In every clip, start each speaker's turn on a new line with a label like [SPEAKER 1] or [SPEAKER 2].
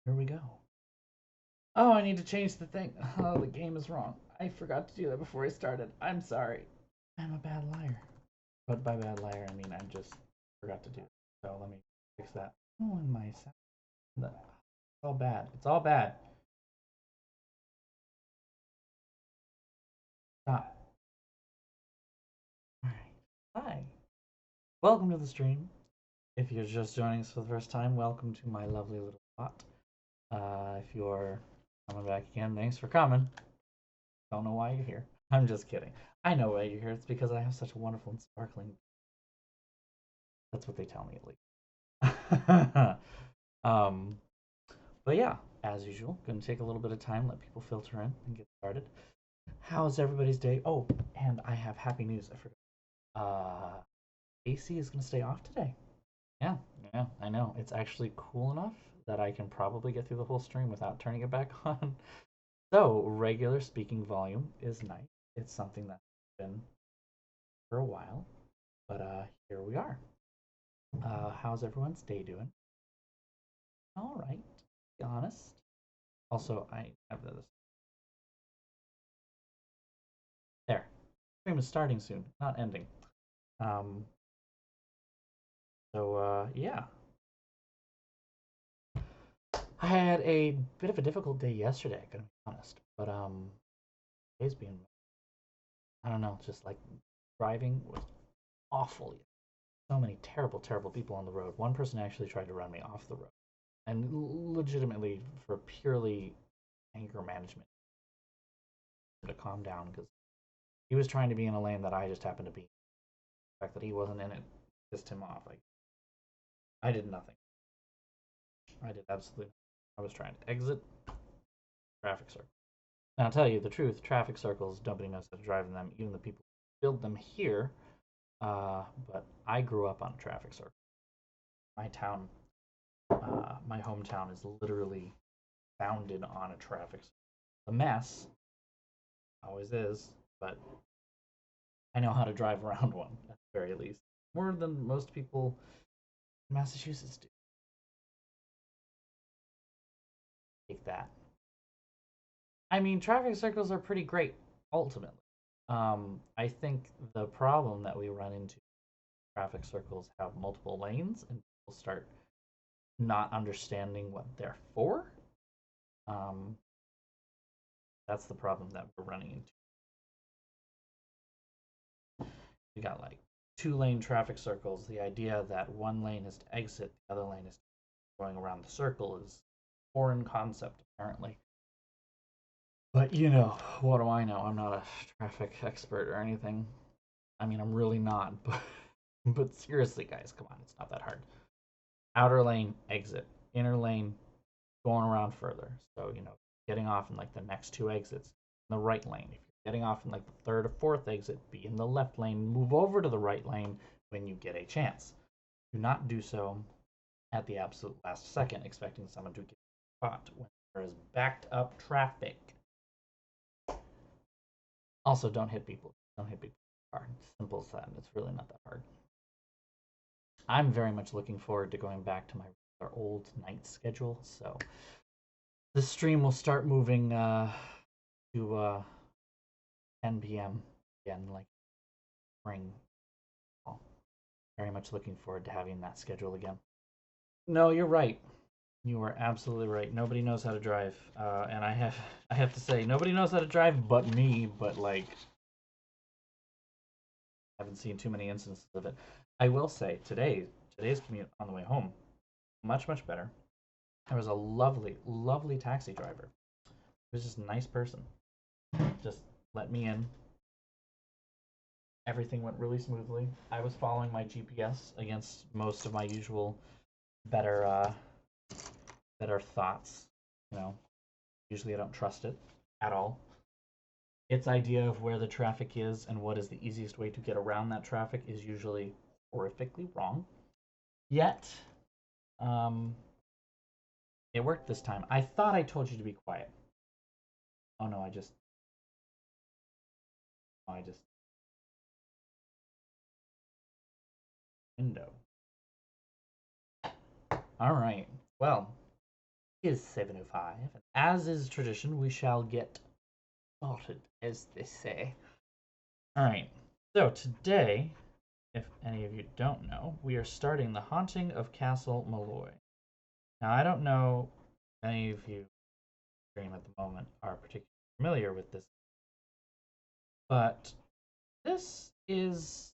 [SPEAKER 1] Here we go. Oh, I need to change the thing. Oh, the game is wrong. I forgot to do that before I started. I'm sorry. I'm a bad liar. But by bad liar, I mean I just forgot to do it. So let me fix that. Oh, and my sound. It's all bad. It's all bad. Stop. All right. Hi. Welcome to the stream. If you're just joining us for the first time, welcome to my lovely little spot. If you're coming back again, thanks for coming. Don't know why you're here. I'm just kidding. I know why you're here. It's because I have such a wonderful and sparkling. That's what they tell me at least. um, but yeah, as usual, gonna take a little bit of time, let people filter in and get started. How's everybody's day? Oh, and I have happy news. I forgot. AC is gonna stay off today. Yeah, yeah, I know. It's actually cool enough that I can probably get through the whole stream without turning it back on. So regular speaking volume is nice. It's something that's been for a while, but here we are. How's everyone's day doing? All right, to be honest. Also, I have this. There. Stream is starting soon, not ending. Um, yeah. I had a bit of a difficult day yesterday, gonna be honest. But today's been, I don't know, just like driving was awful. So many terrible, terrible people on the road. One person actually tried to run me off the road, and legitimately for purely anger management to calm down because he was trying to be in a lane that I just happened to be. The fact that he wasn't in it pissed him off. Like I did nothing. I did absolutely. I was trying to exit traffic circle. And I'll tell you the truth: traffic circles, nobody knows how to drive in them. Even the people who build them here. But I grew up on a traffic circle. My town, my hometown, is literally founded on a traffic circle. A mess, always is, but I know how to drive around one at the very least, more than most people in Massachusetts do. Take that. I mean, traffic circles are pretty great, ultimately. I think the problem that we run into traffic circles have multiple lanes and people start not understanding what they're for. Um, that's the problem that we're running into. We got like two-lane traffic circles. The idea that one lane is to exit, the other lane is going around the circle is a foreign concept, apparently. But you know, what do I know? I'm not a traffic expert or anything. I mean, I'm really not, but seriously, guys, come on, it's not that hard. Outer lane, exit. Inner lane, going around further. So, you know, getting off in like the next two exits in the right lane. If you're getting off in like the third or fourth exit, be in the left lane. Move over to the right lane when you get a chance. Do not do so at the absolute last second, expecting someone to get caught when there is backed up traffic. Also, don't hit people. Don't hit people hard. Simple as that. It's really not that hard. I'm very much looking forward to going back to my old night schedule. So the stream will start moving to 10 p.m. again, like spring. Well, very much looking forward to having that schedule again. No, you're right. You are absolutely right. Nobody knows how to drive, and I have to say nobody knows how to drive but me. But like, I haven't seen too many instances of it. I will say today's commute on the way home much better. There was a lovely taxi driver. He was just a nice person. Just let me in. Everything went really smoothly. I was following my GPS against most of my usual better better thoughts. You know, usually I don't trust it at all. Its idea of where the traffic is and what is the easiest way to get around that traffic is usually horrifically wrong. Yet, um, it worked this time. I thought I told you to be quiet. Oh no, I just window. All right. Well, is 7:05, and as is tradition, we shall get started, as they say. All right. So today, if any of you don't know, we are starting the Haunting of Castle Malloy. Now, I don't know if any of you stream at the moment are particularly familiar with this, but this is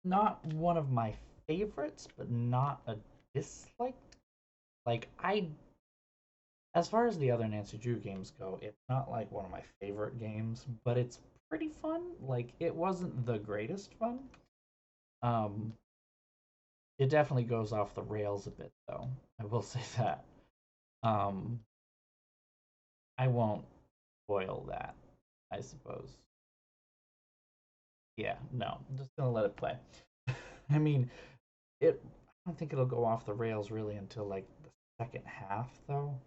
[SPEAKER 1] not one of my favorites, but not a disliked. Like, as far as the other Nancy Drew games go, it's not like one of my favorite games, but it's pretty fun. Like, it wasn't the greatest fun. Um, it definitely goes off the rails a bit, though. I will say that. Um, I won't spoil that, I suppose. Yeah, no, I'm just gonna let it play. I mean, it. I don't think it'll go off the rails really until like the second half, though.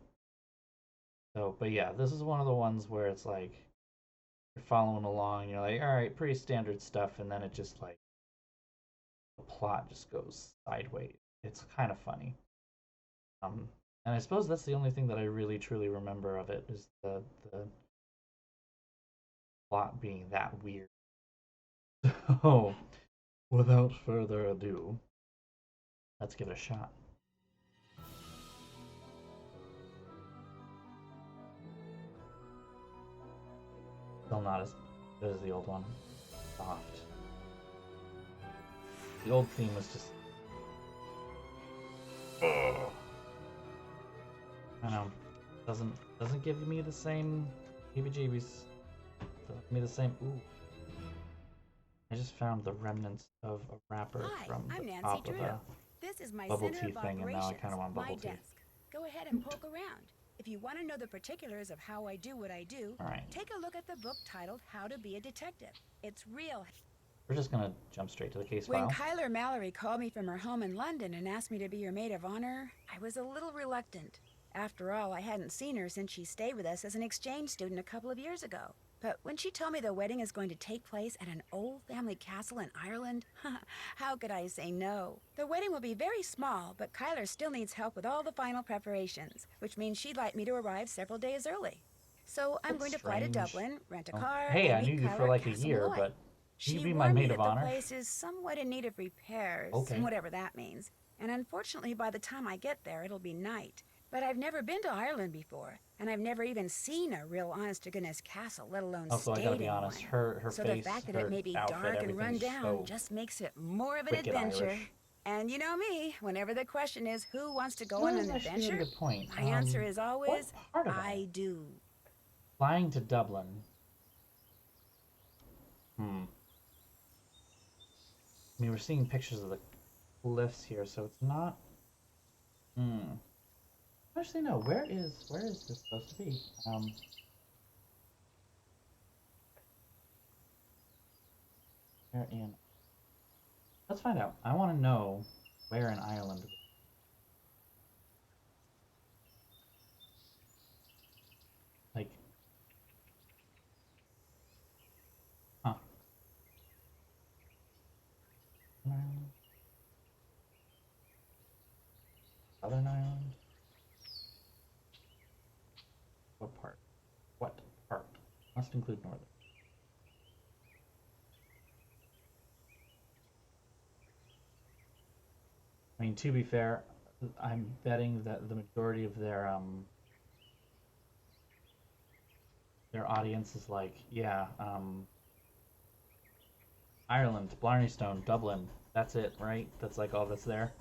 [SPEAKER 1] So, but yeah, this is one of the ones where it's like you're following along, you're like, all right, pretty standard stuff, and then it just like the plot just goes sideways. It's kind of funny. And I suppose that's the only thing that I really truly remember of it is the plot being that weird. So, without further ado, let's give it a shot. Still not as good as the old one. Soft. The old theme was just. Ugh. I know. Doesn't give me the same heebie-jeebies. Doesn't give me the same. Ooh. I just found the remnants of a wrapper from the top of the
[SPEAKER 2] This is my
[SPEAKER 1] bubble
[SPEAKER 2] center
[SPEAKER 1] tea
[SPEAKER 2] of
[SPEAKER 1] thing, and now I
[SPEAKER 2] operations,
[SPEAKER 1] kind of want
[SPEAKER 2] my
[SPEAKER 1] bubble tea.
[SPEAKER 2] desk. Go ahead and poke around. If you want to know the particulars of how I do what I do, take a look at the book titled How to Be a Detective. It's real.
[SPEAKER 1] We're just gonna jump straight to the case
[SPEAKER 2] When
[SPEAKER 1] file.
[SPEAKER 2] Kyler Mallory called me from her home in London and asked me to be her maid of honor, I was a little reluctant. After all, I hadn't seen her since she stayed with us as an exchange student a couple of years ago. But when she told me the wedding is going to take place at an old family castle in Ireland, how could I say no? The wedding will be very small, but Kyler still needs help with all the final preparations, which means she'd like me to arrive several days early. So I'm going to fly to Dublin, rent a car,
[SPEAKER 1] Hey,
[SPEAKER 2] and
[SPEAKER 1] I knew
[SPEAKER 2] meet
[SPEAKER 1] you for
[SPEAKER 2] Kyler at
[SPEAKER 1] like a
[SPEAKER 2] Castle
[SPEAKER 1] year,
[SPEAKER 2] Malloy.
[SPEAKER 1] but can you
[SPEAKER 2] She
[SPEAKER 1] be my
[SPEAKER 2] warned me
[SPEAKER 1] maid of
[SPEAKER 2] that the
[SPEAKER 1] honor?
[SPEAKER 2] place is somewhat in need of repairs,
[SPEAKER 1] Okay.
[SPEAKER 2] whatever that means. And unfortunately, by the time I get there, it'll be night. But I've never been to Ireland before, and I've never even seen a real honest-to-goodness castle, let alone
[SPEAKER 1] Also, I gotta be honest,
[SPEAKER 2] one.
[SPEAKER 1] her
[SPEAKER 2] So
[SPEAKER 1] face,
[SPEAKER 2] the fact that it
[SPEAKER 1] her
[SPEAKER 2] may be
[SPEAKER 1] outfit,
[SPEAKER 2] dark and
[SPEAKER 1] everything
[SPEAKER 2] run
[SPEAKER 1] is
[SPEAKER 2] down
[SPEAKER 1] so
[SPEAKER 2] just makes it more of an
[SPEAKER 1] wicked
[SPEAKER 2] adventure.
[SPEAKER 1] Irish.
[SPEAKER 2] And you know me, whenever the question is who wants to go on
[SPEAKER 1] That
[SPEAKER 2] an
[SPEAKER 1] is actually a
[SPEAKER 2] adventure,
[SPEAKER 1] really good point.
[SPEAKER 2] my answer is
[SPEAKER 1] What
[SPEAKER 2] always,
[SPEAKER 1] part of Ireland?
[SPEAKER 2] I do.
[SPEAKER 1] Flying to Dublin. I mean, we're seeing pictures of the cliffs here, so it's not. Actually, no. Where is this supposed to be? Where in? Let's find out. I want to know where in Ireland. Like, huh? Ireland? Southern Ireland? What part? What part? Must include northern. I mean, to be fair, I'm betting that the majority of their audience is like, yeah, Ireland, Blarney Stone, Dublin. That's it, right? That's like all that's there.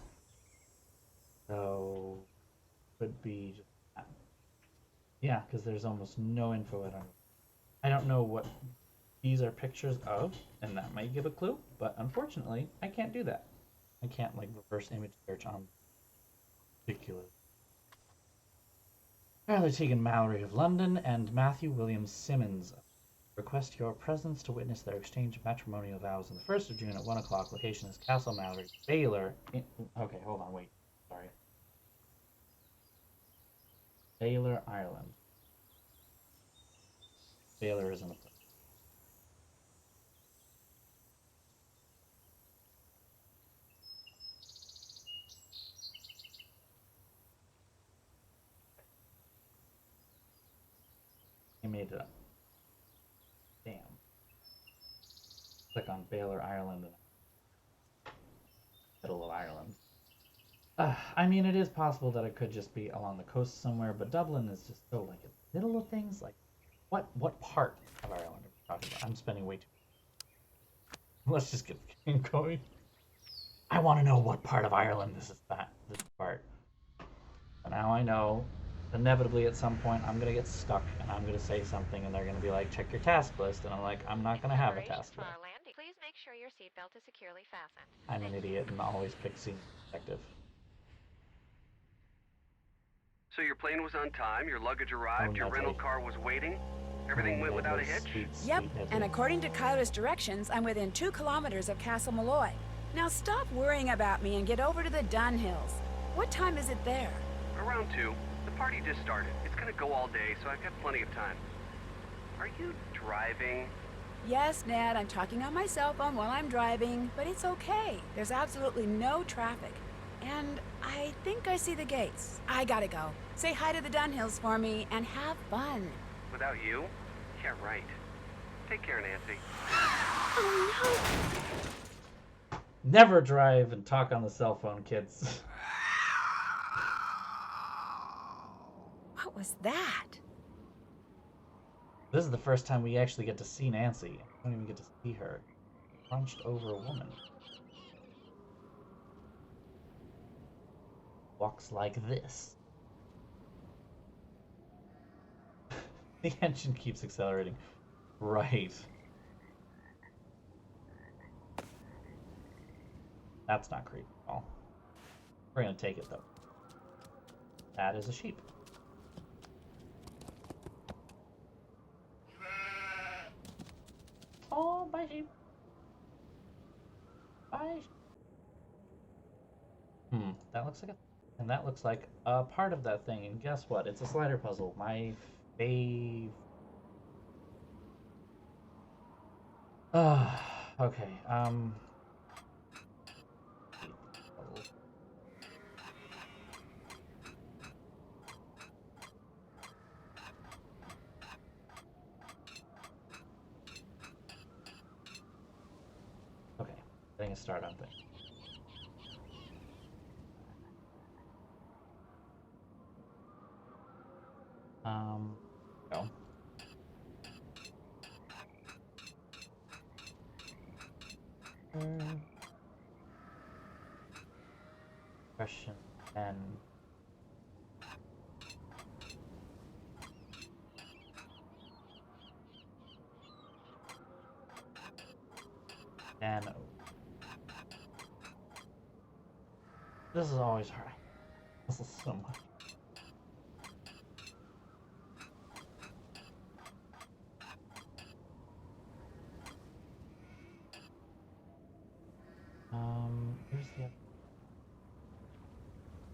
[SPEAKER 1] So could be just that. Yeah, because there's almost no info at all. I don't know what these are pictures of, and that might give a clue, but unfortunately, I can't do that. I can't like reverse image search on particular. Tyler Tegan Mallory of London and Matthew William Simmons request your presence to witness their exchange of matrimonial vows on the 1st of June at 1 o'clock. Location is Castle Mallory, Baylor. Okay, hold on, wait. Sorry. Baylor, Ireland. Baylor isn't a place. made it up. Damn. Click on Baylor, Ireland, and middle of Ireland. I mean, it is possible that it could just be along the coast somewhere, but Dublin is just so like in the middle of things. Like, what part of Ireland are we talking about? I'm spending way too. Let's just get the game going. I want to know what part of Ireland this is. This part. So now I know. Inevitably, at some point, I'm gonna get stuck, and I'm gonna say something, and they're gonna be like, "Check your task list," and I'm like, "I'm not gonna have a task list."
[SPEAKER 3] Please make sure your seatbelt is securely fastened.
[SPEAKER 1] I'm an idiot and always pick senior detective.
[SPEAKER 4] So your plane was on time, your luggage
[SPEAKER 1] Oh,
[SPEAKER 4] arrived, your rental
[SPEAKER 1] Nedley.
[SPEAKER 4] car was waiting? Everything went without a hitch?
[SPEAKER 1] Sweet,
[SPEAKER 2] Yep,
[SPEAKER 1] sweet Nedley.
[SPEAKER 2] and according to Kyler's directions, I'm within 2 kilometers of Castle Malloy. Now stop worrying about me and get over to the Dunhills. What time is it there?
[SPEAKER 4] Around 2. The party just started. It's gonna go all day, so I've got plenty of time. Are you driving?
[SPEAKER 2] Yes, Ned, I'm talking on my cell phone while I'm driving, but it's okay. There's absolutely no traffic. And I think I see the gates. I gotta go. Say hi to the Dunhills for me and have fun.
[SPEAKER 4] Without you? Yeah, right. Take care, Nancy.
[SPEAKER 2] Oh no!
[SPEAKER 1] Never drive and talk on the cell phone, kids.
[SPEAKER 2] What was that?
[SPEAKER 1] This is the first time we actually get to see Nancy. We don't even get to see her. Crunched over a woman. Walks like this. The engine keeps accelerating. Right. That's not creepy at all. We're gonna take it though. That is a sheep. Oh, bye sheep. Bye. That looks like a... And that looks like a part of that thing. And guess what? It's a slider puzzle. My fave... Okay, okay, getting a start on things. Go. Question 10. And this is always hard. This is so much. Here's the other.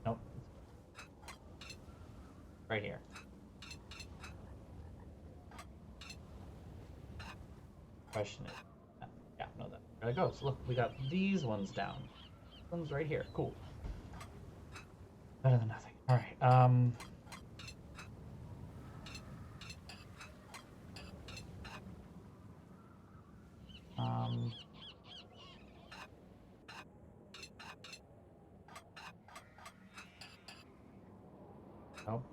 [SPEAKER 1] Nope. Right here. Question is, yeah, no, that there it goes. Look, we got these ones down. This one's right here. Cool. Better than nothing. All right. Nope.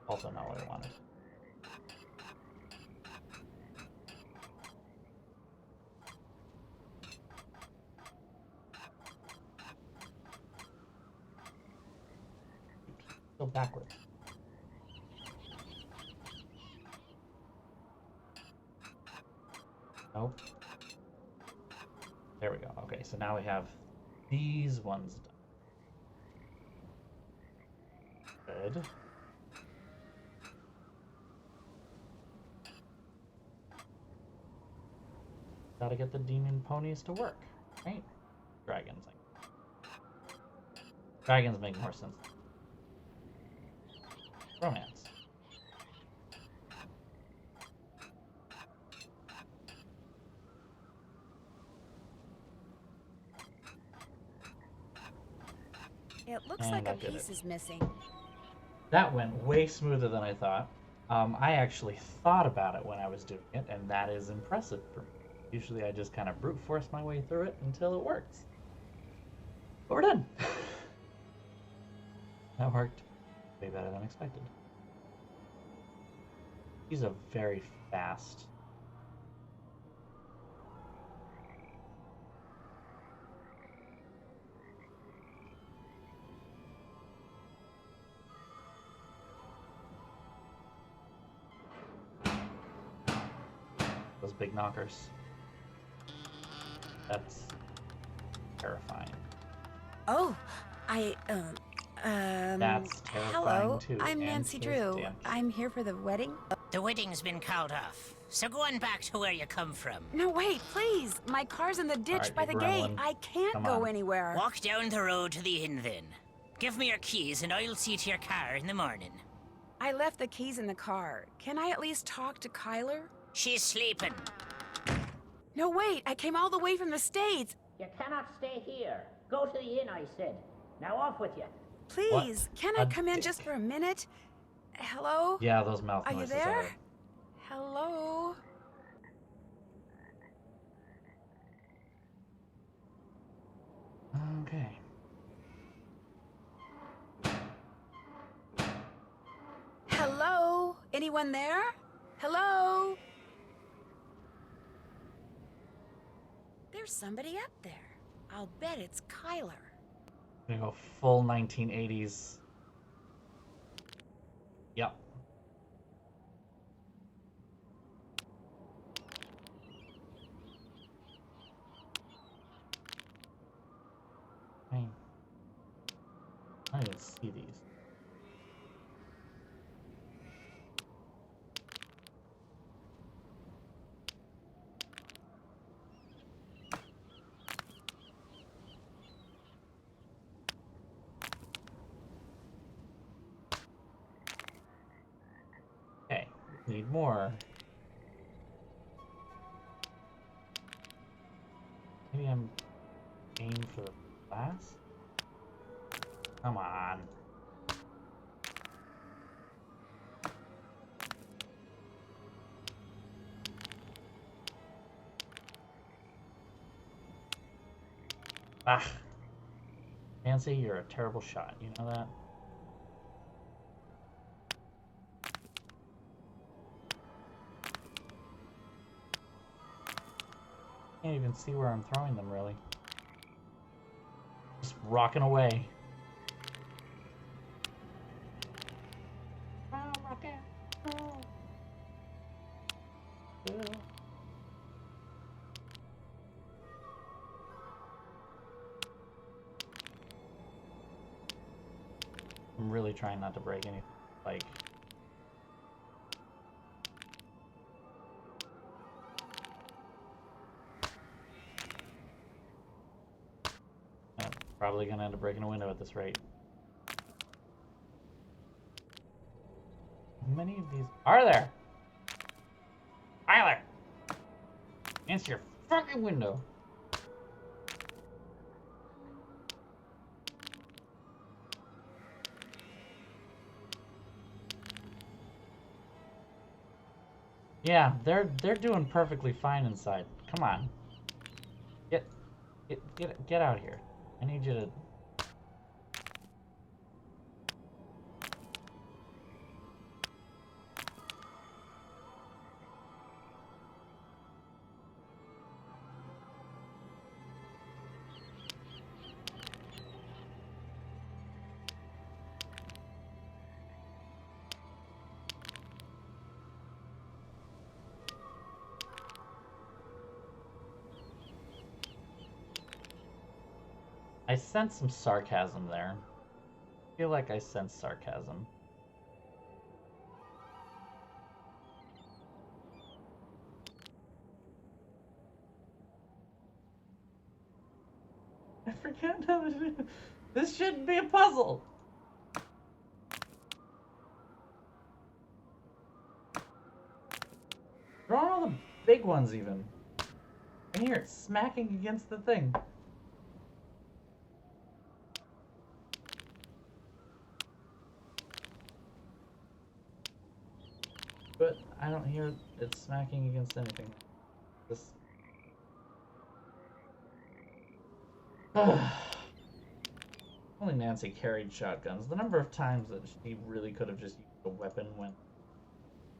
[SPEAKER 1] Also not what I wanted. Go backwards. Nope. There we go. Okay, so now we have these ones done. Good. Gotta get the demon ponies to work, right? Dragons. Dragons make more sense. Romance.
[SPEAKER 2] It looks
[SPEAKER 1] And
[SPEAKER 2] like
[SPEAKER 1] I
[SPEAKER 2] a
[SPEAKER 1] did
[SPEAKER 2] piece
[SPEAKER 1] it.
[SPEAKER 2] is missing.
[SPEAKER 1] That went way smoother than I thought. I actually thought about it when I was doing it, and that is impressive for me. Usually I just kind of brute force my way through it until it works. But we're done. That worked way better than expected. He's a very fast. Those big knockers. That's terrifying.
[SPEAKER 2] Oh,
[SPEAKER 1] That's terrifying
[SPEAKER 2] hello.
[SPEAKER 1] too.
[SPEAKER 2] I'm
[SPEAKER 1] And
[SPEAKER 2] Nancy
[SPEAKER 1] his
[SPEAKER 2] Drew.
[SPEAKER 1] damn.
[SPEAKER 2] I'm here for the wedding.
[SPEAKER 5] The wedding's been called off, so go on back to where you come from.
[SPEAKER 2] No, wait, please. My car's in the ditch
[SPEAKER 1] Alright,
[SPEAKER 2] by
[SPEAKER 1] you
[SPEAKER 2] the gate.
[SPEAKER 1] gremlin.
[SPEAKER 2] I can't
[SPEAKER 1] Come
[SPEAKER 2] go
[SPEAKER 1] on.
[SPEAKER 2] anywhere.
[SPEAKER 5] Walk down the road to the inn then. Give me your keys and I'll see to your car in the morning.
[SPEAKER 2] I left the keys in the car. Can I at least talk to Kyler?
[SPEAKER 5] She's sleeping.
[SPEAKER 2] No, wait. I came all the way from the States.
[SPEAKER 6] You cannot stay here. Go to the inn, I said. Now off with you.
[SPEAKER 2] Please, can I
[SPEAKER 1] A
[SPEAKER 2] come in
[SPEAKER 1] dick.
[SPEAKER 2] just for a minute? Hello?
[SPEAKER 1] Yeah, those mouth
[SPEAKER 2] Are you
[SPEAKER 1] noises
[SPEAKER 2] there?
[SPEAKER 1] are.
[SPEAKER 2] Hello?
[SPEAKER 1] Okay.
[SPEAKER 2] Hello? Anyone there? Hello? There's somebody up there. I'll bet it's Kyler.
[SPEAKER 1] I'm gonna go full 1980s. Yep. I didn't see these. Okay, need more. Maybe I'm aiming for the glass? Come on. Ah. Nancy, you're a terrible shot. You know that? Can't even see where I'm throwing them, really. Just rocking away. I'm really trying not to break anything. Like, I'm probably gonna end up breaking a window at this rate. How many of these are there? Tyler! Answer your fucking window. Yeah, they're doing perfectly fine inside. Come on. Get out of here. I need you to. I sense some sarcasm there. I feel like I sense sarcasm. I forget how to do. This shouldn't be a puzzle. Throwing all the big ones even. I hear it smacking against the thing. I don't hear it smacking against anything. This. Only Nancy carried shotguns. The number of times that she really could have just used a weapon when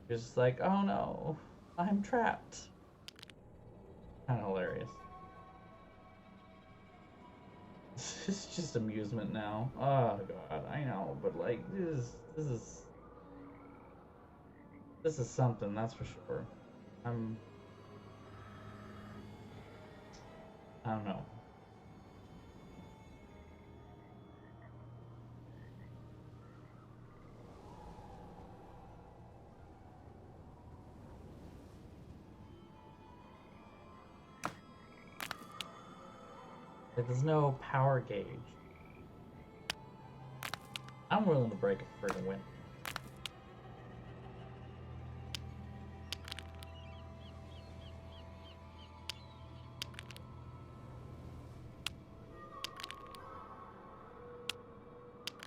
[SPEAKER 1] just like, oh no, I'm trapped. Kind of hilarious. It's just amusement now. Oh god, I know, but like this is something, that's for sure. I don't know. Like, there's no power gauge. I'm willing to break a friggin' win.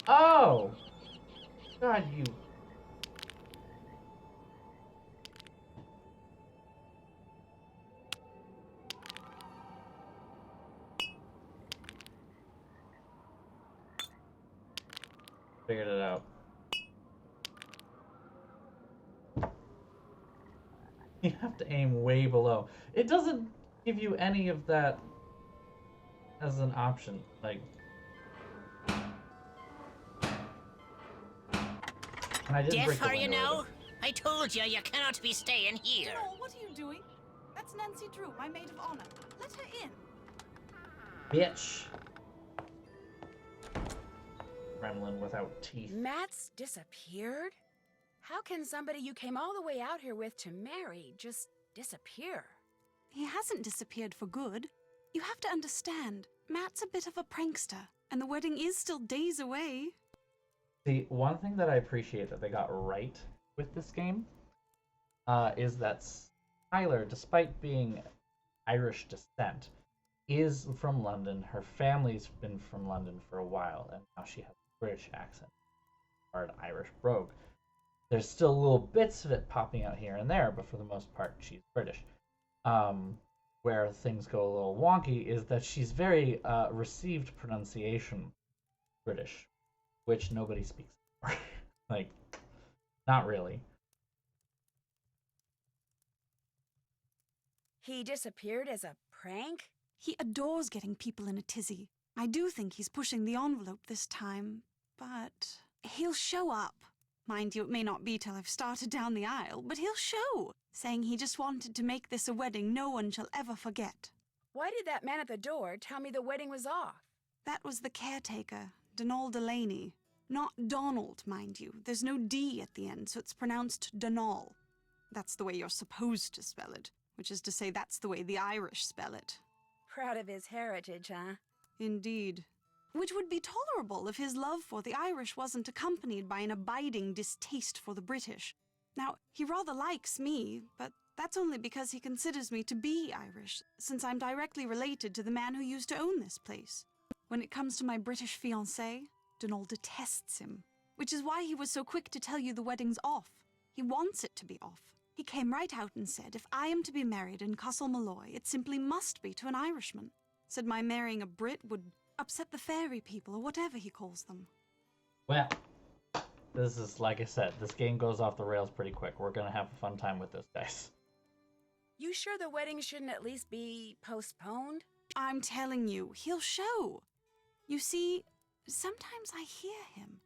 [SPEAKER 1] Oh! God, you... Figured it out. You have to aim way below. It doesn't give you any of that as an option. Like... And I didn't break
[SPEAKER 5] Deaf
[SPEAKER 1] the
[SPEAKER 5] are you
[SPEAKER 1] window
[SPEAKER 5] now?
[SPEAKER 1] either.
[SPEAKER 5] I told you, you cannot be staying here.
[SPEAKER 7] Joel, what are you doing? That's Nancy Drew, my maid of honor. Let her in.
[SPEAKER 1] Bitch. Gremlin without teeth.
[SPEAKER 2] Matt's disappeared? How can somebody you came all the way out here with to marry just disappear?
[SPEAKER 7] He hasn't disappeared for good. You have to understand, Matt's a bit of a prankster, and the wedding is still days away.
[SPEAKER 1] See, one thing that I appreciate that they got right with this game is that Tyler, despite being Irish descent, is from London. Her family's been from London for a while, and now she has a British accent. Hard Irish brogue. There's still little bits of it popping out here and there, but for the most part, she's British. Where things go a little wonky is that she's very received pronunciation British, which nobody speaks anymore. Like, not really.
[SPEAKER 2] He disappeared as a prank?
[SPEAKER 7] He adores getting people in a tizzy. I do think he's pushing the envelope this time, but he'll show up. Mind you, it may not be till I've started down the aisle, but he'll show, saying he just wanted to make this a wedding no one shall ever forget.
[SPEAKER 2] Why did that man at the door tell me the wedding was off?
[SPEAKER 7] That was the caretaker, Donald Delaney. Not Donald, mind you. There's no D at the end, so it's pronounced Donal. That's the way you're supposed to spell it, which is to say that's the way the Irish spell it.
[SPEAKER 2] Proud of his heritage, huh?
[SPEAKER 7] Indeed. Which would be tolerable if his love for the Irish wasn't accompanied by an abiding distaste for the British. Now, he rather likes me, but that's only because he considers me to be Irish, since I'm directly related to the man who used to own this place. When it comes to my British fiancé, Donald detests him, which is why he was so quick to tell you the wedding's off. He wants it to be off. He came right out and said, if I am to be married in Castle Malloy, it simply must be to an Irishman. Said my marrying a Brit would upset the fairy people, or whatever he calls them.
[SPEAKER 1] Well, this is, like I said, this game goes off the rails pretty quick. We're gonna have a fun time with this, guys.
[SPEAKER 2] You sure the wedding shouldn't at least be postponed?
[SPEAKER 7] I'm telling you, he'll show. You see, sometimes I hear him.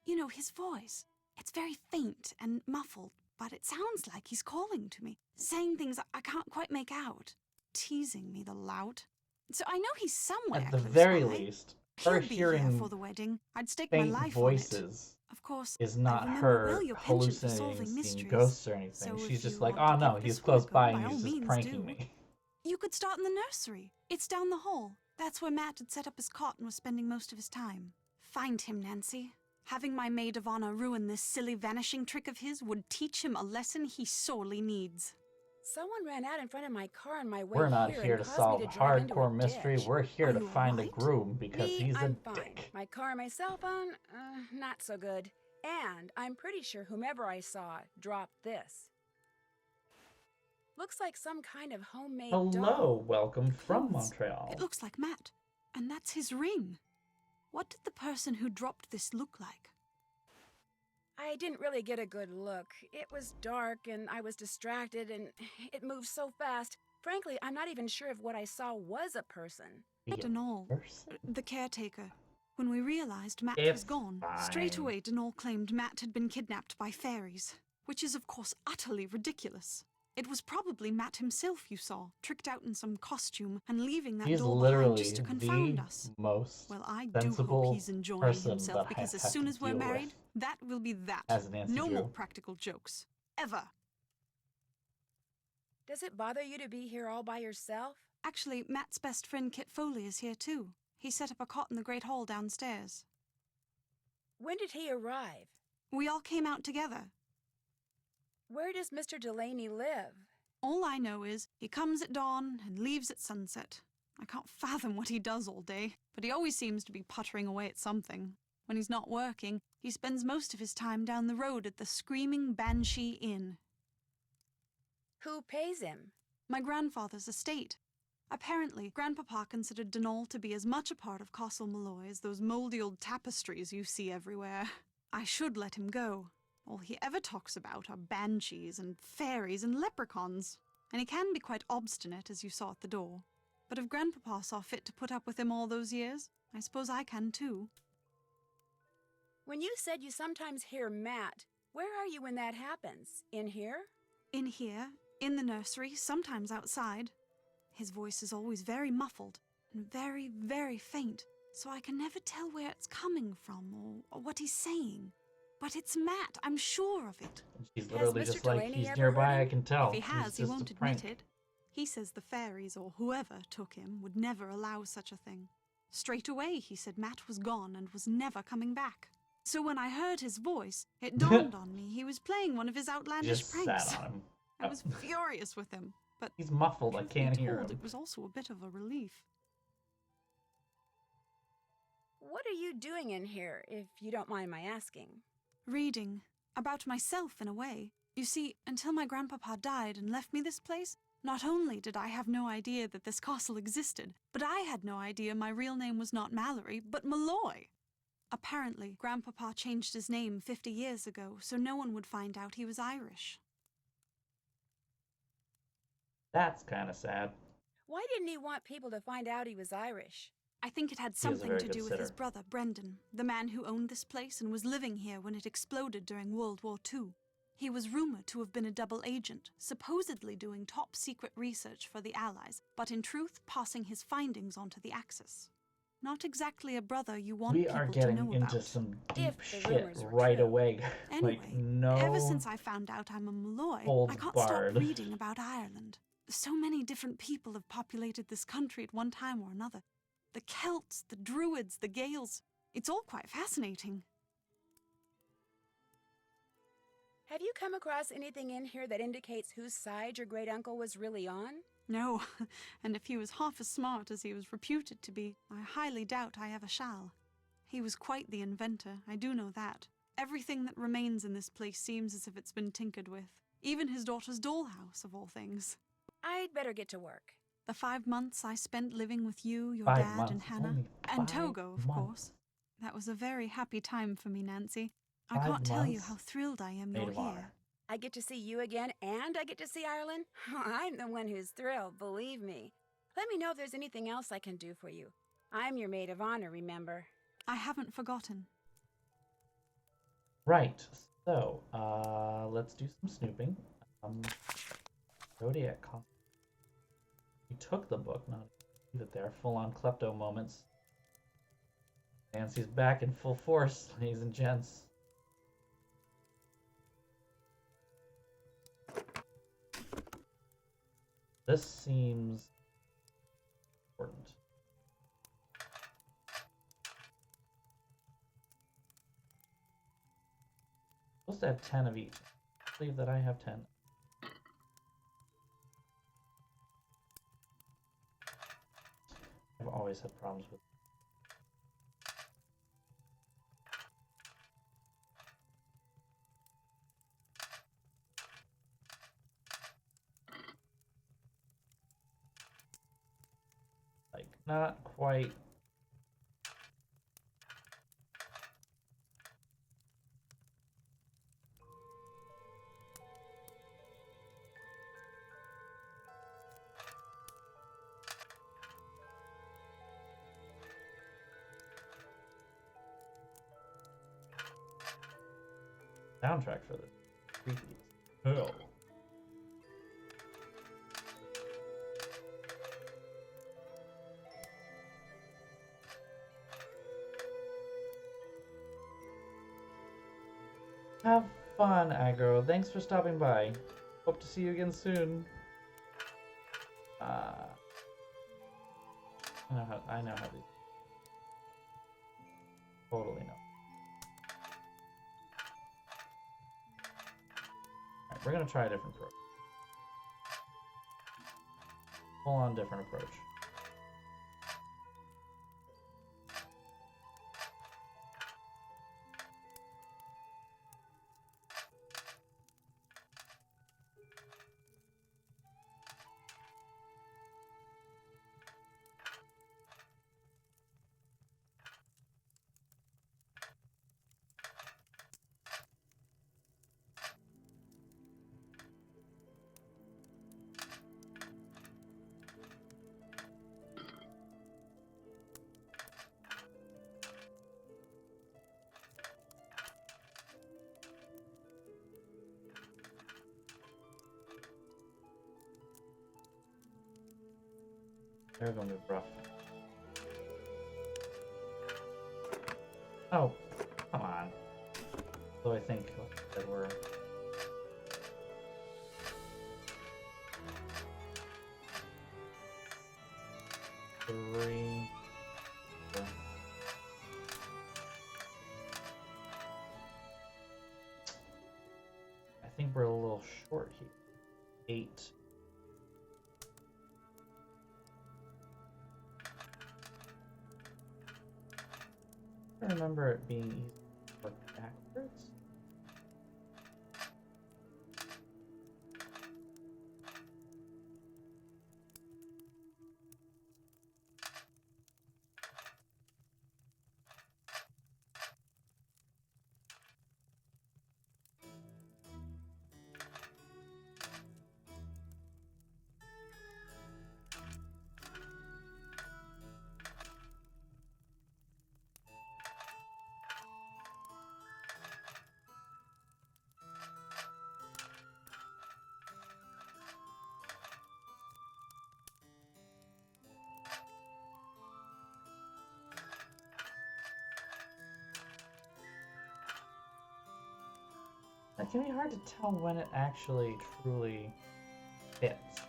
[SPEAKER 7] You know, his voice. It's very faint and muffled, but it sounds like he's calling to me, saying things I can't quite make out. Teasing me, the lout. So I know he's somewhere
[SPEAKER 1] At the
[SPEAKER 7] close
[SPEAKER 1] very
[SPEAKER 7] by.
[SPEAKER 1] least,
[SPEAKER 7] He'll
[SPEAKER 1] her
[SPEAKER 7] be here
[SPEAKER 1] hearing
[SPEAKER 7] for the wedding. I'd stake my
[SPEAKER 1] faint
[SPEAKER 7] life on it.
[SPEAKER 1] voices
[SPEAKER 7] Of course,
[SPEAKER 1] is
[SPEAKER 7] I
[SPEAKER 1] not
[SPEAKER 7] remember
[SPEAKER 1] her
[SPEAKER 7] well your penchant for
[SPEAKER 1] hallucinating,
[SPEAKER 7] solving
[SPEAKER 1] seeing
[SPEAKER 7] mysteries.
[SPEAKER 1] ghosts or anything.
[SPEAKER 7] So
[SPEAKER 1] She's
[SPEAKER 7] if
[SPEAKER 1] just
[SPEAKER 7] you
[SPEAKER 1] like,
[SPEAKER 7] want
[SPEAKER 1] oh
[SPEAKER 7] to
[SPEAKER 1] no,
[SPEAKER 7] give
[SPEAKER 1] he's
[SPEAKER 7] this
[SPEAKER 1] close
[SPEAKER 7] one a go,
[SPEAKER 1] by
[SPEAKER 7] by
[SPEAKER 1] and
[SPEAKER 7] all
[SPEAKER 1] he's just
[SPEAKER 7] means
[SPEAKER 1] pranking
[SPEAKER 7] do.
[SPEAKER 1] me.
[SPEAKER 7] You could start in the nursery. It's down the hall. That's where Matt had set up his cot and was spending most of his time. Find him, Nancy. Having my maid of honor ruin this silly vanishing trick of his would teach him a lesson he sorely needs.
[SPEAKER 2] Someone ran out in front of my car on my way
[SPEAKER 1] We're not
[SPEAKER 2] here
[SPEAKER 1] here
[SPEAKER 2] and
[SPEAKER 1] to
[SPEAKER 2] caused
[SPEAKER 1] solve
[SPEAKER 2] me
[SPEAKER 1] a
[SPEAKER 2] to drive into
[SPEAKER 1] hardcore
[SPEAKER 2] a
[SPEAKER 1] mystery.
[SPEAKER 2] ditch.
[SPEAKER 1] We're here
[SPEAKER 7] Are
[SPEAKER 1] to
[SPEAKER 7] you
[SPEAKER 1] find a
[SPEAKER 7] alright?
[SPEAKER 1] groom because
[SPEAKER 2] Me,
[SPEAKER 1] he's
[SPEAKER 2] I'm
[SPEAKER 1] a
[SPEAKER 2] fine.
[SPEAKER 1] dick.
[SPEAKER 2] My car and my cell phone, not so good. And I'm pretty sure whomever I saw dropped this. Looks like some kind of homemade
[SPEAKER 1] Hello,
[SPEAKER 2] doll.
[SPEAKER 1] welcome from
[SPEAKER 7] Clothes.
[SPEAKER 1] Montreal.
[SPEAKER 7] It looks like Matt. And that's his ring. What did the person who dropped this look like?
[SPEAKER 2] I didn't really get a good look. It was dark and I was distracted and it moved so fast. Frankly, I'm not even sure if what I saw was a person.
[SPEAKER 1] Be a
[SPEAKER 7] Denal,
[SPEAKER 1] person.
[SPEAKER 7] the caretaker. When we realized Matt
[SPEAKER 1] It's
[SPEAKER 7] was gone,
[SPEAKER 1] fine.
[SPEAKER 7] straight away Denal claimed Matt had been kidnapped by fairies, which is of course utterly ridiculous. It was probably Matt himself you saw, tricked out in some costume and leaving that
[SPEAKER 1] He's
[SPEAKER 7] doll behind
[SPEAKER 1] literally
[SPEAKER 7] just to confound
[SPEAKER 1] the
[SPEAKER 7] us.
[SPEAKER 1] most
[SPEAKER 7] Well, I do
[SPEAKER 1] sensible
[SPEAKER 7] hope he's enjoying
[SPEAKER 1] person
[SPEAKER 7] himself
[SPEAKER 1] that I
[SPEAKER 7] because as
[SPEAKER 1] have
[SPEAKER 7] soon
[SPEAKER 1] to
[SPEAKER 7] as we're
[SPEAKER 1] deal with.
[SPEAKER 7] married, that will be that.
[SPEAKER 1] As Nancy
[SPEAKER 7] No
[SPEAKER 1] Drew.
[SPEAKER 7] more practical jokes. Ever.
[SPEAKER 2] Does it bother you to be here all by yourself?
[SPEAKER 7] Actually, Matt's best friend Kit Foley is here too. He set up a cot in the Great Hall downstairs.
[SPEAKER 2] When did he arrive?
[SPEAKER 7] We all came out together.
[SPEAKER 2] Where does Mr. Delaney live?
[SPEAKER 7] All I know is he comes at dawn and leaves at sunset. I can't fathom what he does all day, but he always seems to be puttering away at something. When he's not working, he spends most of his time down the road at the Screaming Banshee Inn.
[SPEAKER 2] Who pays him?
[SPEAKER 7] My grandfather's estate. Apparently, Grandpapa considered Denal to be as much a part of Castle Malloy as those mouldy old tapestries you see everywhere. I should let him go. All he ever talks about are banshees and fairies and leprechauns. And he can be quite obstinate, as you saw at the door. But if Grandpapa saw fit to put up with him all those years, I suppose I can too.
[SPEAKER 2] When you said you sometimes hear Matt, where are you when that happens? In here?
[SPEAKER 7] In here, in the nursery, sometimes outside. His voice is always very muffled and very, very faint, so I can never tell where it's coming from or what he's saying. But it's Matt, I'm sure of it.
[SPEAKER 1] And she's literally
[SPEAKER 2] Mr.
[SPEAKER 1] just like,
[SPEAKER 2] Delaney
[SPEAKER 1] he's
[SPEAKER 2] ever
[SPEAKER 1] nearby,
[SPEAKER 2] heard
[SPEAKER 1] I
[SPEAKER 2] him?
[SPEAKER 1] can tell.
[SPEAKER 7] If he has,
[SPEAKER 1] He's
[SPEAKER 7] he
[SPEAKER 1] just
[SPEAKER 7] won't
[SPEAKER 1] a
[SPEAKER 7] admit
[SPEAKER 1] prank.
[SPEAKER 7] it. He says the fairies or whoever took him would never allow such a thing. Straight away, he said Matt was gone and was never coming back. So when I heard his voice, it dawned on me he was playing one of his outlandish
[SPEAKER 1] Just
[SPEAKER 7] pranks.
[SPEAKER 1] sat on him.
[SPEAKER 7] I was furious with him, but
[SPEAKER 1] He's muffled, I
[SPEAKER 7] truth be
[SPEAKER 1] can't hear
[SPEAKER 7] told,
[SPEAKER 1] him.
[SPEAKER 7] it was also a bit of a relief.
[SPEAKER 2] What are you doing in here, if you don't mind my asking?
[SPEAKER 7] Reading. About myself, in a way. You see, until my grandpapa died and left me this place, not only did I have no idea that this castle existed, but I had no idea my real name was not Mallory, but Malloy. Apparently, Grandpapa changed his name 50 years ago, so no one would find out he was Irish.
[SPEAKER 1] That's kind of sad.
[SPEAKER 2] Why didn't he want people to find out he was Irish?
[SPEAKER 7] I think it had
[SPEAKER 1] He is a
[SPEAKER 7] something
[SPEAKER 1] very
[SPEAKER 7] to
[SPEAKER 1] good
[SPEAKER 7] do with his
[SPEAKER 1] sitter.
[SPEAKER 7] brother, Brendan, the man who owned this place and was living here when it exploded during World War II. He was rumored to have been a double agent, supposedly doing top-secret research for the Allies, but in truth passing his findings onto the Axis. Not exactly a brother you want
[SPEAKER 1] We
[SPEAKER 7] people
[SPEAKER 1] are
[SPEAKER 7] to
[SPEAKER 1] getting
[SPEAKER 7] know
[SPEAKER 1] into
[SPEAKER 7] about.
[SPEAKER 1] some deep
[SPEAKER 2] If the
[SPEAKER 1] shit
[SPEAKER 2] rumors were
[SPEAKER 1] right
[SPEAKER 2] true.
[SPEAKER 1] away.
[SPEAKER 7] Anyway,
[SPEAKER 1] Like, no.
[SPEAKER 7] ever since I found out I'm a Malloy,
[SPEAKER 1] holds
[SPEAKER 7] I can't
[SPEAKER 1] barred.
[SPEAKER 7] stop reading about Ireland. So many different people have populated this country at one time or another. The Celts, the Druids, the Gaels. It's all quite fascinating.
[SPEAKER 2] Have you come across anything in here that indicates whose side your great-uncle was really on?
[SPEAKER 7] No, and if he was half as smart as he was reputed to be, I highly doubt I ever shall. He was quite the inventor, I do know that. Everything that remains in this place seems as if it's been tinkered with. Even his daughter's dollhouse, of all things.
[SPEAKER 2] I'd better get to work.
[SPEAKER 7] The 5 months I spent living with you, your
[SPEAKER 1] 5
[SPEAKER 7] dad,
[SPEAKER 1] months.
[SPEAKER 7] and
[SPEAKER 1] It's
[SPEAKER 7] Hannah,
[SPEAKER 1] only
[SPEAKER 7] and
[SPEAKER 1] 5
[SPEAKER 7] Togo, of
[SPEAKER 1] months.
[SPEAKER 7] course. That was a very happy time for me, Nancy. I
[SPEAKER 1] 5
[SPEAKER 7] can't tell you
[SPEAKER 1] months?
[SPEAKER 7] how thrilled I am
[SPEAKER 1] Maid
[SPEAKER 7] you're
[SPEAKER 1] of
[SPEAKER 7] here.
[SPEAKER 1] honor.
[SPEAKER 2] I get to see you again, and I get to see Ireland? I'm the one who's thrilled, believe me. Let me know if there's anything else I can do for you. I'm your maid of honor, remember?
[SPEAKER 7] I haven't forgotten.
[SPEAKER 1] Right. So, let's do some snooping. Zodiac cost. You took the book, not leave it there. Full-on klepto moments. Nancy's back in full force, ladies and gents. This seems important. Supposed to have 10 of each. I believe that I have 10. I've always had problems with. Not quite. Soundtrack for this. Creepy as hell. Have fun, Aggro. Thanks for stopping by. Hope to see you again soon. I know how these. Totally know. Alright, we're gonna try a different approach. Full on different approach. They're gonna be rough. Oh, come on. So I think that we're... Three... Four. I think we're a little short here. 8. I remember it being easy to work backwards. It can be hard to tell when it actually truly fits.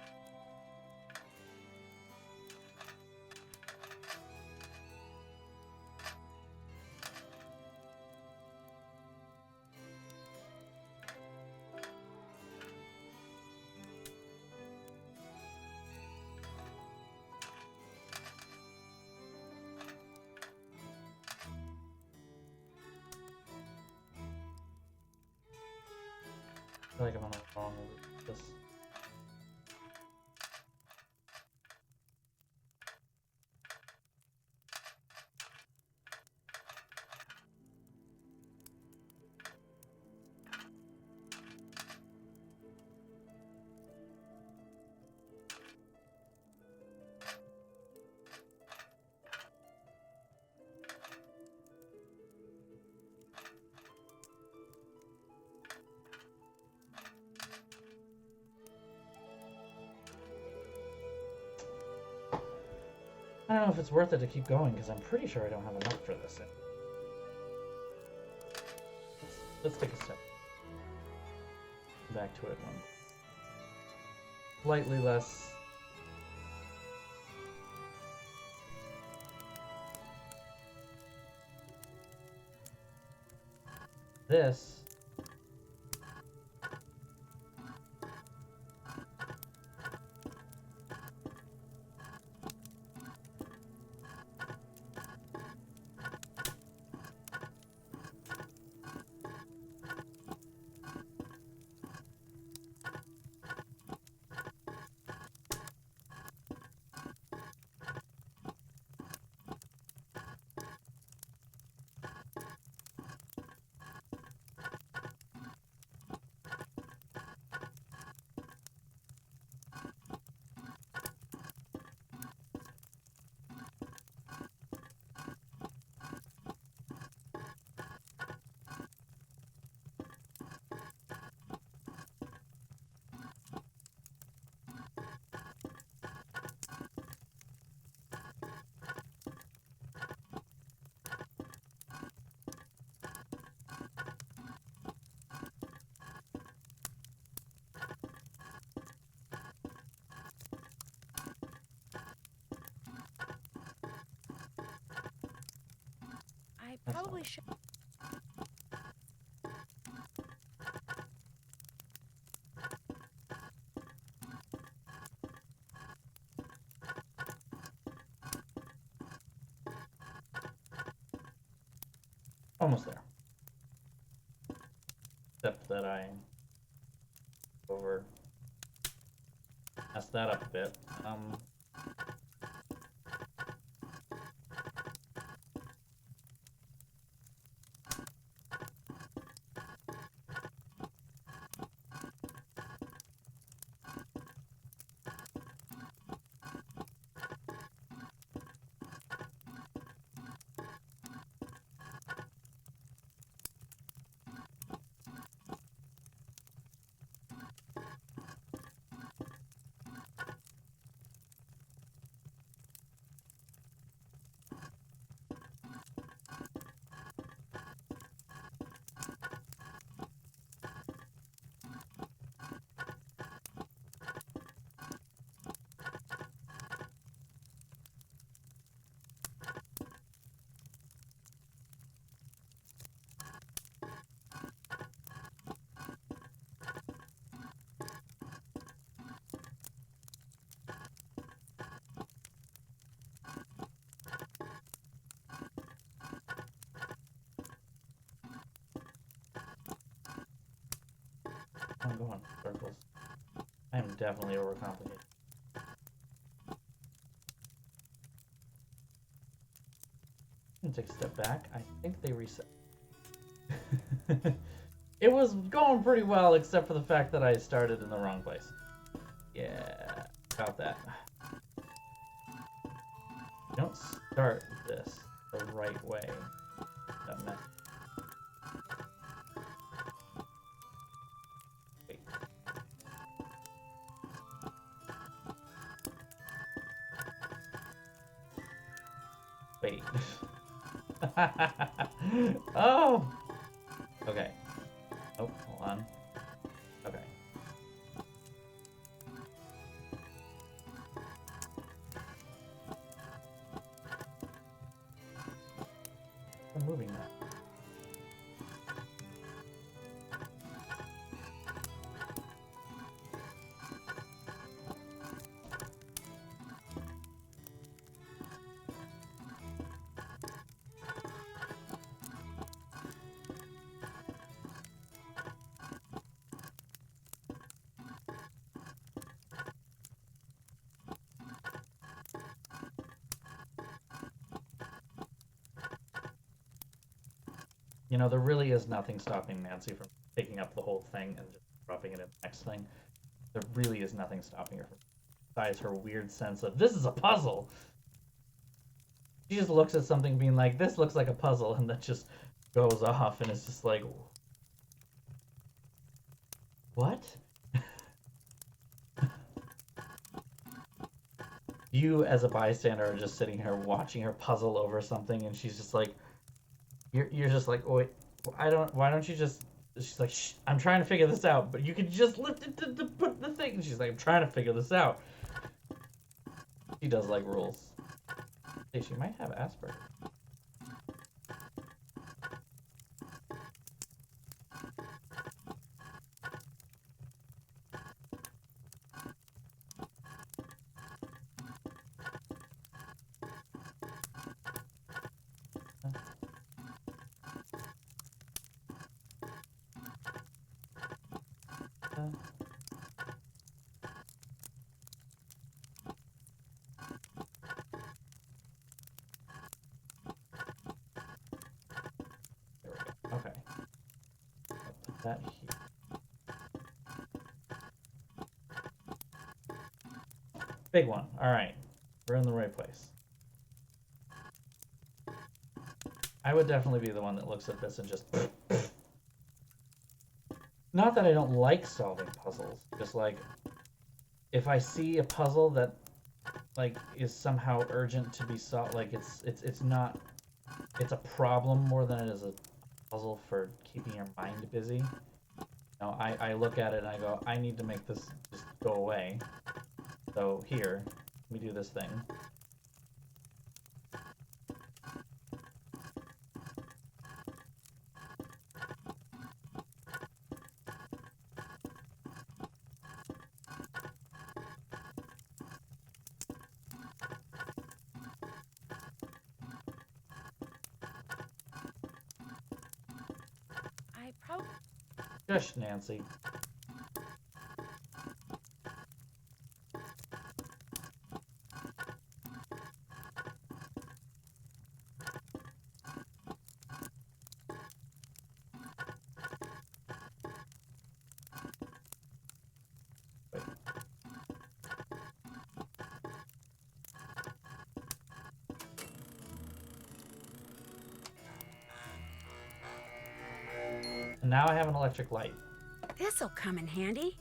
[SPEAKER 1] I feel like I'm on the wrong with this. I don't know if it's worth it to keep going because I'm pretty sure I don't have enough for this. Let's take a step back to it one. Slightly less. This. That's
[SPEAKER 2] Probably
[SPEAKER 1] not
[SPEAKER 2] should.
[SPEAKER 1] almost there. Except that I over messed that up a bit. I'm going circles. I am definitely overcomplicated. I'm gonna take a step back. I think they reset. It was going pretty well, except for the fact that I started in the wrong place. Yeah, about that. You don't start this the right way. That mess. Wait. Wait. Oh! Okay. Oh, hold on. Okay. I'm moving that. You know, there really is nothing stopping Nancy from picking up the whole thing and just dropping it in the next thing. There really is nothing stopping her from, besides her weird sense of, this is a puzzle! She just looks at something being like, this looks like a puzzle, and then just goes off, and it's just like, what? You, as a bystander, are just sitting here watching her puzzle over something, and she's just like, you're just like, oh, wait, why don't you just, she's like, shh, I'm trying to figure this out, but you can just lift it to put the thing, and she's like, I'm trying to figure this out. She does like rules. Hey, she might have Asperger's. There we go. Okay. I'll put that here. Big one. All right. We're in the right place. I would definitely be the one that looks at this and just... Not that I don't like solving puzzles, just like, if I see a puzzle that, like, is somehow urgent to be solved, like, it's not... It's a problem more than it is a puzzle for keeping your mind busy. No, I look at it and I go, I need to make this just go away. So here, let me do this thing. Shush, Nancy. Wait. And now I have an electric light.
[SPEAKER 2] This'll come in handy.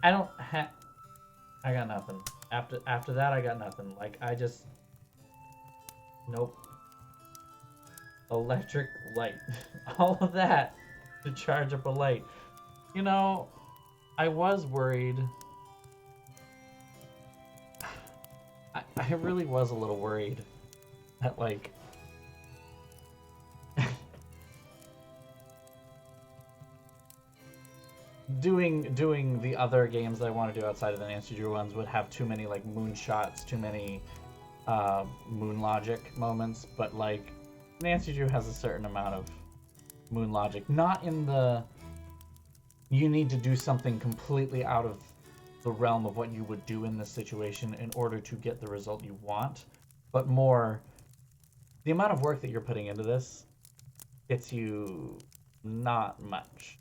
[SPEAKER 1] I don't have. I got nothing. After that, I got nothing. Like I just. Nope. Electric light. All of that to charge up a light. You know, I was worried. I really was a little worried that like doing the other games that I want to do outside of the Nancy Drew ones would have too many like moonshots, too many moon logic moments, but like Nancy Drew has a certain amount of moon logic, not in the you need to do something completely out of the realm of what you would do in this situation in order to get the result you want, but more the amount of work that you're putting into this gets you not much.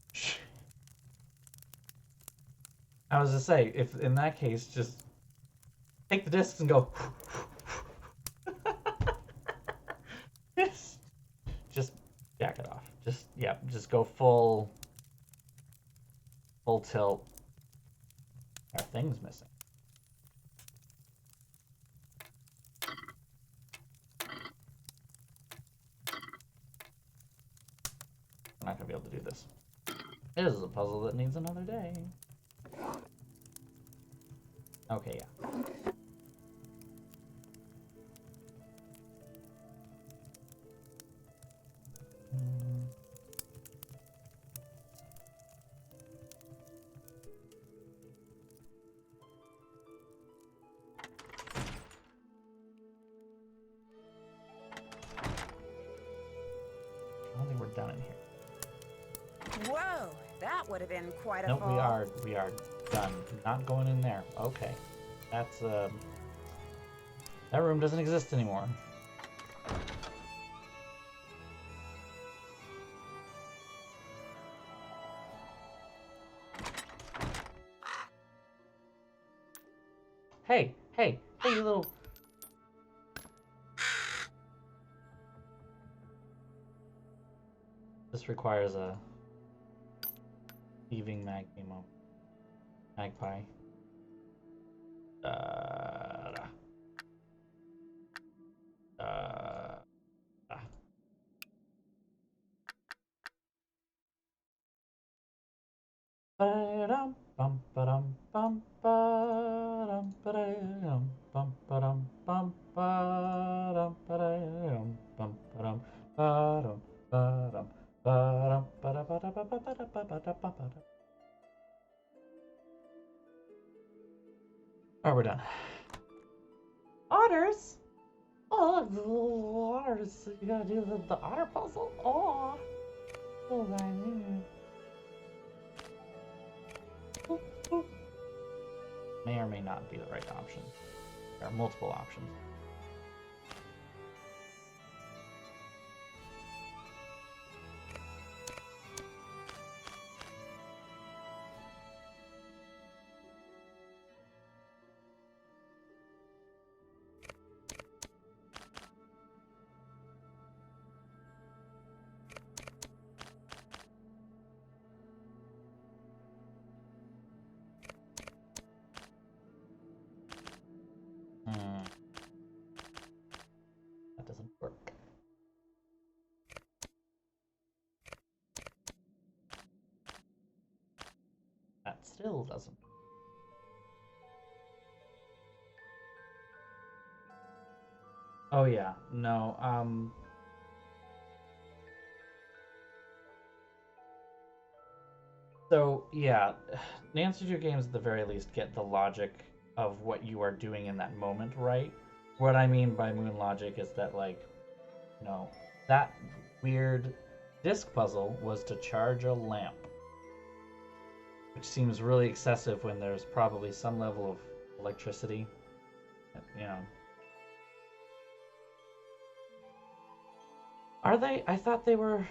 [SPEAKER 1] I was to say, if in that case, just take the discs and go. Just jack it off. Just yeah, just go full tilt. Our thing's missing. I'm not gonna be able to do this. This is a puzzle that needs another day. Okay, yeah. I don't think we're done in here.
[SPEAKER 2] Whoa, that would have been quite a
[SPEAKER 1] Nope,
[SPEAKER 2] fall.
[SPEAKER 1] we are done. Not going in there. Okay. That's that room doesn't exist anymore. Hey, you little This requires a thieving magpie. Da, da, da. Ba-dum, bum, ba-dum, bum, ba-dum, ba-dum, bum, ba-dum, bum, ba-dum, ba-dum, bum, ba-dum, ba-dum, ba-dum, ba-dum, ba-da, ba-da, ba, ba-da, ba-da, ba-da. Alright, we're done. Otters? Oh, the otters. You gotta do the otter puzzle? Oh, I need. May or may not be the right option. There are multiple options. That doesn't work. That still doesn't. Oh yeah, no, so yeah, Nancy Drew games at the very least get the logic of what you are doing in that moment right. what I mean by moon logic is that, like, you know, that weird disc puzzle was to charge a lamp, which seems really excessive when there's probably some level of electricity, you know. Are they? I thought they were.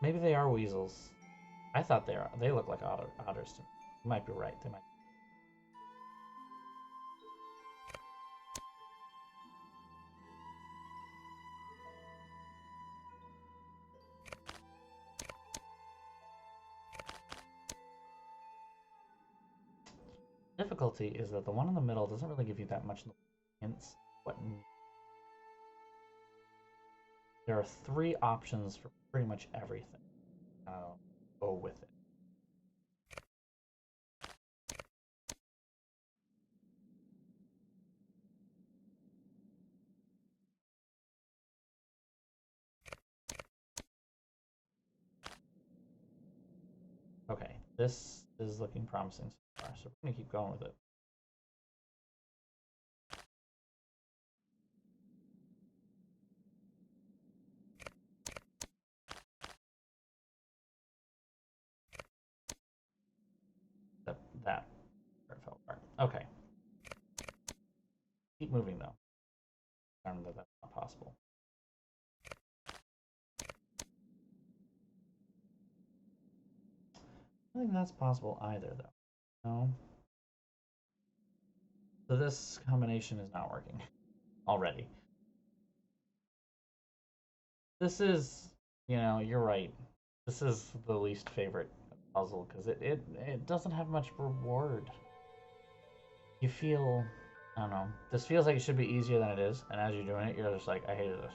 [SPEAKER 1] Maybe they are weasels. I thought they are. They look like otters to me. You might be right. They might. Difficulty is that the one in the middle doesn't really give you that much hints. What? There are 3 options for pretty much everything. Go with it. Okay, this is looking promising so far, so we're gonna keep going with it. That part fell apart. Okay. Keep moving though. I don't know that that's not possible. I don't think that's possible either though. No. So this combination is not working already. This is, you know, you're right. This is the least favorite puzzle because it doesn't have much reward. You feel, I don't know, this feels like it should be easier than it is, and as you're doing it, you're just like, I hated this.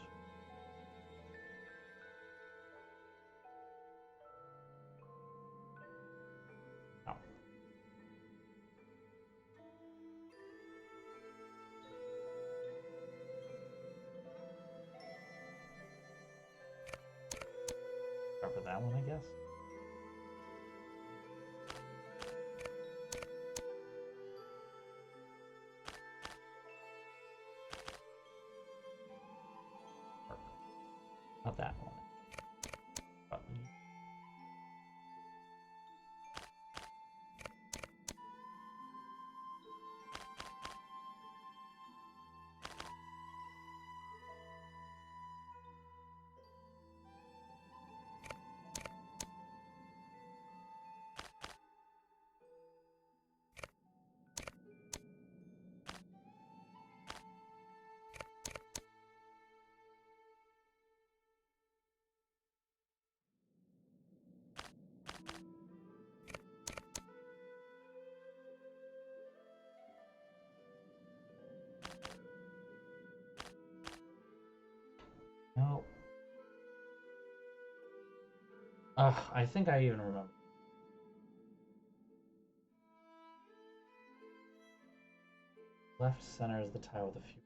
[SPEAKER 1] No. Start with that one, I guess. Not that one. No. I think I even remember. Left center is the tile with the few.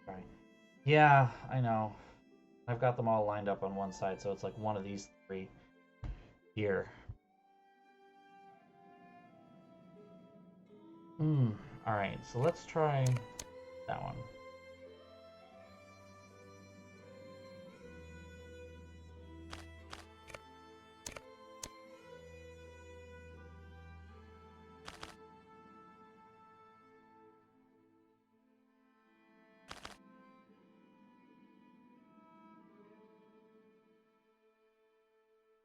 [SPEAKER 1] Sorry. Yeah, I know. I've got them all lined up on one side, so it's like one of these 3 here. Alright, so let's try that one.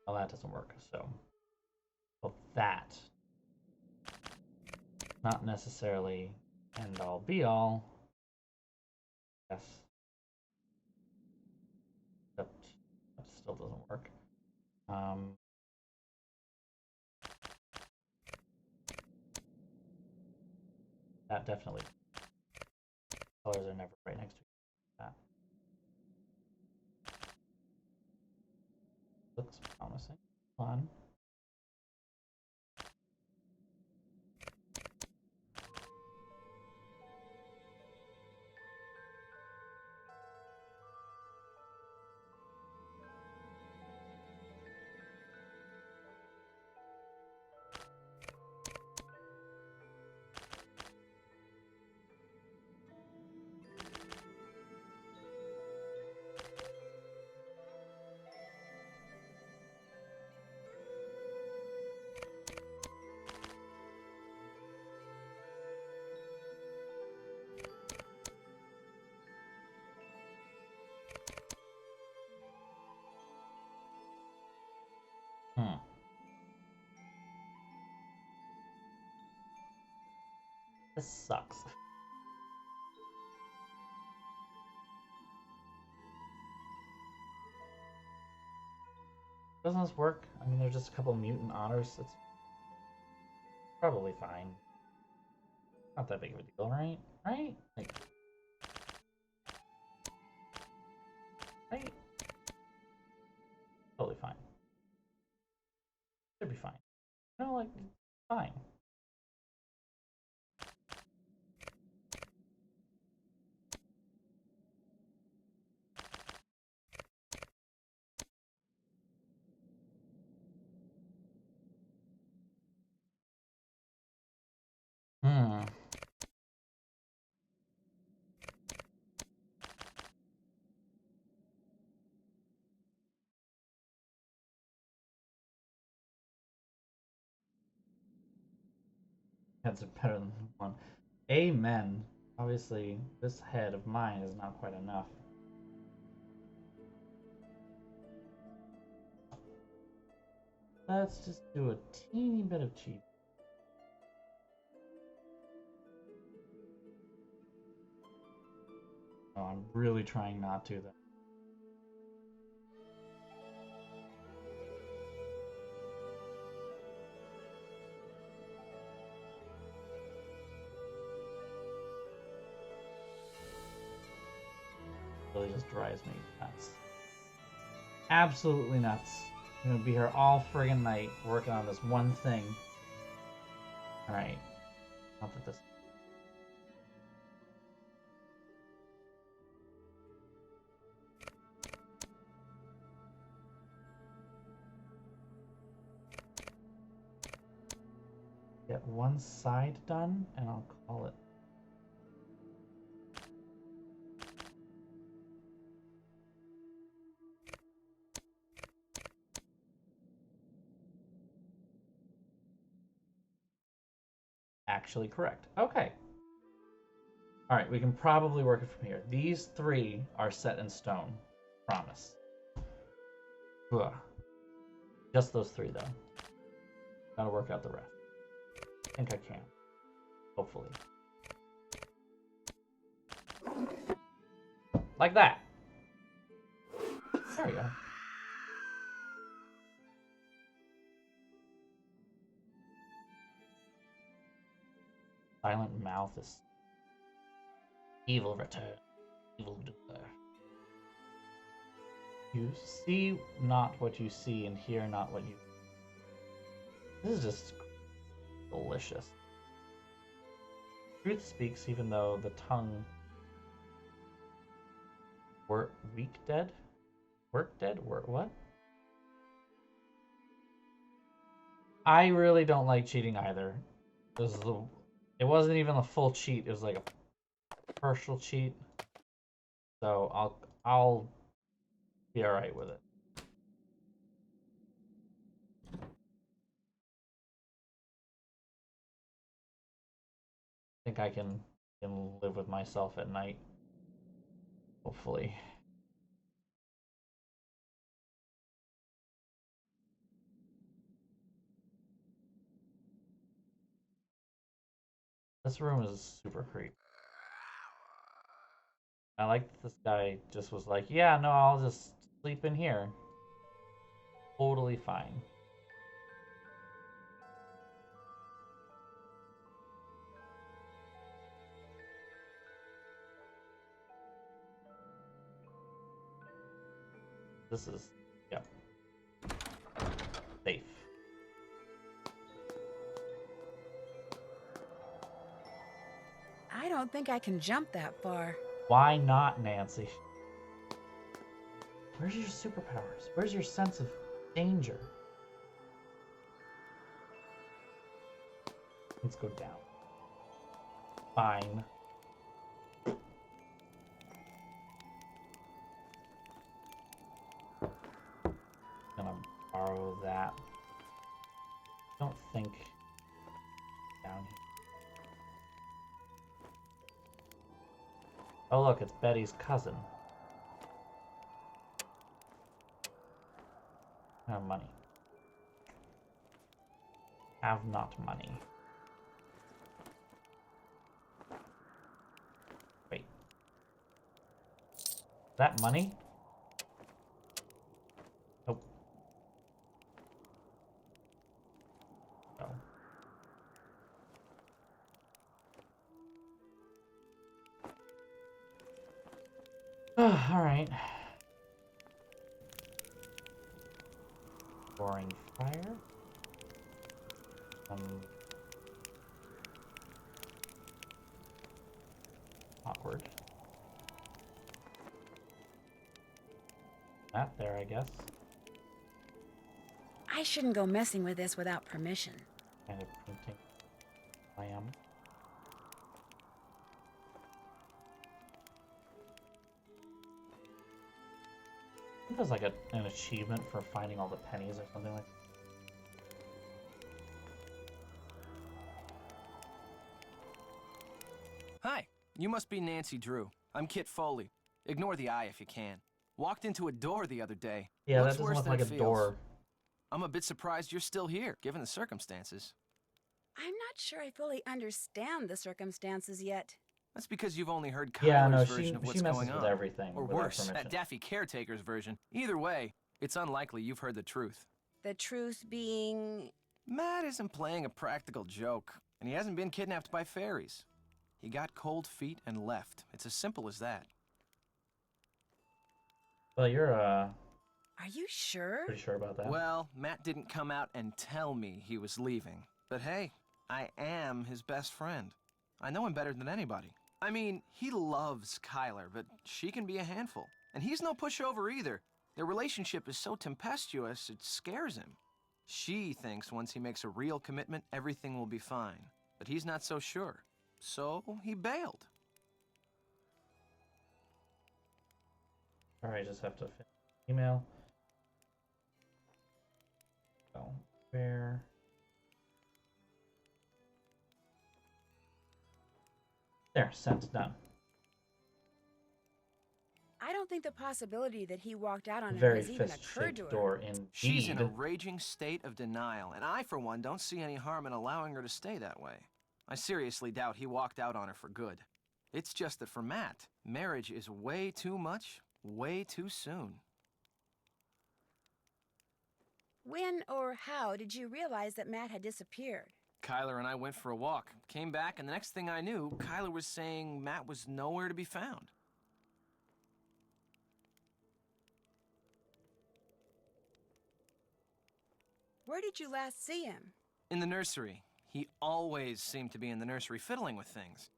[SPEAKER 1] Well, that doesn't work, so. Well, that. Not necessarily end all be all. Yes. Except that still doesn't work. That definitely. Colors are never right next to each other. That looks promising. Come on. This sucks. Doesn't this work? I mean, there's just a couple mutant otters. It's probably fine. Not that big of a deal, right? Right? Like, right? Totally fine. Should be fine. No, like, fine. Hmm. Heads are better than one. Amen. Obviously, this head of mine is not quite enough. Let's just do a teeny bit of cheap. Oh, I'm really trying not to, though. Really just drives me nuts. Absolutely nuts. I'm gonna be here all friggin' night working on this one thing. Alright. Not that this. Get one side done, and I'll call it. Actually correct. Okay. Alright, we can probably work it from here. These three are set in stone. Promise. Ugh. Just those three, though. Gotta work out the rest. I think I can. Hopefully. Like that. There we go. Silent mouth is evil return. Evil doer. You see not what you see and hear not what you. This is just delicious. Truth speaks even though the tongue weak dead? Work dead? What? I really don't like cheating either. It wasn't even a full cheat. It was like a partial cheat. So I'll be all right with it. I think I can live with myself at night. Hopefully. This room is super creepy. I like that this guy just was like, yeah, no, I'll just sleep in here. Totally fine. This is, yep, safe.
[SPEAKER 2] I don't think I can jump that far.
[SPEAKER 1] Why not, Nancy? Where's your superpowers? Where's your sense of danger? Let's go down. Fine. Gonna borrow that. Don't think down here. Oh look, it's Betty's cousin. Have money. Have not money. That money? Nope. No. Alright. Roaring fire. Awkward. That there, I guess.
[SPEAKER 2] I shouldn't go messing with this without permission.
[SPEAKER 1] Kind of painting. I am. I think there's like an achievement for finding all the pennies or something like that.
[SPEAKER 8] Hi, you must be Nancy Drew. I'm Kit Foley. Ignore the eye if you can. Walked into a door the other day.
[SPEAKER 1] Yeah,
[SPEAKER 8] Looks
[SPEAKER 1] that doesn't
[SPEAKER 8] worse
[SPEAKER 1] look
[SPEAKER 8] than
[SPEAKER 1] like
[SPEAKER 8] it
[SPEAKER 1] a
[SPEAKER 8] feels.
[SPEAKER 1] door.
[SPEAKER 8] I'm a bit surprised you're still here, given the circumstances.
[SPEAKER 2] I'm not sure I fully understand the circumstances yet.
[SPEAKER 8] That's because you've only heard
[SPEAKER 1] Yeah,
[SPEAKER 8] Kyler's
[SPEAKER 1] no,
[SPEAKER 8] version of
[SPEAKER 1] she
[SPEAKER 8] what's
[SPEAKER 1] messes
[SPEAKER 8] going
[SPEAKER 1] with
[SPEAKER 8] on.
[SPEAKER 1] everything.
[SPEAKER 8] Or
[SPEAKER 1] without
[SPEAKER 8] worse,
[SPEAKER 1] permission.
[SPEAKER 8] that Daffy caretaker's version. Either way, it's unlikely you've heard the truth.
[SPEAKER 2] The truth being...
[SPEAKER 8] Matt isn't playing a practical joke, and he hasn't been kidnapped by fairies. He got cold feet and left. It's as simple as that.
[SPEAKER 1] Well, you're
[SPEAKER 2] Are you sure?
[SPEAKER 1] pretty sure about that.
[SPEAKER 8] Well, Matt didn't come out and tell me he was leaving. But hey, I am his best friend. I know him better than anybody. I mean, he loves Kyler, but she can be a handful. And he's no pushover either. Their relationship is so tempestuous, it scares him. She thinks once he makes a real commitment, everything will be fine. But he's not so sure. So he bailed.
[SPEAKER 1] Alright, just have to finish email. So, where? There, sent, done.
[SPEAKER 2] I don't think the possibility that he walked out on her
[SPEAKER 1] Very
[SPEAKER 2] has even occurred to
[SPEAKER 1] fist-shaped
[SPEAKER 2] her.
[SPEAKER 1] door indeed.
[SPEAKER 8] She's in a raging state of denial, and I, for one, don't see any harm in allowing her to stay that way. I seriously doubt he walked out on her for good. It's just that for Matt, marriage is way too much, way too soon.
[SPEAKER 2] When or how did you realize that Matt had disappeared?
[SPEAKER 8] Kyler and I went for a walk, came back, and the next thing I knew, Kyler was saying Matt was nowhere to be found.
[SPEAKER 2] Where did you last see him?
[SPEAKER 8] In the nursery. He always seemed to be in the nursery fiddling with things.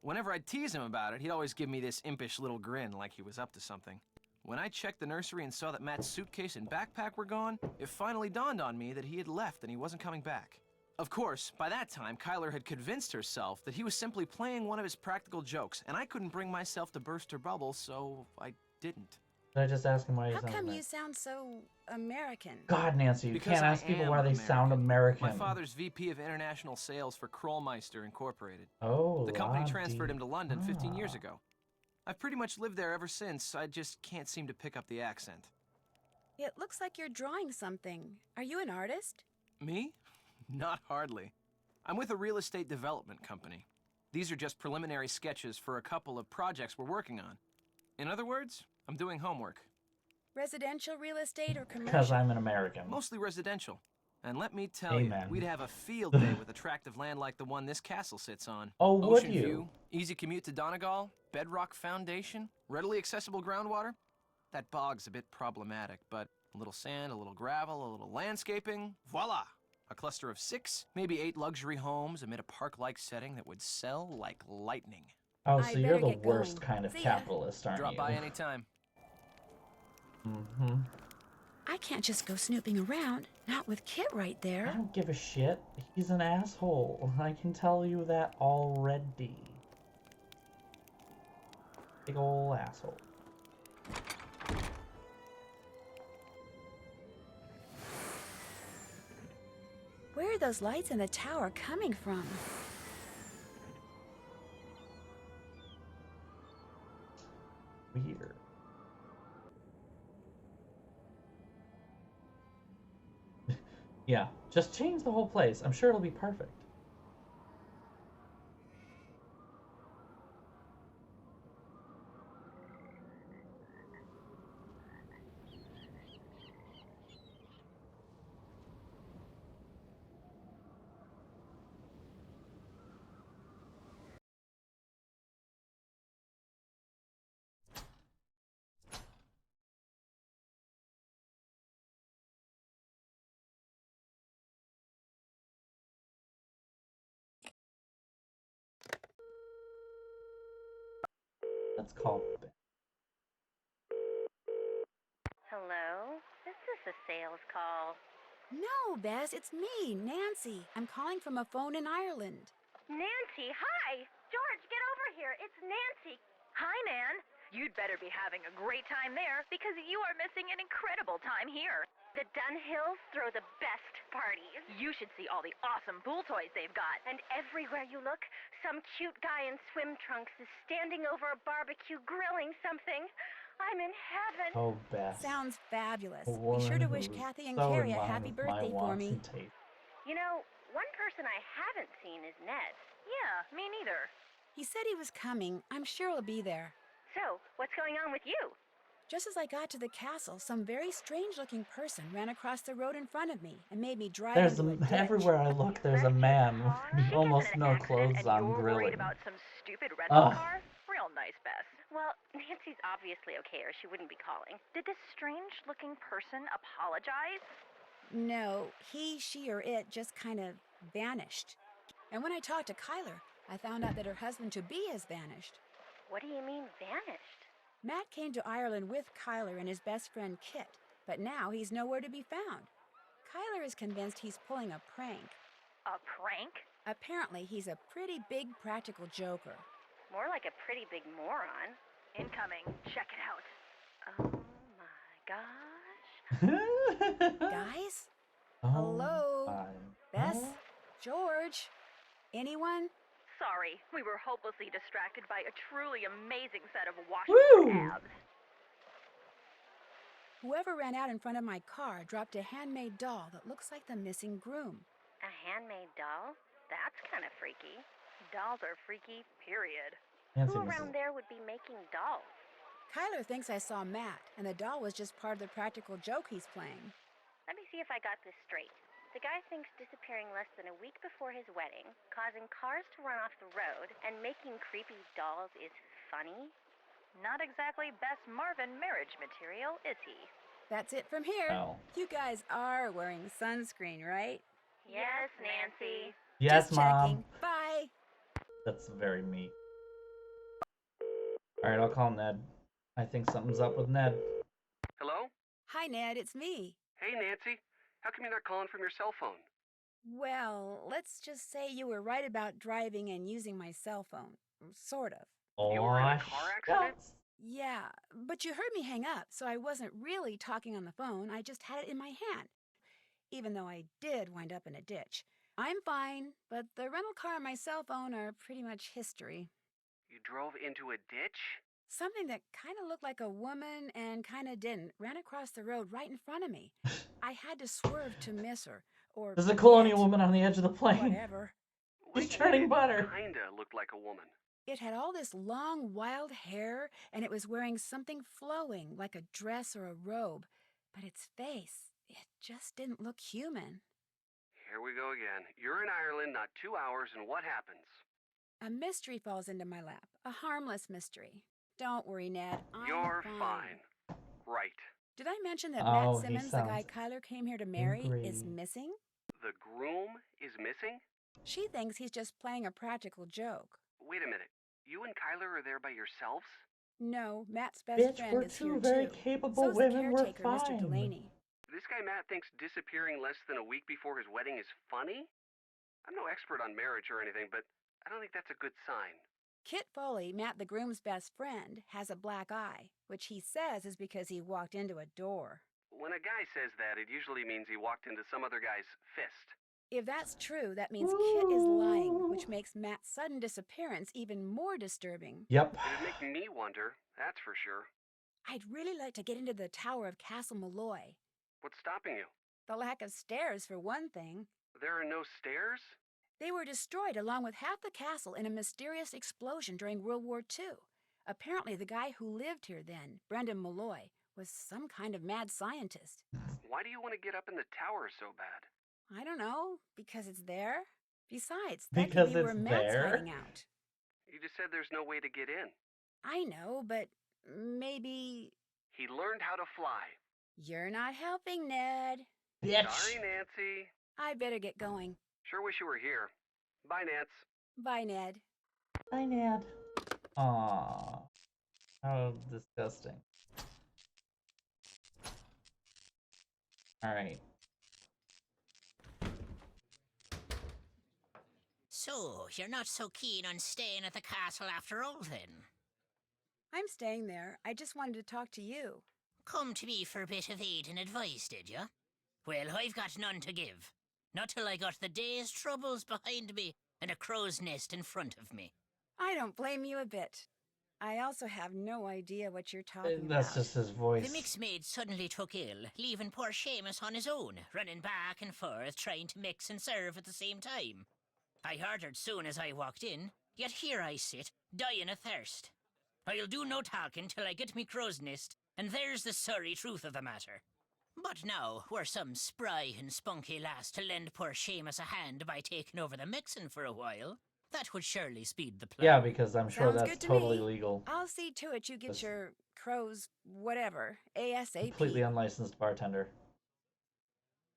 [SPEAKER 8] Whenever I'd tease him about it, he'd always give me this impish little grin like he was up to something. When I checked the nursery and saw that Matt's suitcase and backpack were gone, it finally dawned on me that he had left and he wasn't coming back. Of course, by that time, Kyler had convinced herself that he was simply playing one of his practical jokes, and I couldn't bring myself to burst her bubble, so I didn't.
[SPEAKER 1] Did I just ask him why he
[SPEAKER 2] How
[SPEAKER 1] sounded
[SPEAKER 2] come
[SPEAKER 1] like
[SPEAKER 2] you sound so American?
[SPEAKER 1] God, Nancy, you
[SPEAKER 8] Because
[SPEAKER 1] can't
[SPEAKER 8] I
[SPEAKER 1] ask people
[SPEAKER 8] am
[SPEAKER 1] why they sound American.
[SPEAKER 8] My father's VP of International Sales for Krollmeister Incorporated.
[SPEAKER 1] Oh,
[SPEAKER 8] The company
[SPEAKER 1] la
[SPEAKER 8] transferred
[SPEAKER 1] di-
[SPEAKER 8] him to London 15 years
[SPEAKER 1] ah.
[SPEAKER 8] ago. I've pretty much lived there ever since. I just can't seem to pick up the accent.
[SPEAKER 2] It looks like you're drawing something. Are you an artist?
[SPEAKER 8] Me? Not hardly. I'm with a real estate development company. These are just preliminary sketches for a couple of projects we're working on. In other words, I'm doing homework.
[SPEAKER 2] Residential real estate or commercial?
[SPEAKER 1] Because I'm an American.
[SPEAKER 8] Mostly residential. And let me tell you,
[SPEAKER 1] Amen.
[SPEAKER 8] we'd have a field day with attractive land like the one this castle sits on.
[SPEAKER 1] Oh, would
[SPEAKER 8] Ocean
[SPEAKER 1] you?
[SPEAKER 8] view, easy commute to Donegal, bedrock foundation, readily accessible groundwater. That bog's a bit problematic, but a little sand, a little gravel, a little landscaping, voila! A cluster of 6, maybe 8 luxury homes amid a park-like setting that would sell like lightning.
[SPEAKER 1] Oh,
[SPEAKER 2] I
[SPEAKER 1] so you're
[SPEAKER 2] better
[SPEAKER 1] the
[SPEAKER 2] get
[SPEAKER 1] worst
[SPEAKER 2] going.
[SPEAKER 1] kind of
[SPEAKER 2] See ya.
[SPEAKER 1] capitalist, aren't
[SPEAKER 8] Drop
[SPEAKER 1] you?
[SPEAKER 8] by anytime.
[SPEAKER 1] Mm-hmm.
[SPEAKER 2] I can't just go snooping around, not with Kit right
[SPEAKER 1] I
[SPEAKER 2] there.
[SPEAKER 1] don't give a shit. He's an asshole. I can tell you that already. Big ol' asshole.
[SPEAKER 2] Where are those lights in the tower coming from?
[SPEAKER 1] Weird. Yeah, just change the whole place. I'm sure it'll be perfect. Let's call Beth.
[SPEAKER 3] Hello? Is this a sales call?
[SPEAKER 2] No, Bess, it's me, Nancy. I'm calling from a phone in Ireland.
[SPEAKER 3] Nancy, hi! George, get over here. It's Nancy. Hi, Nan. You'd better be having a great time there because you are missing an incredible time here. The Dunhills throw the best parties. You should see all the awesome pool toys they've got. And everywhere you look, some cute guy in swim trunks is standing over a barbecue grilling something. I'm in heaven.
[SPEAKER 1] Oh, Beth.
[SPEAKER 2] Sounds fabulous.
[SPEAKER 1] A
[SPEAKER 2] Be sure to
[SPEAKER 1] woman
[SPEAKER 2] wish
[SPEAKER 1] who's
[SPEAKER 2] Kathy and
[SPEAKER 1] so
[SPEAKER 2] Carrie
[SPEAKER 1] in
[SPEAKER 2] a
[SPEAKER 1] line
[SPEAKER 2] happy
[SPEAKER 1] with my
[SPEAKER 2] birthday for
[SPEAKER 1] wants
[SPEAKER 2] me.
[SPEAKER 1] and tastes.
[SPEAKER 3] You know, one person I haven't seen is Ned. Yeah, me neither.
[SPEAKER 2] He said he was coming. I'm sure he'll be there.
[SPEAKER 3] So, what's going on with you?
[SPEAKER 2] Just as I got to the castle, some very strange-looking person ran across the road in front of me and made me drive
[SPEAKER 1] There's
[SPEAKER 2] into a ditch.
[SPEAKER 1] everywhere I look, there's a man with almost no clothes on
[SPEAKER 3] You're
[SPEAKER 1] grilling.
[SPEAKER 3] worried about some stupid rental
[SPEAKER 1] Ugh.
[SPEAKER 3] car? Real nice, Bess. Well, Nancy's obviously okay or she wouldn't be calling. Did this strange-looking person apologize?
[SPEAKER 2] No, he, she, or it just kind of vanished. And when I talked to Kyler, I found out that her husband-to-be has vanished.
[SPEAKER 3] What do you mean, vanished?
[SPEAKER 2] Matt came to Ireland with Kyler and his best friend Kit, but now he's nowhere to be found. Kyler is convinced he's pulling a prank.
[SPEAKER 3] A prank?
[SPEAKER 2] Apparently, he's a pretty big practical joker.
[SPEAKER 3] More like a pretty big moron. Incoming. Check it out. Oh my gosh.
[SPEAKER 2] Guys?
[SPEAKER 1] Oh,
[SPEAKER 2] Hello?
[SPEAKER 1] my
[SPEAKER 2] Bess?
[SPEAKER 1] God.
[SPEAKER 2] George? Anyone?
[SPEAKER 3] Sorry, we were hopelessly distracted by a truly amazing set of
[SPEAKER 1] Woo!
[SPEAKER 3] Washington abs.
[SPEAKER 2] Whoever ran out in front of my car dropped a handmade doll that looks like the missing groom.
[SPEAKER 3] A handmade doll? That's kind of freaky. Dolls are freaky, period.
[SPEAKER 1] Nancy
[SPEAKER 3] Who
[SPEAKER 1] misses
[SPEAKER 3] around there would be making dolls?
[SPEAKER 2] Kyler thinks I saw Matt, and the doll was just part of the practical joke he's playing.
[SPEAKER 3] Let me see if I got this straight. The guy thinks disappearing less than a week before his wedding, causing cars to run off the road, and making creepy dolls is funny? Not exactly best Marvin marriage material, is he?
[SPEAKER 2] That's it from here.
[SPEAKER 1] Oh.
[SPEAKER 2] You guys are wearing sunscreen, right?
[SPEAKER 3] Yes, Nancy.
[SPEAKER 1] Yes,
[SPEAKER 2] Just
[SPEAKER 1] Mom.
[SPEAKER 2] checking. Bye.
[SPEAKER 1] That's very me. Alright, I'll call Ned. I think something's up with Ned.
[SPEAKER 4] Hello?
[SPEAKER 2] Hi, Ned. It's me.
[SPEAKER 4] Hey, Nancy. How come you're not calling from your cell phone?
[SPEAKER 2] Well, let's just say you were right about driving and using my cell phone. Sort of.
[SPEAKER 4] You were in a car accident?
[SPEAKER 1] shucks.
[SPEAKER 2] Yeah, but you heard me hang up, so I wasn't really talking on the phone. I just had it in my hand. Even though I did wind up in a ditch. I'm fine, but the rental car and my cell phone are pretty much history.
[SPEAKER 4] You drove into a ditch?
[SPEAKER 2] Something that kind of looked like a woman and kind of didn't ran across the road right in front of me. I had to swerve to miss her, or
[SPEAKER 1] There's a colonial
[SPEAKER 2] it,
[SPEAKER 1] woman on the edge of the plane.
[SPEAKER 2] whatever.
[SPEAKER 1] She's churning butter.
[SPEAKER 4] Kinda looked like a woman.
[SPEAKER 2] It had all this long, wild hair, and it was wearing something flowing, like a dress or a robe. But its face, it just didn't look human.
[SPEAKER 4] Here we go again. You're in Ireland, not 2 hours, and what happens?
[SPEAKER 2] A mystery falls into my lap, a harmless mystery. Don't worry, Ned. I'm
[SPEAKER 4] You're
[SPEAKER 2] fine.
[SPEAKER 4] Right.
[SPEAKER 2] Did I mention that
[SPEAKER 1] Oh,
[SPEAKER 2] Matt
[SPEAKER 1] he
[SPEAKER 2] Simmons, the guy
[SPEAKER 1] sounds
[SPEAKER 2] Kyler came here to marry, is
[SPEAKER 1] angry.
[SPEAKER 2] missing?
[SPEAKER 4] The groom is missing?
[SPEAKER 2] She thinks he's just playing a practical joke.
[SPEAKER 4] Wait a minute. You and Kyler are there by yourselves?
[SPEAKER 2] No, Matt's best
[SPEAKER 1] Bitch,
[SPEAKER 2] friend
[SPEAKER 1] we're
[SPEAKER 2] is
[SPEAKER 1] two
[SPEAKER 2] here
[SPEAKER 1] very
[SPEAKER 2] too.
[SPEAKER 1] capable
[SPEAKER 2] So's
[SPEAKER 1] women.
[SPEAKER 2] the
[SPEAKER 1] We're
[SPEAKER 2] caretaker, Mr.
[SPEAKER 1] fine.
[SPEAKER 2] Delaney.
[SPEAKER 4] This guy Matt thinks disappearing less than a week before his wedding is funny? I'm no expert on marriage or anything, but I don't think that's a good sign.
[SPEAKER 2] Kit Foley, Matt the groom's best friend, has a black eye, which he says is because he walked into a door.
[SPEAKER 4] When a guy says that, it usually means he walked into some other guy's fist.
[SPEAKER 2] If that's true, that means Kit is lying, which makes Matt's sudden disappearance even more disturbing.
[SPEAKER 1] Yep.
[SPEAKER 4] It'd make me wonder, that's for sure.
[SPEAKER 2] I'd really like to get into the tower of Castle Malloy.
[SPEAKER 4] What's stopping you?
[SPEAKER 2] The lack of stairs, for one thing.
[SPEAKER 4] There are no stairs?
[SPEAKER 2] They were destroyed along with half the castle in a mysterious explosion during World War II. Apparently, the guy who lived here then, Brendan Malloy, was some kind of mad scientist.
[SPEAKER 4] Why do you want to get up in the tower so bad?
[SPEAKER 2] I don't know, because it's there. Besides, that
[SPEAKER 1] Because
[SPEAKER 2] could be where
[SPEAKER 1] it's
[SPEAKER 2] Matt's
[SPEAKER 1] there?
[SPEAKER 2] hiding out.
[SPEAKER 4] You just said there's no way to get in.
[SPEAKER 2] I know, but maybe
[SPEAKER 4] He learned how to fly.
[SPEAKER 2] you're not helping, Ned.
[SPEAKER 1] Bitch.
[SPEAKER 4] Sorry, Nancy.
[SPEAKER 2] I better get going.
[SPEAKER 4] Sure wish you were here. Bye, Nance.
[SPEAKER 2] Bye, Ned.
[SPEAKER 1] Hi, Ned. Aww. How disgusting. Alright.
[SPEAKER 5] So, you're not so keen on staying at the castle after all, then?
[SPEAKER 2] I'm staying there. I just wanted to talk to you.
[SPEAKER 5] Come to me for a bit of aid and advice, did you? Well, I've got none to give. Not till I got the day's troubles behind me and a crow's nest in front of me.
[SPEAKER 2] I don't blame you a bit. I also have no idea what you're talking
[SPEAKER 1] That's
[SPEAKER 2] about.
[SPEAKER 1] just his
[SPEAKER 5] The
[SPEAKER 1] voice.
[SPEAKER 5] mixed maid suddenly took ill, leaving poor Seamus on his own, running back and forth, trying to mix and serve at the same time. I heard her soon as I walked in, yet here I sit, dying of thirst. I'll do no talking till I get me crow's nest, and there's the sorry truth of the matter. But now, were some spry and spunky lass to lend poor Seamus a hand by taking over the mixing for a while, that would surely speed the plan.
[SPEAKER 1] Yeah, because I'm sure
[SPEAKER 2] Sounds
[SPEAKER 1] that's
[SPEAKER 2] good to
[SPEAKER 1] totally
[SPEAKER 2] me.
[SPEAKER 1] legal.
[SPEAKER 2] I'll see to it you get
[SPEAKER 1] Just
[SPEAKER 2] your crows, whatever, ASAP.
[SPEAKER 1] completely unlicensed bartender.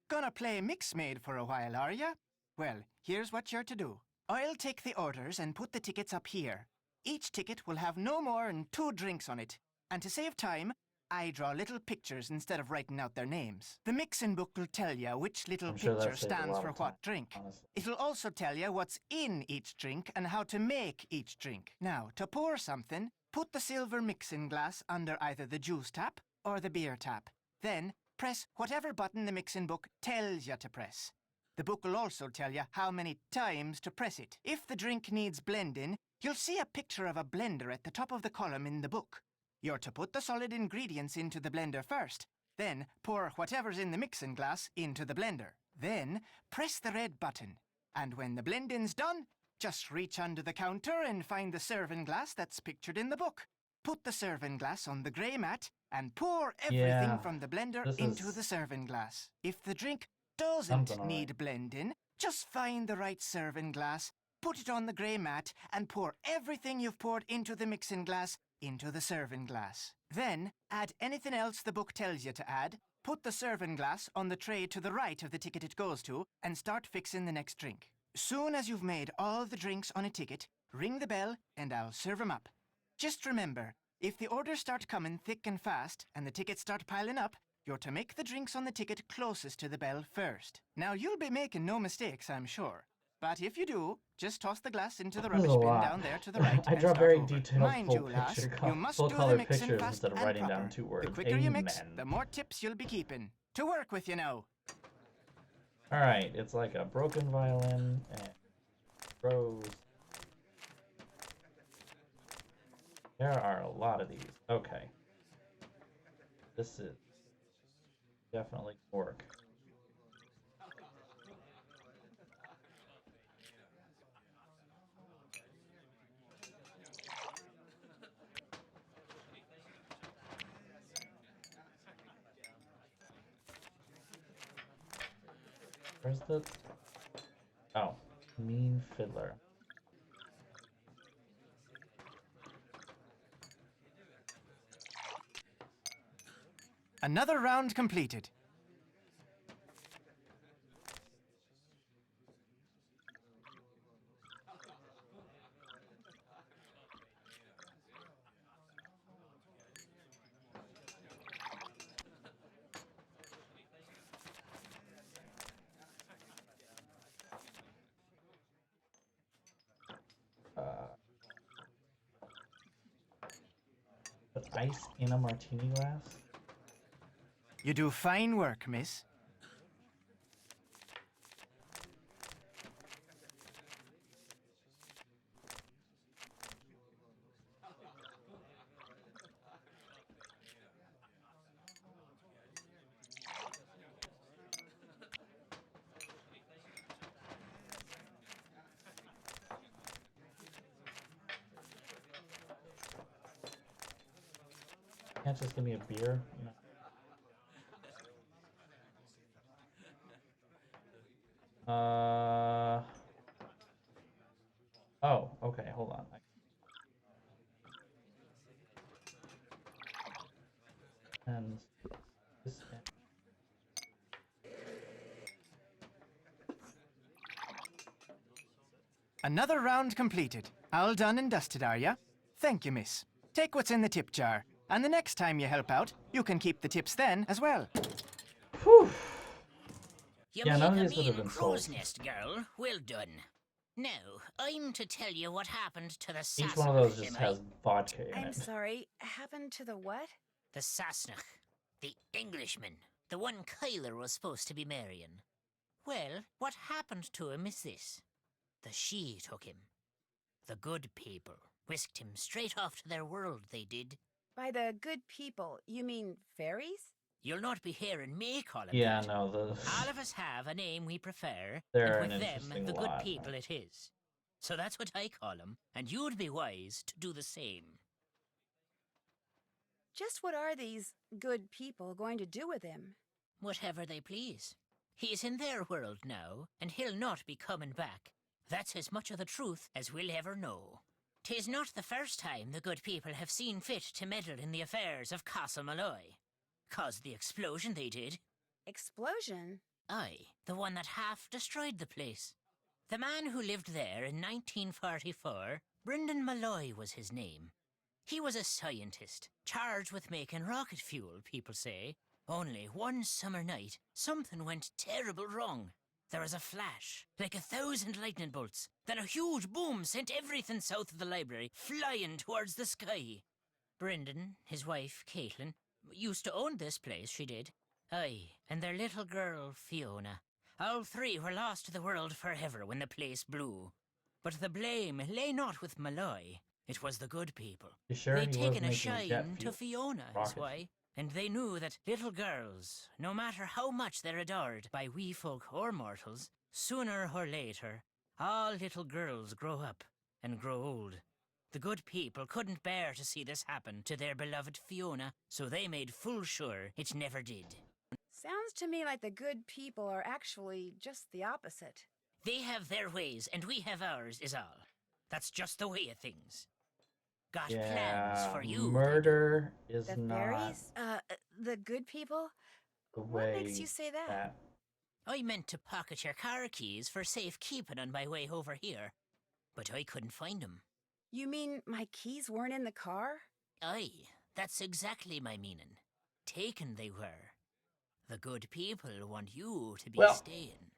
[SPEAKER 9] Gonna play mix maid for a while, are ya? Well, here's what you're to do. I'll take the orders and put the tickets up here. Each ticket will have no more than 2 drinks on it. And to save time, I draw little pictures instead of writing out their names. The mixin' book will tell you which little
[SPEAKER 1] I'm sure that
[SPEAKER 9] picture
[SPEAKER 1] saves a
[SPEAKER 9] stands
[SPEAKER 1] lot
[SPEAKER 9] for
[SPEAKER 1] of time,
[SPEAKER 9] what drink.
[SPEAKER 1] honestly.
[SPEAKER 9] It'll also tell you what's in each drink and how to make each drink. Now, to pour something, put the silver mixing glass under either the juice tap or the beer tap. Then, press whatever button the mixing book tells you to press. The book will also tell you how many times to press it. If the drink needs blending, you'll see a picture of a blender at the top of the column in the book. You're to put the solid ingredients into the blender first, then pour whatever's in the mixing glass into the blender. Then press the red button. And when the blending's done, just reach under the counter and find the serving glass that's pictured in the book. Put the serving glass on the grey mat and pour everything
[SPEAKER 1] Yeah,
[SPEAKER 9] from the blender
[SPEAKER 1] this
[SPEAKER 9] into
[SPEAKER 1] is
[SPEAKER 9] the serving glass. If the drink doesn't
[SPEAKER 1] something alright.
[SPEAKER 9] need blending, just find the right serving glass, put it on the grey mat, and pour everything you've poured into the mixing glass into the serving glass. Then, add anything else the book tells you to add, put the serving glass on the tray to the right of the ticket it goes to, and start fixing the next drink. Soon as you've made all the drinks on a ticket, ring the bell and I'll serve 'em up. Just remember, if the orders start coming thick and fast and the tickets start piling up, you're to make the drinks on the ticket closest to the bell first. Now, you'll be making no mistakes, I'm sure. But if you do, just toss the glass into the
[SPEAKER 1] This is
[SPEAKER 9] rubbish
[SPEAKER 1] a
[SPEAKER 9] bin
[SPEAKER 1] lot.
[SPEAKER 9] down there to the right
[SPEAKER 1] I
[SPEAKER 9] and
[SPEAKER 1] draw
[SPEAKER 9] start
[SPEAKER 1] very
[SPEAKER 9] over.
[SPEAKER 1] detailed
[SPEAKER 9] Mind
[SPEAKER 1] full
[SPEAKER 9] you, lass,
[SPEAKER 1] picture,
[SPEAKER 9] you must
[SPEAKER 1] full
[SPEAKER 9] do
[SPEAKER 1] color
[SPEAKER 9] the mixing
[SPEAKER 1] pictures
[SPEAKER 9] fast
[SPEAKER 1] instead of
[SPEAKER 9] and
[SPEAKER 1] writing
[SPEAKER 9] proper.
[SPEAKER 1] down 2 words.
[SPEAKER 9] The quicker you mix,
[SPEAKER 1] Amen.
[SPEAKER 9] the more tips you'll be keeping. To work with, you know.
[SPEAKER 1] Alright, it's like a broken violin and rose. There are a lot of these. Okay. This is definitely work. Where's the... Oh, mean fiddler.
[SPEAKER 9] Another round completed.
[SPEAKER 1] Put ice in a martini glass?
[SPEAKER 9] You do fine work, miss.
[SPEAKER 1] Can't just give me a beer? You know? Oh, okay, hold on. And this.
[SPEAKER 9] Another round completed. All done and dusted, are ya? Thank you, miss. Take what's in the tip jar, and the next time you help out, you can keep the tips then as well.
[SPEAKER 1] Whew.
[SPEAKER 5] You
[SPEAKER 1] Yeah,
[SPEAKER 5] make
[SPEAKER 1] none of
[SPEAKER 5] a
[SPEAKER 1] these would have
[SPEAKER 5] mean
[SPEAKER 1] been
[SPEAKER 5] crow's
[SPEAKER 1] sold.
[SPEAKER 5] nest, girl. Well done. Now, I'm to tell you what happened to the
[SPEAKER 1] Each one of
[SPEAKER 5] Sassenach,
[SPEAKER 1] those just
[SPEAKER 5] am I?
[SPEAKER 1] has vodka in
[SPEAKER 2] I'm
[SPEAKER 1] it.
[SPEAKER 2] sorry, happened to the what?
[SPEAKER 5] The Sassenach. The Englishman. The one Kyler was supposed to be marrying. Well, what happened to him is this. The she took him. The good people whisked him straight off to their world, they did.
[SPEAKER 2] By the good people, you mean fairies?
[SPEAKER 5] You'll not be hearing me call him
[SPEAKER 1] Yeah,
[SPEAKER 5] that.
[SPEAKER 1] no,
[SPEAKER 5] All of us have a name we prefer,
[SPEAKER 1] they're
[SPEAKER 5] and
[SPEAKER 1] an
[SPEAKER 5] with them,
[SPEAKER 1] interesting
[SPEAKER 5] the good
[SPEAKER 1] lot.
[SPEAKER 5] people it is. So that's what I call him, and you'd be wise to do the same.
[SPEAKER 2] Just what are these good people going to do with him?
[SPEAKER 5] Whatever they please. He's in their world now, and he'll not be coming back. That's as much of the truth as we'll ever know. 'Tis not the first time the good people have seen fit to meddle in the affairs of Castle Malloy. Caused the explosion they did.
[SPEAKER 2] Explosion?
[SPEAKER 5] Aye, the one that half destroyed the place. The man who lived there in 1944, Brendan Malloy was his name. He was a scientist, charged with making rocket fuel, people say. Only one summer night, something went terrible wrong. There was a flash, like 1,000 lightning bolts. Then a huge boom sent everything south of the library flying towards the sky. Brendan, his wife, Caitlin, used to own this place, she did. Aye, and their little girl, Fiona. All three were lost to the world forever when the place blew. But the blame lay not with Malloy. It was the good people.
[SPEAKER 1] You sure
[SPEAKER 5] They'd
[SPEAKER 1] he was
[SPEAKER 5] taken a
[SPEAKER 1] making jet
[SPEAKER 5] shine to
[SPEAKER 1] fuel?
[SPEAKER 5] Fiona, is
[SPEAKER 1] Rocket
[SPEAKER 5] why. And they knew that little girls, no matter how much they're adored by wee folk or mortals, sooner or later, all little girls grow up and grow old. The good people couldn't bear to see this happen to their beloved Fiona, so they made full sure it never did.
[SPEAKER 2] Sounds to me like the good people are actually just the opposite.
[SPEAKER 5] They have their ways, and we have ours, is all. That's just the way of things. Got plans for you.
[SPEAKER 1] Murder is
[SPEAKER 2] The
[SPEAKER 1] not
[SPEAKER 2] fairies? The good people?
[SPEAKER 1] the
[SPEAKER 2] What
[SPEAKER 1] way
[SPEAKER 2] makes you say that?
[SPEAKER 5] I meant to pocket your car keys for safekeeping on my way over here, but I couldn't find 'em.
[SPEAKER 2] You mean my keys weren't in the car?
[SPEAKER 5] Aye, that's exactly my meaning. Taken they were. The good people want you to be staying.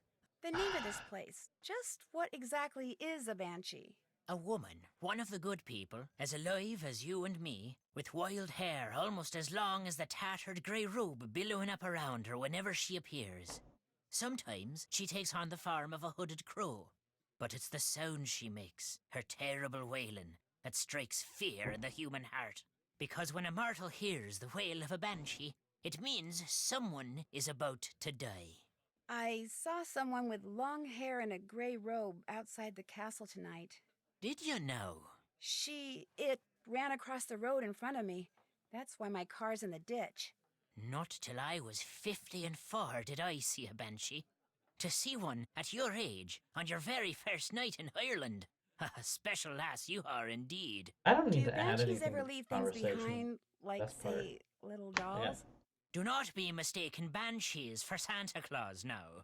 [SPEAKER 2] The name of this place. Just what exactly is a banshee?
[SPEAKER 5] A woman, one of the good people, as alive as you and me, with wild hair almost as long as the tattered grey robe billowing up around her whenever she appears. Sometimes she takes on the form of a hooded crow, but it's the sound she makes, her terrible wailing, that strikes fear in the human heart. Because when a mortal hears the wail of a banshee, it means someone is about to die.
[SPEAKER 2] I saw someone with long hair and a grey robe outside the castle tonight.
[SPEAKER 5] Did you know?
[SPEAKER 2] It ran across the road in front of me. That's why my car's in the ditch.
[SPEAKER 5] Not till I was 54 did I see a banshee. To see one at your age, on your very first night in Ireland. A special lass you are indeed.
[SPEAKER 1] I don't
[SPEAKER 2] Do
[SPEAKER 1] need to add
[SPEAKER 2] banshees
[SPEAKER 1] anything
[SPEAKER 2] ever
[SPEAKER 1] to the
[SPEAKER 2] leave things
[SPEAKER 1] conversation.
[SPEAKER 2] behind, like,
[SPEAKER 1] Best part.
[SPEAKER 2] say, little dolls?
[SPEAKER 5] Do not be mistaken banshees for Santa Claus now.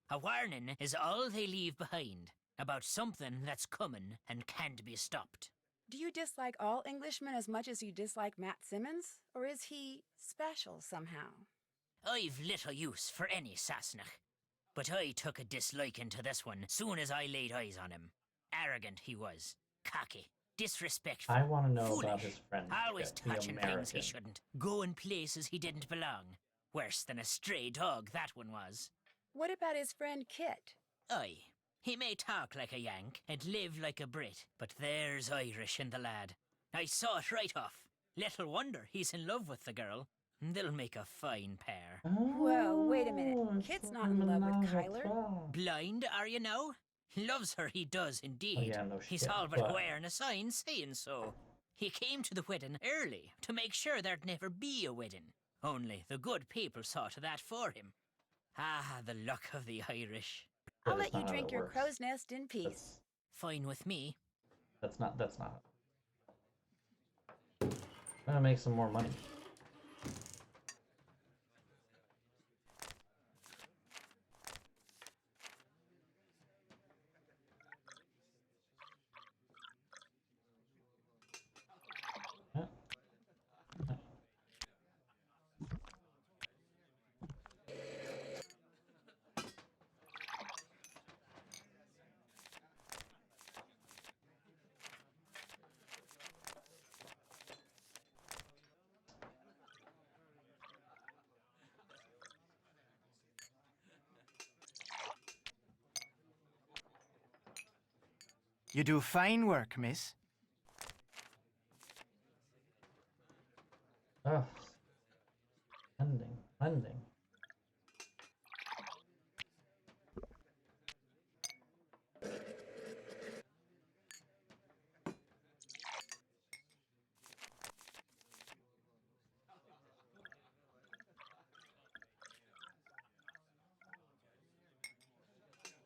[SPEAKER 5] A warning is all they leave behind, about something that's coming and can't be stopped.
[SPEAKER 2] Do you dislike all Englishmen as much as you dislike Matt Simmons? Or is he special somehow?
[SPEAKER 5] I've little use for any Sassenach, but I took a disliking to this one soon as I laid eyes on him. Arrogant he was, cocky, disrespectful,
[SPEAKER 1] I want to know
[SPEAKER 5] foolish,
[SPEAKER 1] about his friend.
[SPEAKER 5] always
[SPEAKER 1] the
[SPEAKER 5] touching
[SPEAKER 1] American.
[SPEAKER 5] things he shouldn't, going places he didn't belong. Worse than a stray dog, that one was.
[SPEAKER 2] What about his friend Kit?
[SPEAKER 5] Aye, he may talk like a Yank and live like a Brit, but there's Irish in the lad. I saw it right off. Little wonder he's in love with the girl. They'll make a fine pair.
[SPEAKER 2] Well, wait a minute.
[SPEAKER 1] Oh,
[SPEAKER 2] Kit's
[SPEAKER 1] it's
[SPEAKER 2] not in love with
[SPEAKER 1] menage a
[SPEAKER 2] Kyler.
[SPEAKER 1] trois.
[SPEAKER 5] Blind, are you now? Loves her, he does indeed.
[SPEAKER 1] Oh, yeah, no
[SPEAKER 5] He's
[SPEAKER 1] shit,
[SPEAKER 5] all but
[SPEAKER 1] but-
[SPEAKER 5] wearing a sign saying so. He came to the wedding early to make sure there'd never be a wedding. Only the good people saw to that for him. Ah, the luck of the Irish.
[SPEAKER 2] I'll
[SPEAKER 1] That
[SPEAKER 2] let
[SPEAKER 1] is
[SPEAKER 2] you
[SPEAKER 1] not how
[SPEAKER 2] drink
[SPEAKER 1] that
[SPEAKER 2] your
[SPEAKER 1] works.
[SPEAKER 2] crow's nest in peace.
[SPEAKER 5] Fine with me.
[SPEAKER 1] That's not. I'm gonna make some more money. Yeah,
[SPEAKER 9] You do fine work, miss.
[SPEAKER 1] Oh, lending. I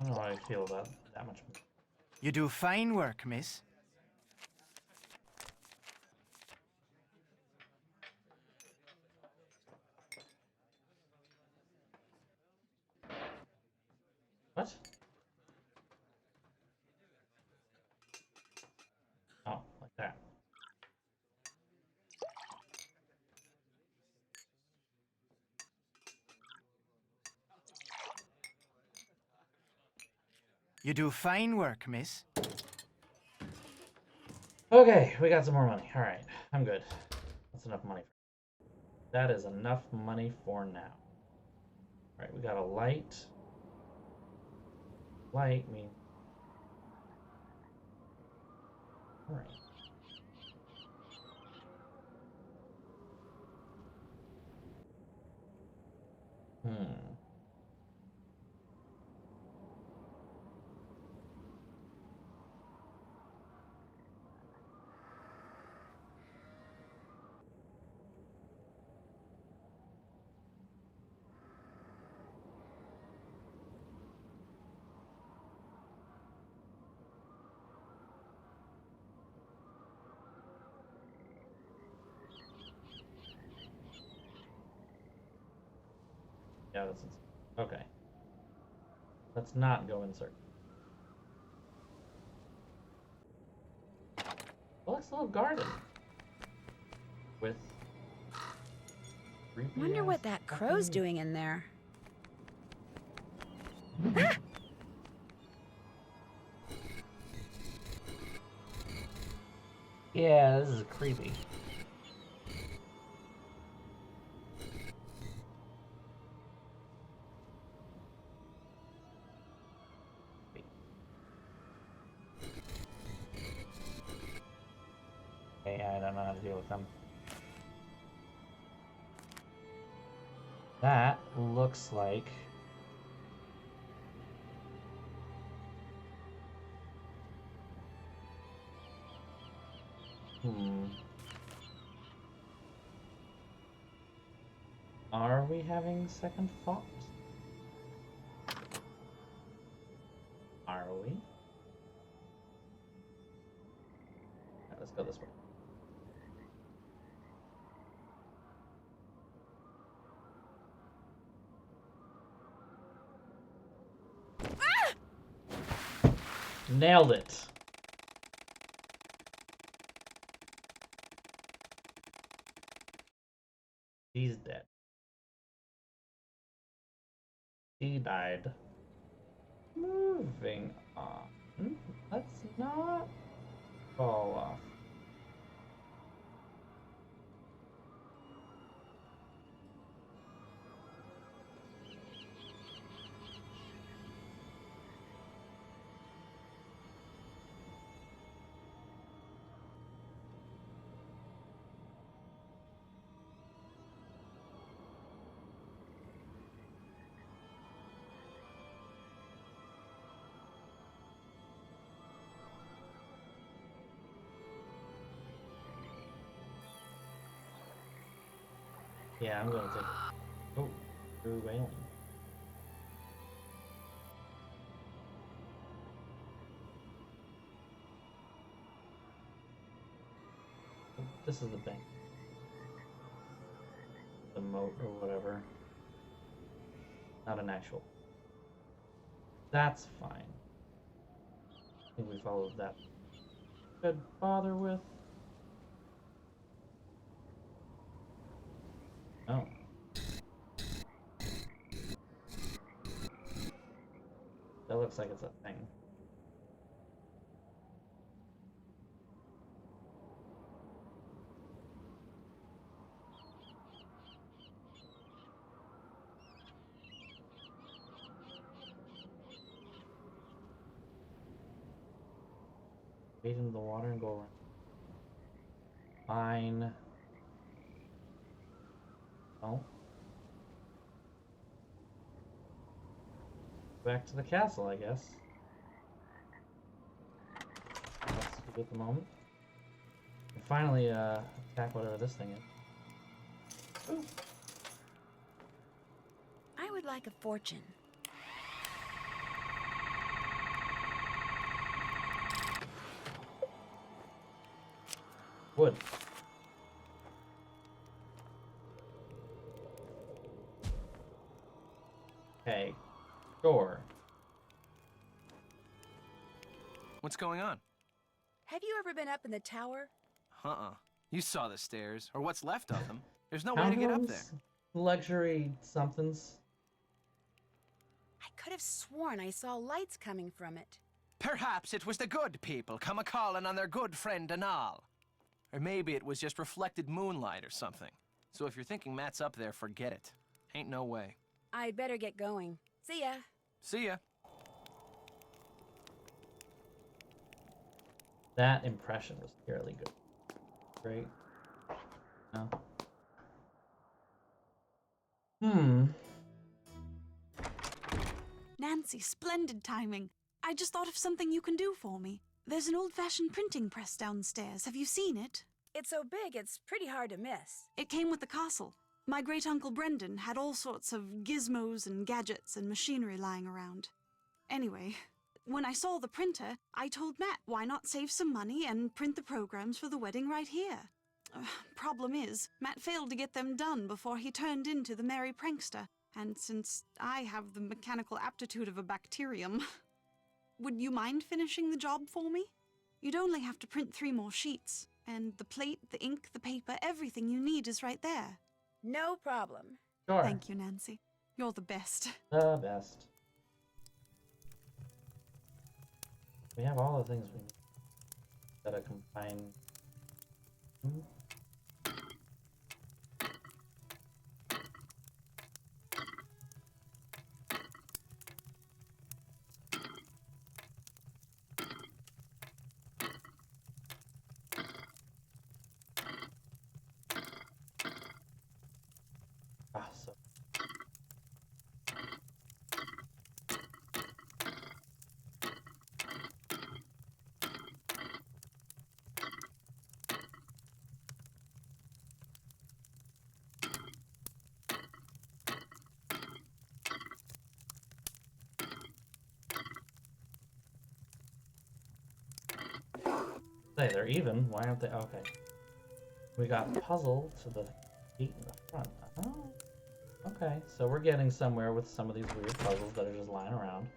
[SPEAKER 1] don't know how I feel about that much.
[SPEAKER 9] You do fine work, miss.
[SPEAKER 1] What? Oh, like that.
[SPEAKER 9] You do fine work, miss.
[SPEAKER 1] Okay, we got some more money. All right, I'm good. That's enough money. That is enough money for now. All right, we got a light. Light means. All right. Hmm. Yeah, that's okay. Let's not go in circle. Well, it's a little garden with.
[SPEAKER 2] Wonder what that crow's doing in there.
[SPEAKER 1] Yeah, this is creepy. Hey, I don't know how to deal with them. That looks like. Are we having second thoughts? Are we? Right, let's go this way. Nailed it. He's dead. He died. Moving on. Let's not fall off. Yeah, I'm going to take. Oh, true whaling. This is the bank. The moat or whatever. Not an actual. That's fine. I think we followed that. Could bother with. Oh. That looks like it's a thing. wade into the water and go around. Fine. Oh. Back to the castle, I guess. That's good at the moment. And finally, attack whatever this thing is. Ooh.
[SPEAKER 2] I would like a fortune.
[SPEAKER 1] Wood. Okay. Sure.
[SPEAKER 8] What's going on?
[SPEAKER 2] Have you ever been up in the tower?
[SPEAKER 8] Uh-uh. You saw the stairs, or what's left of them. There's no way to get up there.
[SPEAKER 1] Luxury somethings.
[SPEAKER 2] I could have sworn I saw lights coming from it.
[SPEAKER 8] Perhaps it was the good people come a-calling on their good friend and all. Or maybe it was just reflected moonlight or something. So if you're thinking Matt's up there, forget it. Ain't no way.
[SPEAKER 2] I'd better get going. See ya.
[SPEAKER 8] See ya.
[SPEAKER 1] That impression was fairly good. Great. No.
[SPEAKER 7] Nancy, splendid timing. I just thought of something you can do for me. There's an old-fashioned printing press downstairs. Have you seen it?
[SPEAKER 2] It's so big, it's pretty hard to miss.
[SPEAKER 7] It came with the castle. My great-uncle Brendan had all sorts of gizmos and gadgets and machinery lying around. Anyway, when I saw the printer, I told Matt why not save some money and print the programs for the wedding right here. Problem is, Matt failed to get them done before he turned into the merry prankster, and since I have the mechanical aptitude of a bacterium, would you mind finishing the job for me? You'd only have to print 3 more sheets, and the plate, the ink, the paper, everything you need is right there.
[SPEAKER 2] No problem.
[SPEAKER 1] Sure.
[SPEAKER 7] Thank you, Nancy. You're the best.
[SPEAKER 1] The best. We have all the things we need. Gotta combine. So. Hey, they're even. Why aren't they? Okay. We got puzzle to the gate in the front. Oh. Okay, so we're getting somewhere with some of these weird puzzles that are just lying around.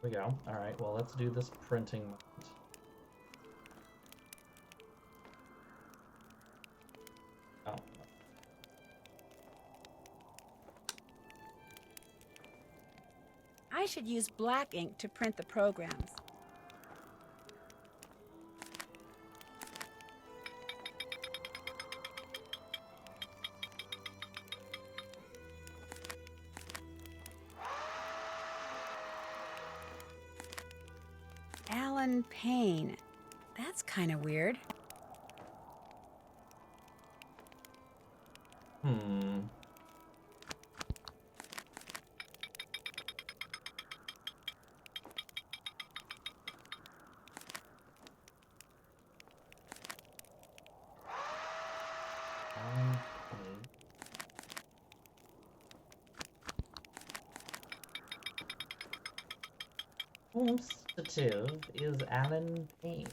[SPEAKER 1] Here we go. Alright, well, let's do this printing moment. Oh.
[SPEAKER 2] I should use black ink to print the programs. Alan Payne. That's kind of weird.
[SPEAKER 1] Alan Payne. BOSTrophyWife is Alan Payne.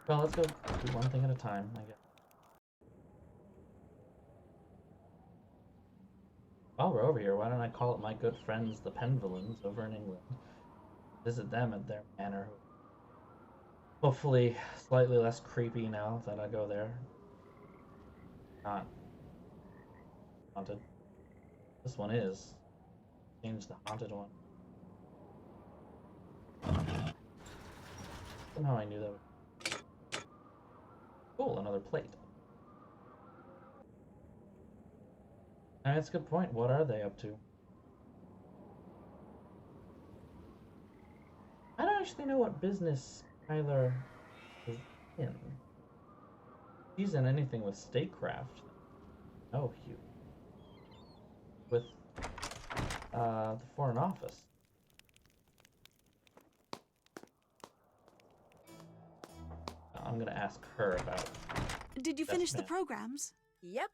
[SPEAKER 1] Well, let's go do one thing at a time, I guess. While we're over here, why don't I call up my good friends, the Penvillains, over in England. Visit them at their manor. Hopefully, slightly less creepy now that I go there. Not haunted. This one is. Change the haunted one. Somehow I knew that would... Cool, another plate. That's a good point. What are they up to? I don't actually know what business Tyler is in. If he's in anything with statecraft. Oh, Hugh. With the Foreign Office. I'm gonna ask her about.
[SPEAKER 7] Did you finish the programs?
[SPEAKER 2] Yep.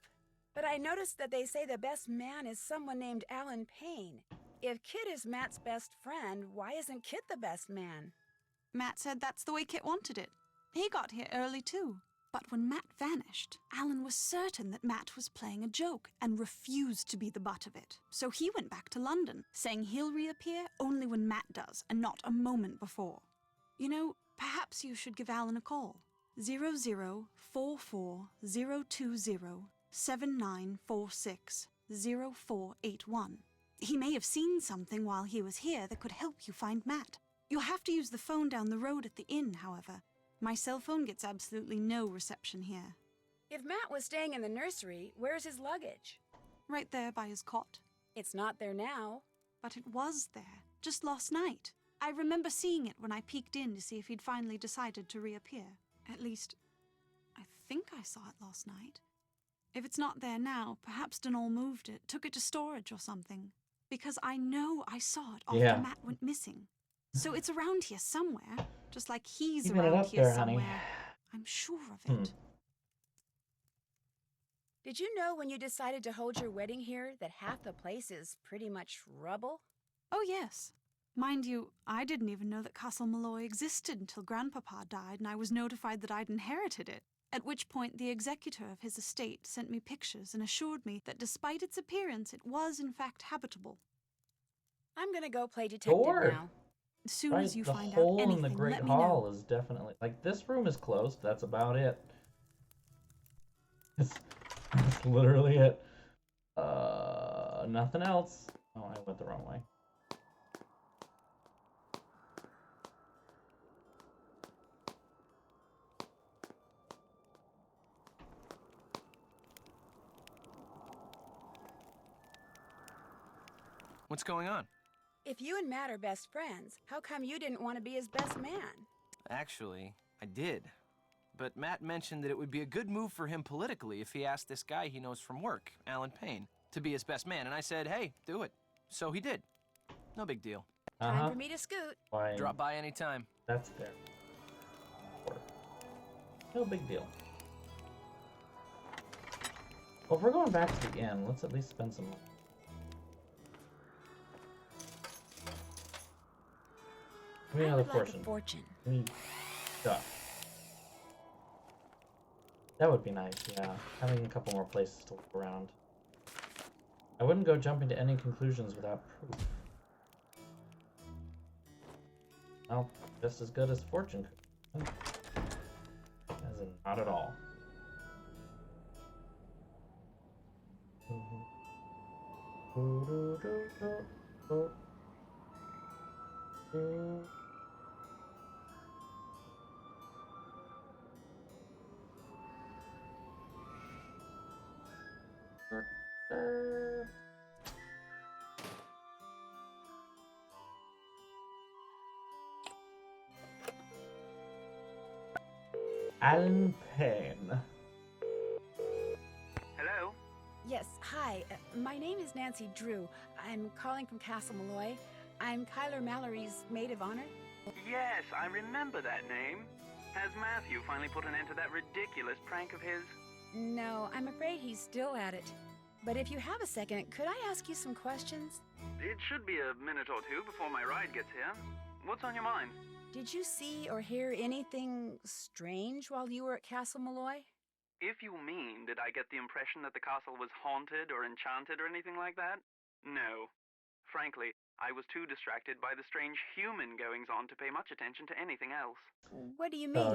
[SPEAKER 2] But I noticed that they say the best man is someone named Alan Payne. If Kit is Matt's best friend, why isn't Kit the best man?
[SPEAKER 7] Matt said that's the way Kit wanted it. He got here early too. But when Matt vanished, Alan was certain that Matt was playing a joke and refused to be the butt of it. So he went back to London, saying he'll reappear only when Matt does and not a moment before. You know, perhaps you should give Alan a call. 0044-020-7946-0481. He may have seen something while he was here that could help you find Matt. You'll have to use the phone down the road at the inn, however. My cell phone gets absolutely no reception here.
[SPEAKER 2] If Matt was staying in the nursery, where's his luggage?
[SPEAKER 7] Right there by his cot.
[SPEAKER 2] It's not there now.
[SPEAKER 7] But it was there, just last night. I remember seeing it when I peeked in to see if he'd finally decided to reappear. At least, I think I saw it last night. If it's not there now, perhaps Denol moved it, took it to storage or something. Because I know I saw it after Matt went missing. So it's around here somewhere, just like he's around here somewhere.
[SPEAKER 1] Honey.
[SPEAKER 7] I'm sure of it.
[SPEAKER 2] Did you know when you decided to hold your wedding here that half the place is pretty much rubble?
[SPEAKER 7] Oh, yes. Mind you, I didn't even know that Castle Malloy existed until Grandpapa died and I was notified that I'd inherited it. At which point the executor of his estate sent me pictures and assured me that despite its appearance, it was in fact habitable.
[SPEAKER 2] I'm gonna go play detective now.
[SPEAKER 7] As soon as you find out
[SPEAKER 1] The hole
[SPEAKER 7] anything,
[SPEAKER 1] in the Great
[SPEAKER 7] let me
[SPEAKER 1] Hall
[SPEAKER 7] know.
[SPEAKER 1] is definitely... Like, this room is closed. That's about it. It's literally it. Nothing else. Oh, I went the wrong way.
[SPEAKER 8] What's going on?
[SPEAKER 2] If you and Matt are best friends, how come you didn't want to be his best man?
[SPEAKER 8] Actually, I did. But Matt mentioned that it would be a good move for him politically if he asked this guy he knows from work, Alan Payne, to be his best man. And I said, hey, do it. So he did. No big deal.
[SPEAKER 2] Time for me to scoot.
[SPEAKER 1] Fine.
[SPEAKER 8] Drop by anytime.
[SPEAKER 1] That's fair. No big deal. Well, if we're going back to the inn, let's at least spend some money. Give me another fortune. Give me stuff. That would be nice, yeah. Having a couple more places to look around. I wouldn't go jumping to any conclusions without proof. Well, just as good as fortune. As in, not at all. Alan Payne.
[SPEAKER 4] Hello?
[SPEAKER 2] Yes, hi. My name is Nancy Drew. I'm calling from Castle Malloy. I'm Kyler Mallory's maid of honor.
[SPEAKER 4] Yes, I remember that name. Has Matthew finally put an end to that ridiculous prank of his?
[SPEAKER 2] No, I'm afraid he's still at it. But if you have a second, could I ask you some questions?
[SPEAKER 4] It should be a minute or two before my ride gets here. What's on your mind?
[SPEAKER 2] Did you see or hear anything strange while you were at Castle Malloy?
[SPEAKER 4] If you mean, did I get the impression that the castle was haunted or enchanted or anything like that? No. Frankly, I was too distracted by the strange human goings-on to pay much attention to anything else.
[SPEAKER 2] What do you mean?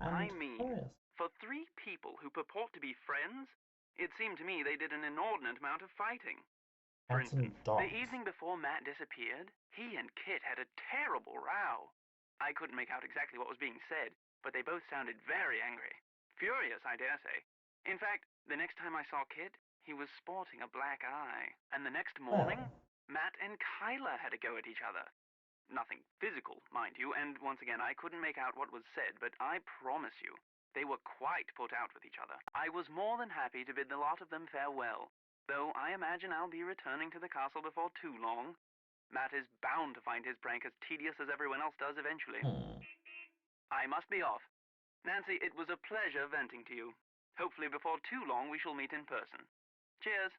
[SPEAKER 4] I mean, for three people who purport to be friends, it seemed to me they did an inordinate amount of fighting. For
[SPEAKER 1] Cats and
[SPEAKER 4] instance,
[SPEAKER 1] dogs.
[SPEAKER 4] the evening before Matt disappeared, he and Kit had a terrible row. I couldn't make out exactly what was being said, but they both sounded very angry. Furious, I dare say. In fact, the next time I saw Kit, he was sporting a black eye. And the next morning, Matt and Kyla had a go at each other. Nothing physical, mind you, and once again, I couldn't make out what was said, but I promise you, they were quite put out with each other. I was more than happy to bid the lot of them farewell, though I imagine I'll be returning to the castle before too long. Matt is bound to find his prank as tedious as everyone else does eventually. I must be off. Nancy, it was a pleasure venting to you. Hopefully before too long we shall meet in person. Cheers.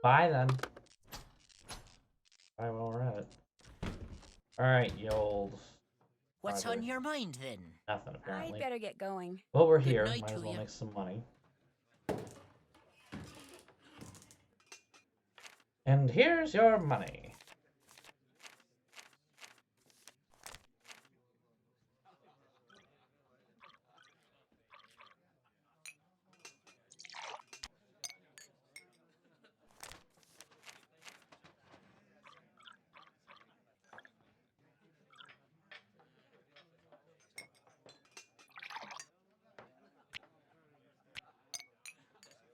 [SPEAKER 1] Bye then. Bye while we're at it. Alright, you old...
[SPEAKER 5] What's
[SPEAKER 1] Father.
[SPEAKER 5] on your mind then?
[SPEAKER 1] Nothing, apparently.
[SPEAKER 2] I'd better get going.
[SPEAKER 1] Well, we're
[SPEAKER 5] Good
[SPEAKER 1] here.
[SPEAKER 5] night
[SPEAKER 1] Might as
[SPEAKER 5] to
[SPEAKER 1] well
[SPEAKER 5] you.
[SPEAKER 1] make some money. And here's your money.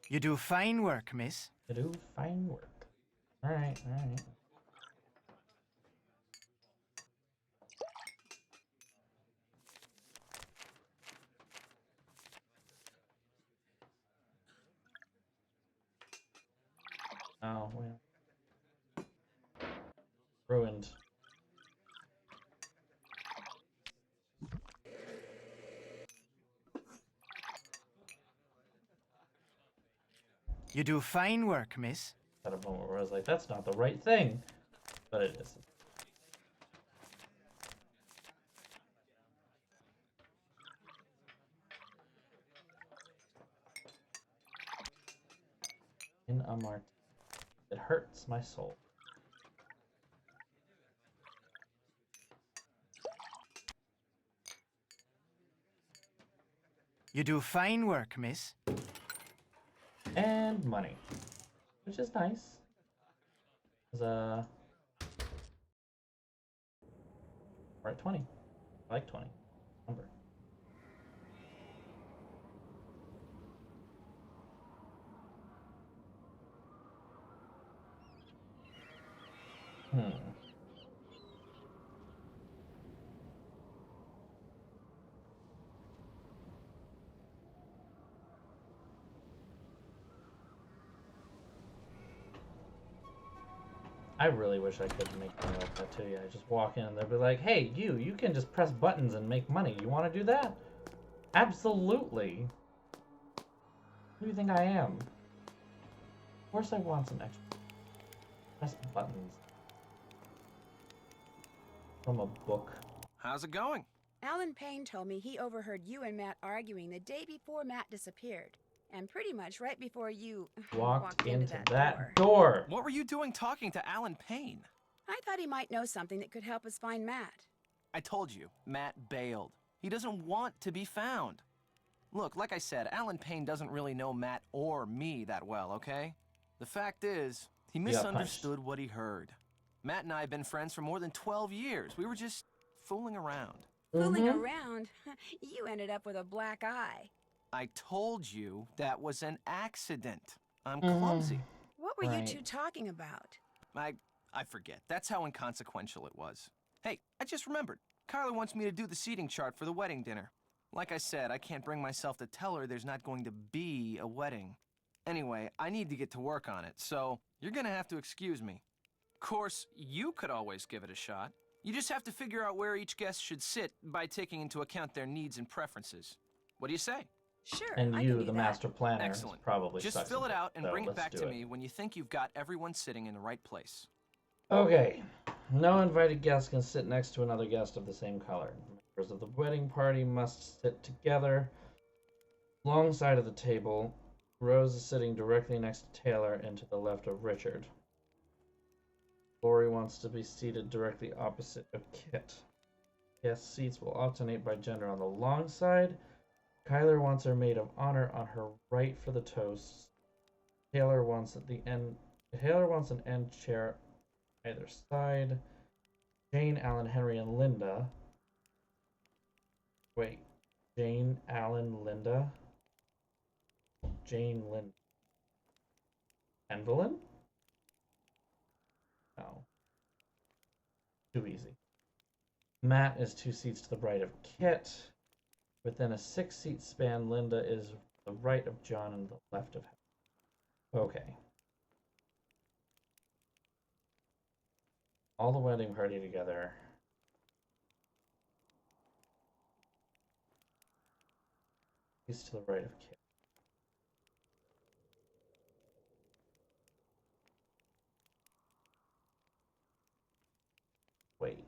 [SPEAKER 9] You do fine work, miss.
[SPEAKER 1] You do fine work. Alright, alright. Oh, well. Ruined.
[SPEAKER 9] You do fine work, miss.
[SPEAKER 1] At a moment where I was like, that's not the right thing. But it is. In a martini. It hurts my soul.
[SPEAKER 9] You do fine work, miss.
[SPEAKER 1] And money. Which is nice. We're at 20. I like 20. Number. I really wish I could make money like that too. Yeah, I just walk in and they'll be like, hey, you can just press buttons and make money. You want to do that? Absolutely. Who do you think I am? Of course I want some extra. Press buttons. From a book.
[SPEAKER 8] How's it going?
[SPEAKER 2] Alan Payne told me he overheard you and Matt arguing the day before Matt disappeared. And pretty much right before you
[SPEAKER 1] Walked into
[SPEAKER 2] that door.
[SPEAKER 1] door.
[SPEAKER 8] What were you doing talking to Alan Payne?
[SPEAKER 2] I thought he might know something that could help us find Matt.
[SPEAKER 8] I told you, Matt bailed. He doesn't want to be found. Look, like I said, Alan Payne doesn't really know Matt or me that well, okay? The fact is, he misunderstood what he heard. Matt and I have been friends for more than 12 years. We were just fooling around.
[SPEAKER 2] Fooling around? You ended up with a black eye.
[SPEAKER 8] I told you that was an accident. I'm clumsy.
[SPEAKER 2] What were you two talking about?
[SPEAKER 8] I forget. That's how inconsequential it was. Hey, I just remembered. Carla wants me to do the seating chart for the wedding dinner. Like I said, I can't bring myself to tell her there's not going to be a wedding. Anyway, I need to get to work on it, so you're gonna have to excuse me. Of course, you could always give it a shot. You just have to figure out where each guest should sit by taking into account their needs and preferences. What do you say?
[SPEAKER 2] Sure,
[SPEAKER 1] And
[SPEAKER 2] I
[SPEAKER 1] you,
[SPEAKER 2] can do
[SPEAKER 1] the
[SPEAKER 2] that.
[SPEAKER 1] master planner,
[SPEAKER 8] Excellent.
[SPEAKER 1] probably
[SPEAKER 8] Just
[SPEAKER 1] sucks
[SPEAKER 8] fill
[SPEAKER 1] at
[SPEAKER 8] it out and
[SPEAKER 1] so
[SPEAKER 8] bring it
[SPEAKER 1] let's
[SPEAKER 8] back
[SPEAKER 1] do
[SPEAKER 8] to me when you think you've got everyone sitting in the right place.
[SPEAKER 1] Okay. No invited guest can sit next to another guest of the same color. Members of the wedding party must sit together alongside of the table. Rose is sitting directly next to Taylor and to the left of Richard. Lori wants to be seated directly opposite of Kit. Guest seats will alternate by gender on the long side. Kyler wants her maid of honor on her right for the toasts. Taylor wants at the end Taylor wants an end chair either side. Jane, Alan, Henry, and Linda. Wait. Jane, Alan, Linda. Jane, Linda. Evelyn? No. Too easy. Matt is 2 seats to the right of Kit. Within a 6-seat span, Linda is the right of John and the left of Henry. Okay. All the wedding party together. He's to the right of Kit. Wait.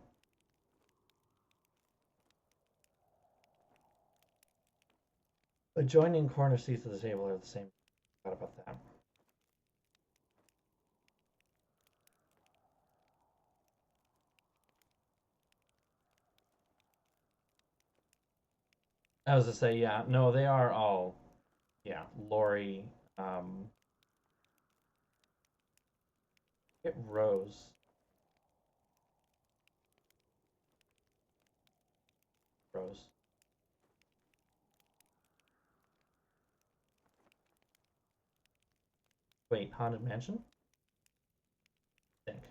[SPEAKER 1] Adjoining corner seats of the table are the same. Forgot about that. I was to say, yeah, no, they are all, yeah, Lori, get Rose. Rose. Wait, Haunted Mansion? I think.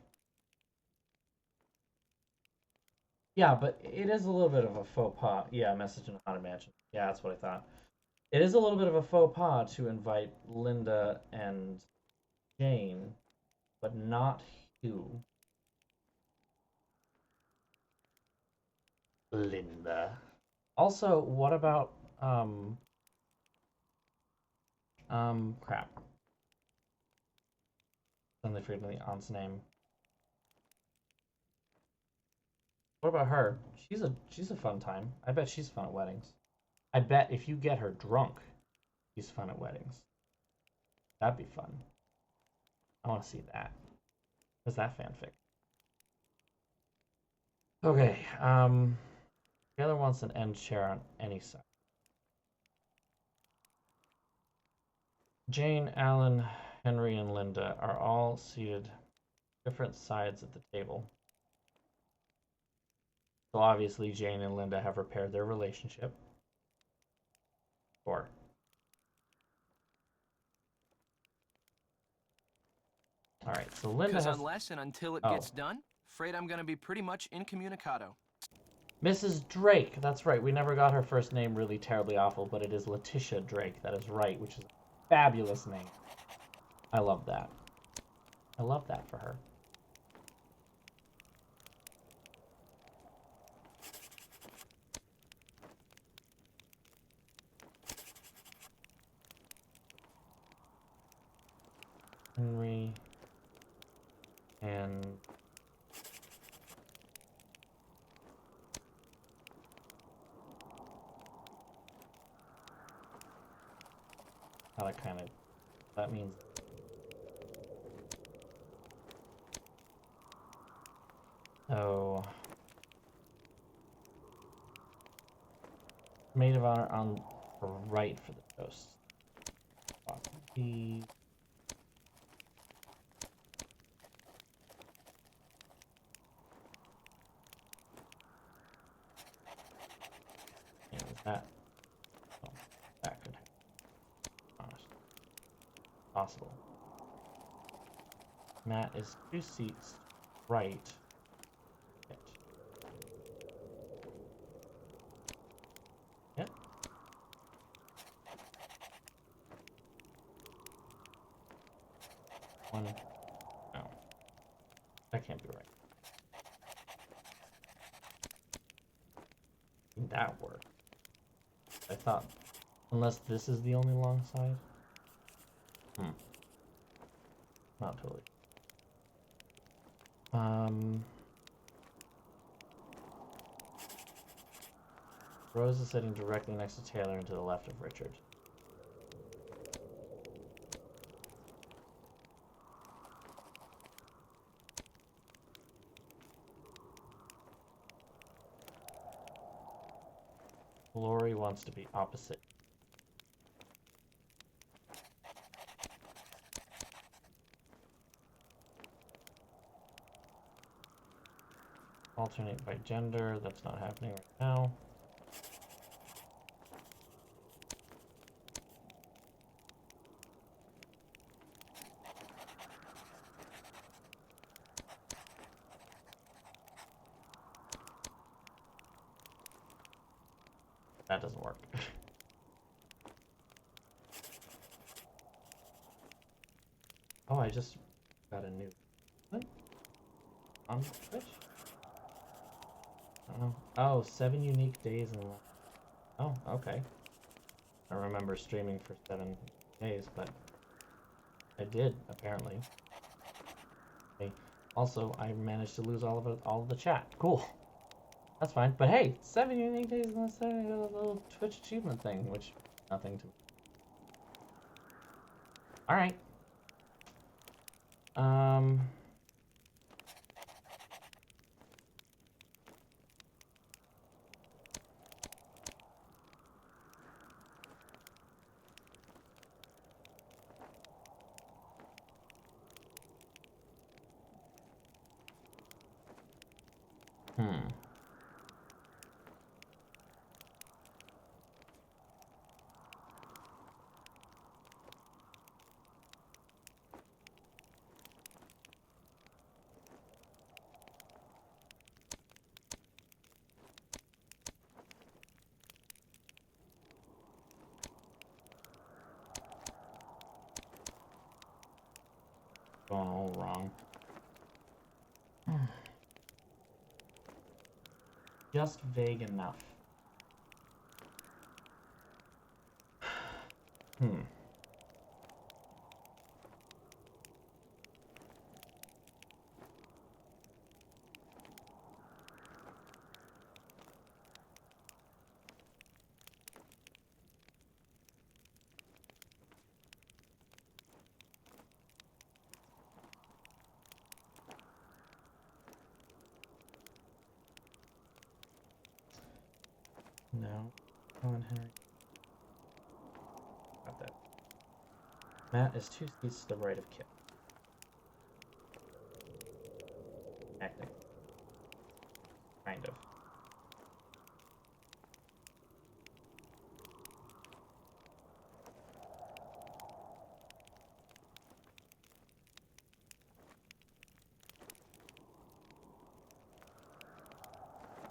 [SPEAKER 1] Yeah, but it is a little bit of a faux pas. Yeah, Message in a Haunted Mansion. Yeah, that's what I thought. It is a little bit of a faux pas to invite Linda and Jane, but not Hugh. Linda. Also, what about crap. Suddenly forgetting the aunt's name. What about her? She's a fun time. I bet she's fun at weddings. I bet if you get her drunk, she's fun at weddings. That'd be fun. I want to see that. Is that fanfic? Okay, Taylor wants an end chair on any side. Jane, Alan, Henry, and Linda are all seated different sides of the table. So obviously Jane and Linda have repaired their relationship. Or all right, so Linda has...
[SPEAKER 8] unless and until it gets done, afraid I'm gonna be pretty much incommunicado.
[SPEAKER 1] Mrs. Drake, that's right. We never got her first name really terribly awful, but it is Letitia Drake. That is right, which is a fabulous name. I love that. I love that for her. Henry and how to kind of, that means so maid of honor on the right for the toast. The that, oh, that could happen. Possible. Matt is 2 seats right. Yep. One. No. That can't be right. That worked. I thought, unless this is the only long side. Not totally. Rose is sitting directly next to Taylor and to the left of Richard. Lori wants to be opposite. Alternate by gender. That's not happening right now. That doesn't work. Oh, I just got a new one on Twitch. I don't know. Oh, 7 unique days in. Oh, okay. I remember streaming for 7 days, but I did apparently. Okay. Also, I managed to lose all of the chat. Cool. That's fine. But hey, 7 unique days and that's a little Twitch achievement thing, which nothing to. All right. Hmm. Going all wrong. Just vague enough. Hmm. No. Come on, Henry. Got that. Matt is 2 seats to the right of Kip. Acting. Kind of.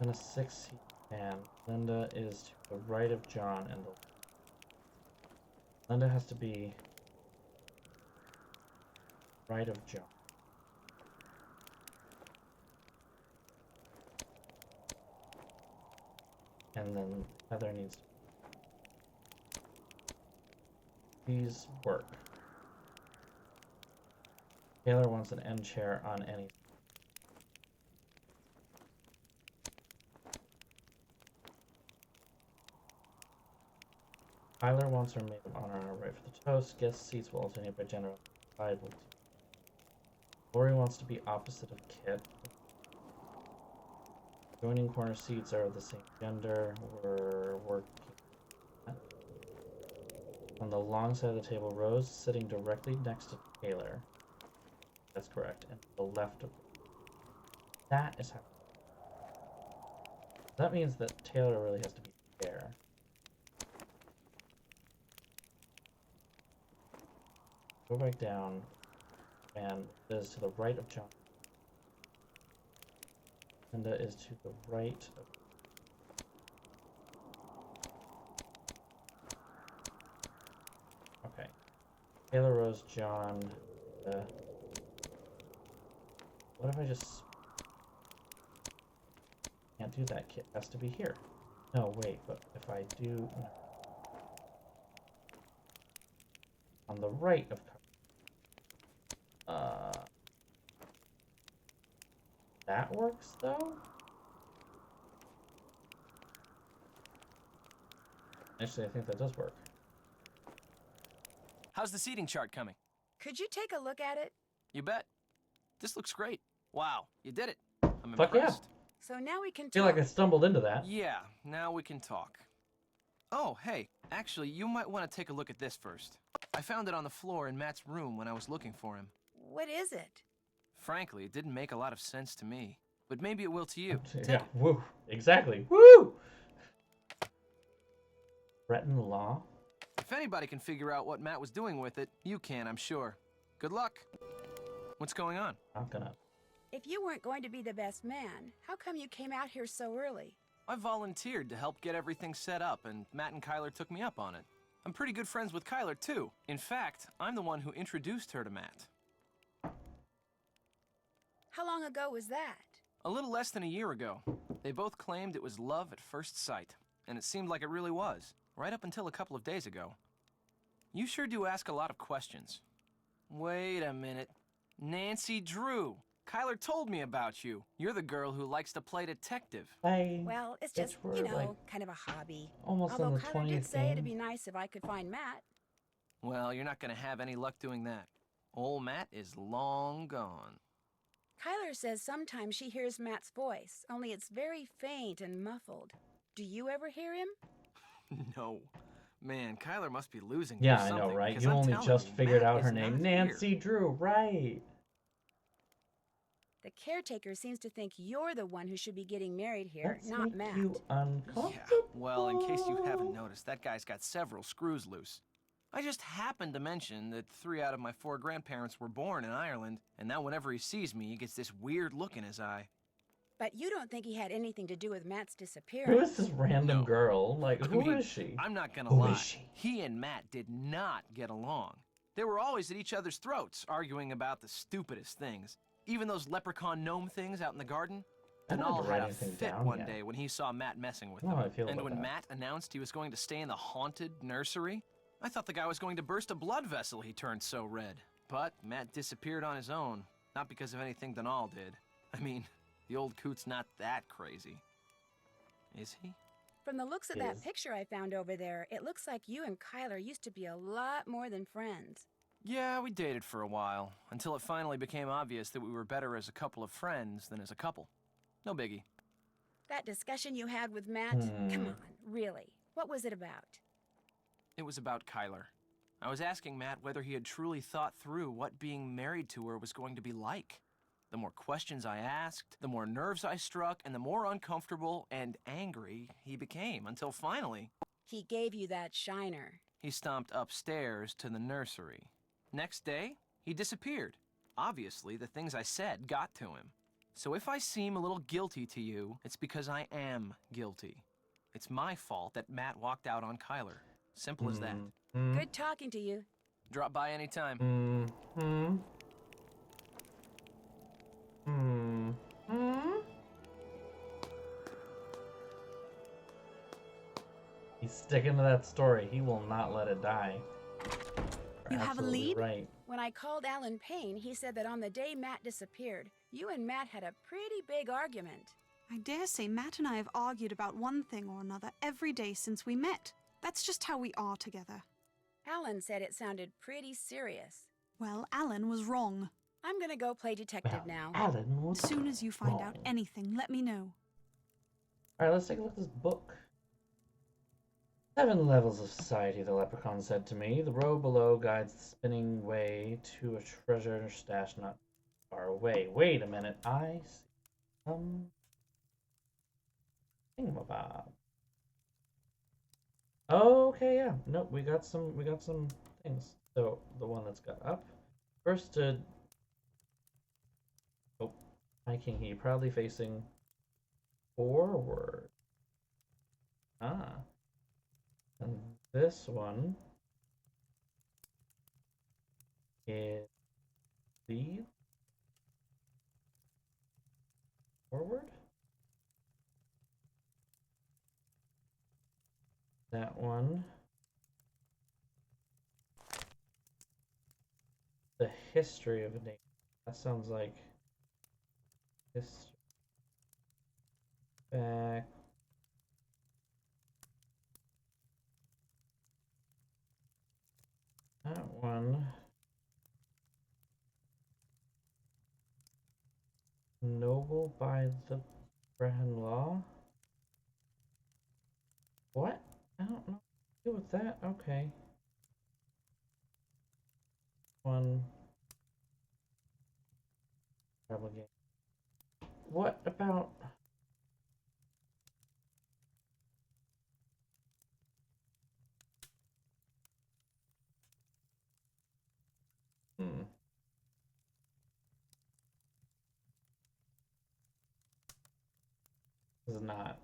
[SPEAKER 1] Then a 6 seat and Linda is to the right of John and the Linda has to be right of John. And then Heather needs to. These work. Taylor wants an end chair on any. Tyler wants her maid of honor on her right for the toast. Guest seats will alternate by gender. Lori wants to be opposite of Kit. Joining corner seats are of the same gender. We're working. On the long side of the table, Rose sitting directly next to Taylor. That's correct. And to the left of. That is how. That means that Taylor really has to be there. Go back down, and Liz to the right of John. Linda is to the right of. Okay. Taylor, Rose, John. What if I just. Can't do that. Kit has to be here. No, wait, but if I do. No. On the right of. That works though? Actually, I think that does work.
[SPEAKER 8] How's the seating chart coming?
[SPEAKER 2] Could you take a look at it?
[SPEAKER 8] You bet. This looks great. Wow, you did it. I'm
[SPEAKER 1] Fuck yeah.
[SPEAKER 8] impressed.
[SPEAKER 2] So now we can
[SPEAKER 1] I feel
[SPEAKER 2] talk.
[SPEAKER 1] like I stumbled into that.
[SPEAKER 8] Yeah, now we can talk. Oh, hey, actually, you might want to take a look at this first. I found it on the floor in Matt's room when I was looking for him.
[SPEAKER 2] What is it?
[SPEAKER 8] Frankly, it didn't make a lot of sense to me. but maybe it will to you. Take
[SPEAKER 1] Yeah,
[SPEAKER 8] it.
[SPEAKER 1] woo. Exactly. Woo! Threaten the law?
[SPEAKER 8] If anybody can figure out what Matt was doing with it, you can, I'm sure. Good luck. What's going on?
[SPEAKER 1] Not gonna.
[SPEAKER 2] If you weren't going to be the best man, how come you came out here so early?
[SPEAKER 8] I volunteered to help get everything set up, and Matt and Kyler took me up on it. I'm pretty good friends with Kyler, too. In fact, I'm the one who introduced her to Matt.
[SPEAKER 2] How long ago was that?
[SPEAKER 8] A little less than a year ago. They both claimed it was love at first sight, and it seemed like it really was, right up until a couple of days ago. You sure do ask a lot of questions. Wait a minute. Nancy Drew. Kyler told me about you. You're the girl who likes to play detective.
[SPEAKER 2] Well, it's just,
[SPEAKER 1] we're,
[SPEAKER 2] you know,
[SPEAKER 1] like,
[SPEAKER 2] kind of a hobby.
[SPEAKER 1] almost
[SPEAKER 2] Although
[SPEAKER 1] on the
[SPEAKER 2] Kyler
[SPEAKER 1] 20th
[SPEAKER 2] did say it'd
[SPEAKER 1] game.
[SPEAKER 2] be nice if I could find Matt.
[SPEAKER 8] Well, you're not gonna have any luck doing that. Old Matt is long gone.
[SPEAKER 2] Kyler says sometimes she hears Matt's voice, only it's very faint and muffled. Do you ever hear him?
[SPEAKER 8] No. Man, Kyler must be losing
[SPEAKER 1] Yeah,
[SPEAKER 8] or
[SPEAKER 1] I know,
[SPEAKER 8] something,
[SPEAKER 1] right?
[SPEAKER 8] because
[SPEAKER 1] You
[SPEAKER 8] I'm
[SPEAKER 1] only
[SPEAKER 8] telling
[SPEAKER 1] just
[SPEAKER 8] you,
[SPEAKER 1] figured
[SPEAKER 8] Matt
[SPEAKER 1] out her
[SPEAKER 8] is
[SPEAKER 1] name.
[SPEAKER 8] not
[SPEAKER 1] Nancy
[SPEAKER 8] here.
[SPEAKER 1] Drew, right.
[SPEAKER 2] The caretaker seems to think you're the one who should be getting married here,
[SPEAKER 1] Let's
[SPEAKER 2] not
[SPEAKER 1] make
[SPEAKER 2] Matt.
[SPEAKER 1] you uncomfortable.
[SPEAKER 8] Yeah, well, in case you haven't noticed, that guy's got several screws loose. I just happened to mention that 3 out of my 4 grandparents were born in Ireland, and now whenever he sees me, he gets this weird look in his eye.
[SPEAKER 2] But you don't think he had anything to do with Matt's
[SPEAKER 1] Who
[SPEAKER 2] disappearance?
[SPEAKER 1] is this random
[SPEAKER 8] No.
[SPEAKER 1] girl? Like,
[SPEAKER 8] I
[SPEAKER 1] who is
[SPEAKER 8] mean,
[SPEAKER 1] she?
[SPEAKER 8] I'm not gonna
[SPEAKER 1] Who
[SPEAKER 8] lie.
[SPEAKER 1] is she?
[SPEAKER 8] He and Matt did not get along. They were always at each other's throats, arguing about the stupidest things. Even those leprechaun gnome things out in the garden.
[SPEAKER 1] I don't have
[SPEAKER 8] Denal
[SPEAKER 1] to write
[SPEAKER 8] had a
[SPEAKER 1] anything
[SPEAKER 8] fit
[SPEAKER 1] down
[SPEAKER 8] one
[SPEAKER 1] yet.
[SPEAKER 8] day when he saw Matt messing with
[SPEAKER 1] I don't know
[SPEAKER 8] them.
[SPEAKER 1] how I feel
[SPEAKER 8] And
[SPEAKER 1] about
[SPEAKER 8] when
[SPEAKER 1] that.
[SPEAKER 8] Matt announced he was going to stay in the haunted nursery, I thought the guy was going to burst a blood vessel, he turned so red. But Matt disappeared on his own, not because of anything Denal did. I mean, the old coot's not that crazy. Is he?
[SPEAKER 2] From the looks of
[SPEAKER 1] Is.
[SPEAKER 2] that picture I found over there, it looks like you and Kyler used to be a lot more than friends.
[SPEAKER 8] Yeah, we dated for a while, until it finally became obvious that we were better as a couple of friends than as a couple. No biggie.
[SPEAKER 2] That discussion you had with Matt? Come on, really. What was it about?
[SPEAKER 8] It was about Kyler. I was asking Matt whether he had truly thought through what being married to her was going to be like. The more questions I asked, the more nerves I struck, and the more uncomfortable and angry he became, until finally,
[SPEAKER 2] He gave you that shiner.
[SPEAKER 8] he stomped upstairs to the nursery. Next day, he disappeared. Obviously, the things I said got to him. So if I seem a little guilty to you, it's because I am guilty. It's my fault that Matt walked out on Kyler. Simple as that.
[SPEAKER 2] Good talking to you.
[SPEAKER 8] Drop by anytime.
[SPEAKER 1] He's sticking to that story. He will not let it die.
[SPEAKER 7] You have a
[SPEAKER 1] Absolutely
[SPEAKER 7] lead?
[SPEAKER 1] Right.
[SPEAKER 2] When I called Alan Payne, he said that on the day Matt disappeared, you and Matt had a pretty big argument.
[SPEAKER 7] I dare say Matt and I have argued about one thing or another every day since we met. That's just how we are together.
[SPEAKER 2] Alan said it sounded pretty serious.
[SPEAKER 7] Well, Alan was wrong.
[SPEAKER 2] I'm gonna go play detective now.
[SPEAKER 1] Alan
[SPEAKER 7] As
[SPEAKER 1] was
[SPEAKER 7] soon as you find out
[SPEAKER 1] wrong.
[SPEAKER 7] anything, let me know.
[SPEAKER 1] Alright, let's take a look at this book. 7 levels of society, the leprechaun said to me. The road below guides the spinning way to a treasure stash not far away. Wait a minute, I see some thingamabob. Okay, yeah. Nope, we got some things. So the one that's got up. First to High King He, proudly facing forward. Ah. And this one is lead forward. That one. The history of a name. That sounds like history. Back. That one. Noble by the Brehon law. What? I don't know what to do with that. Okay. One. Probably. what about... Hmm. This is not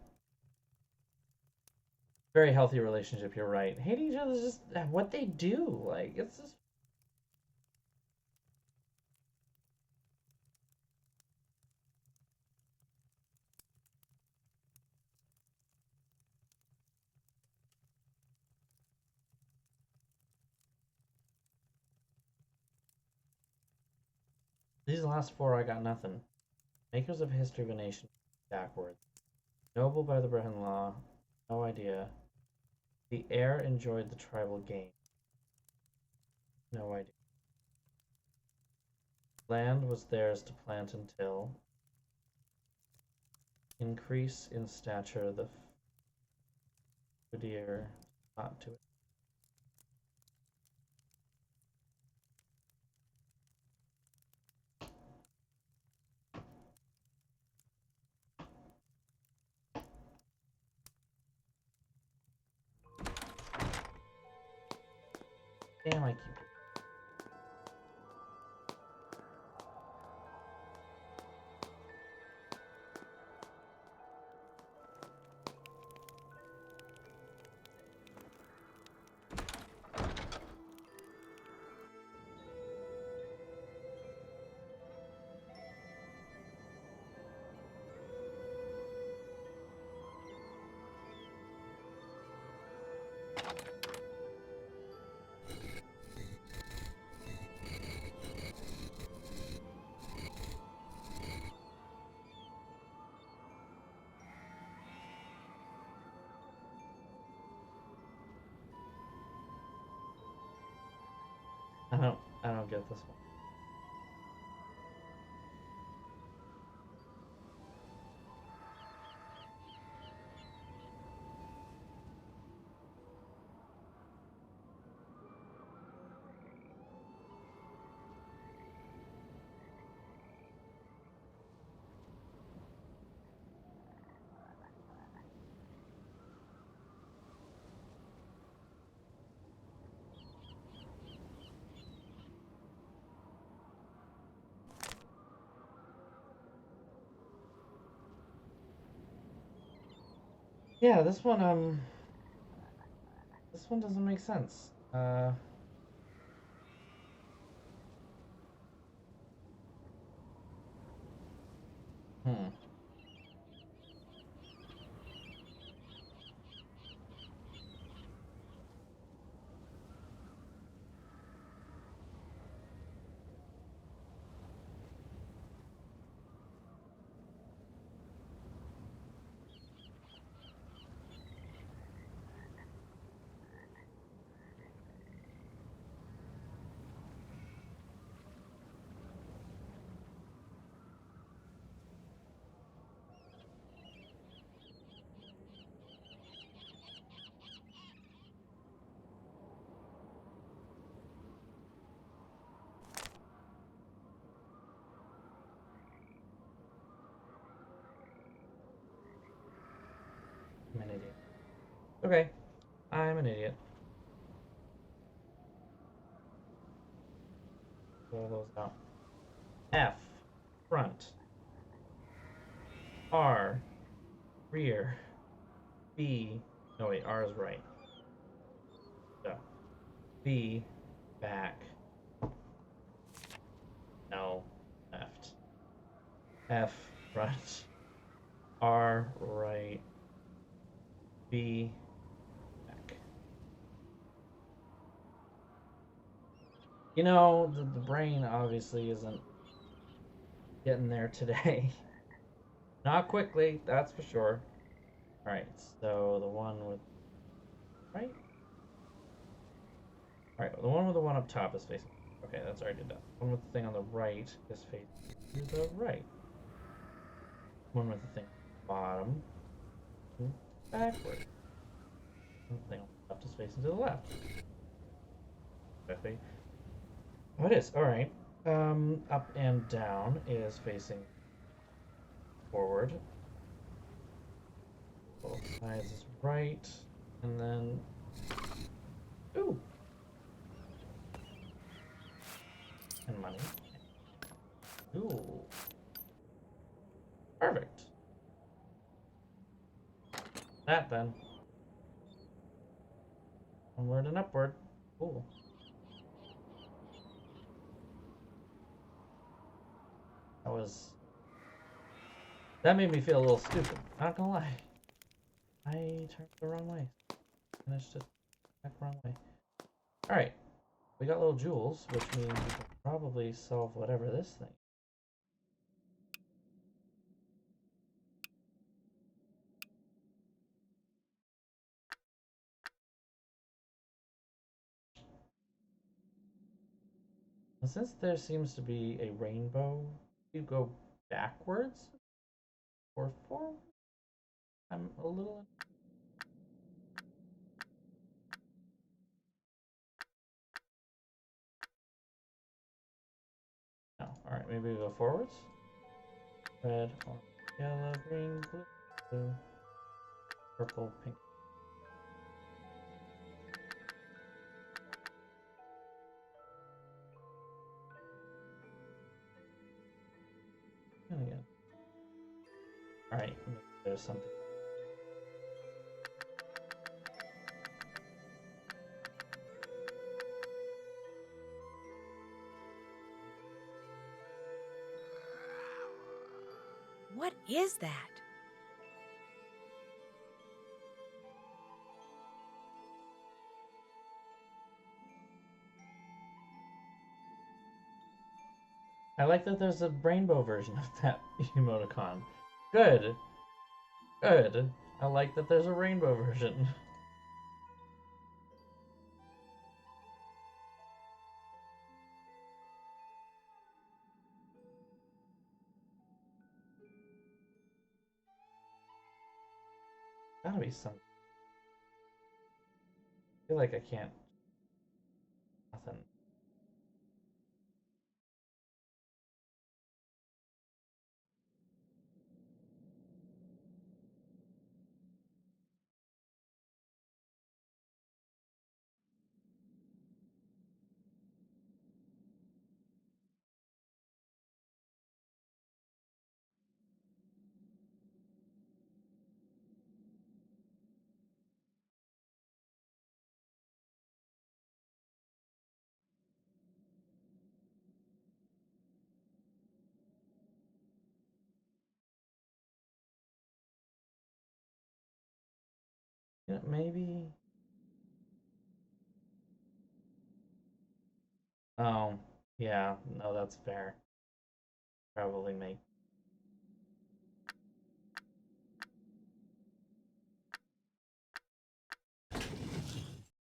[SPEAKER 1] very healthy relationship. You're right. Hating each other is just what they do. Like it's just these last four. I got nothing. Makers of History of a Nation backwards. Noble by the brother-in-law. No idea. The heir enjoyed the tribal game. No idea. Land was theirs to plant and till. Increase in stature the deer not to it. Damn, I keep... I don't get this one. Yeah, this one doesn't make sense. Hmm. I'm an idiot. Okay, I'm an idiot. Roll those out. F, front. R, rear. B, no wait, R is right. So, B, back. L, left. F, front. R, right. B, back. You know, the brain obviously isn't getting there today. Not quickly, that's for sure. Alright, so the one with... Right? Alright, the one with the one up top is facing... Okay, that's already done. One with the thing on the right is facing to the right. One with the thing on the bottom backward. One with the thing on the left is facing to the left. Exactly. Oh, it is. Alright. Up and down is facing forward. Both sides is right, and then ooh, and money. Ooh, perfect. That then. Onward and upward. Cool. That made me feel a little stupid. Not gonna lie. I turned the wrong way. Finished it back the wrong way. Alright. We got little jewels, which means we can probably solve whatever this thing. And since there seems to be a rainbow, you go backwards or forward? I'm a little... No. Alright, maybe we go forwards? Red, orange, yellow, green, blue, purple, pink. And again. Alright, maybe there's something.
[SPEAKER 2] What is that?
[SPEAKER 1] I like that there's a rainbow version of that emoticon. Good. Good. I like that there's a rainbow version. Gotta be some. I feel like I can't. Nothing. Yeah, maybe. Oh, yeah. No, that's fair. Probably make.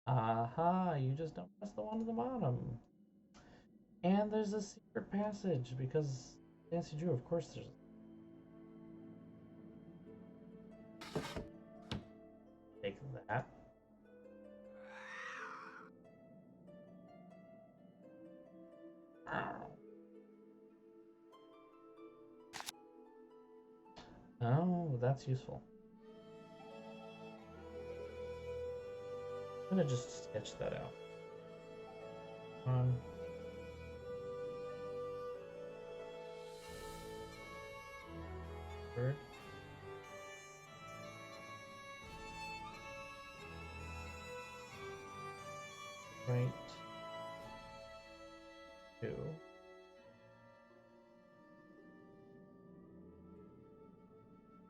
[SPEAKER 1] Aha, you just don't press the one at the bottom. And there's a secret passage because Nancy Drew, of course there's. Take that. Oh, that's useful. I'm gonna just sketch that out. Bird. Right. 2.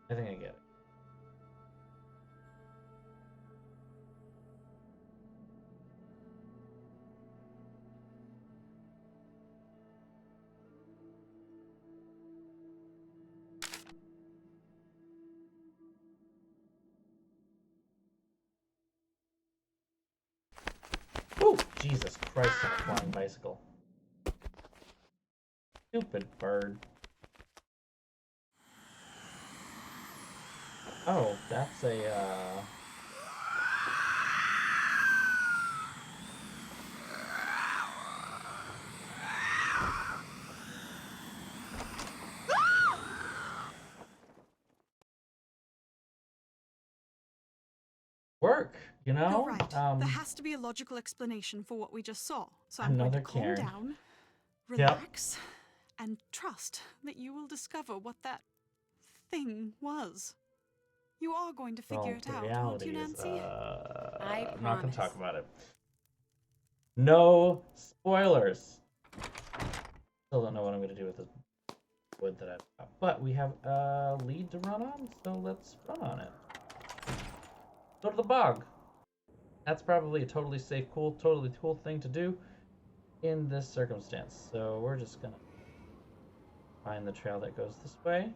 [SPEAKER 1] I think I get it. Oh, Jesus Christ on a flying bicycle. Stupid bird. Oh, that's a, work, you know?
[SPEAKER 7] You're right. There has to be a logical explanation for what we just saw. So I'm going to
[SPEAKER 1] Another
[SPEAKER 7] calm
[SPEAKER 1] Karen.
[SPEAKER 7] down,
[SPEAKER 1] Yep.
[SPEAKER 7] relax, and trust that you will discover what that thing was. You are going to figure it
[SPEAKER 1] the
[SPEAKER 7] out, aren't
[SPEAKER 1] reality
[SPEAKER 7] you,
[SPEAKER 1] is,
[SPEAKER 7] Nancy?
[SPEAKER 1] I'm not going to talk about it. No spoilers. Still don't know what I'm going to do with this wood that I've got. But we have a lead to run on, so let's run on it. Go to the bog. That's probably a totally safe, totally cool thing to do in this circumstance. So we're just going to find the trail that goes this way.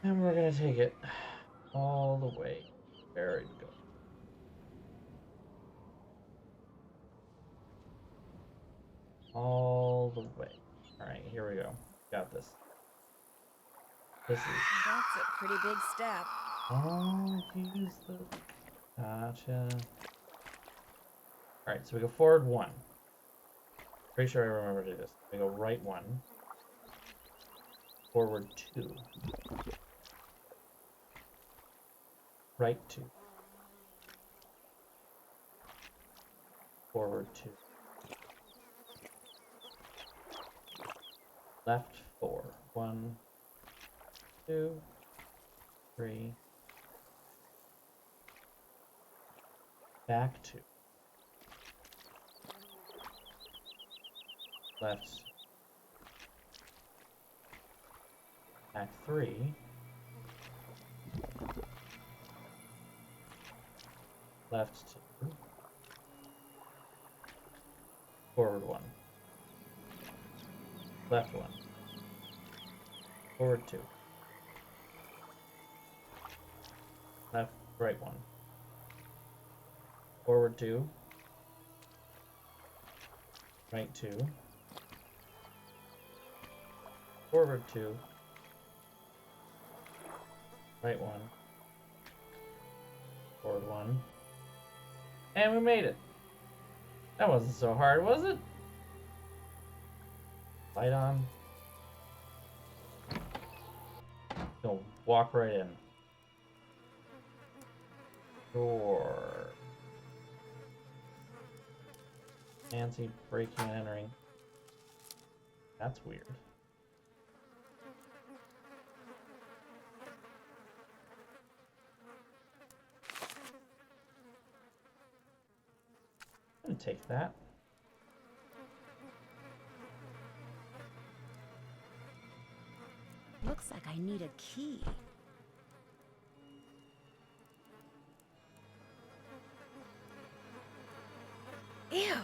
[SPEAKER 1] And we're going to take it all the way. There we go. All the way. Alright, here we go. Got this. This is...
[SPEAKER 2] That's a pretty big step.
[SPEAKER 1] Oh, use the... Gotcha. Alright, so we go forward 1. Pretty sure I remember to do this. We go right 1. Forward 2. Right 2. Forward 2. Left 4. 1, 2, 3. Back 2. Left. Back 3. Left 2. Forward 1. Left 1. Forward 2. Left, right 1. Forward 2. Right 2. Forward 2. Right 1. Forward 1. And we made it. That wasn't so hard, was it? Light on. Gonna walk right in. Door. Nancy breaking and entering. That's weird. I'm gonna take that.
[SPEAKER 2] Looks like I need a key. Ew.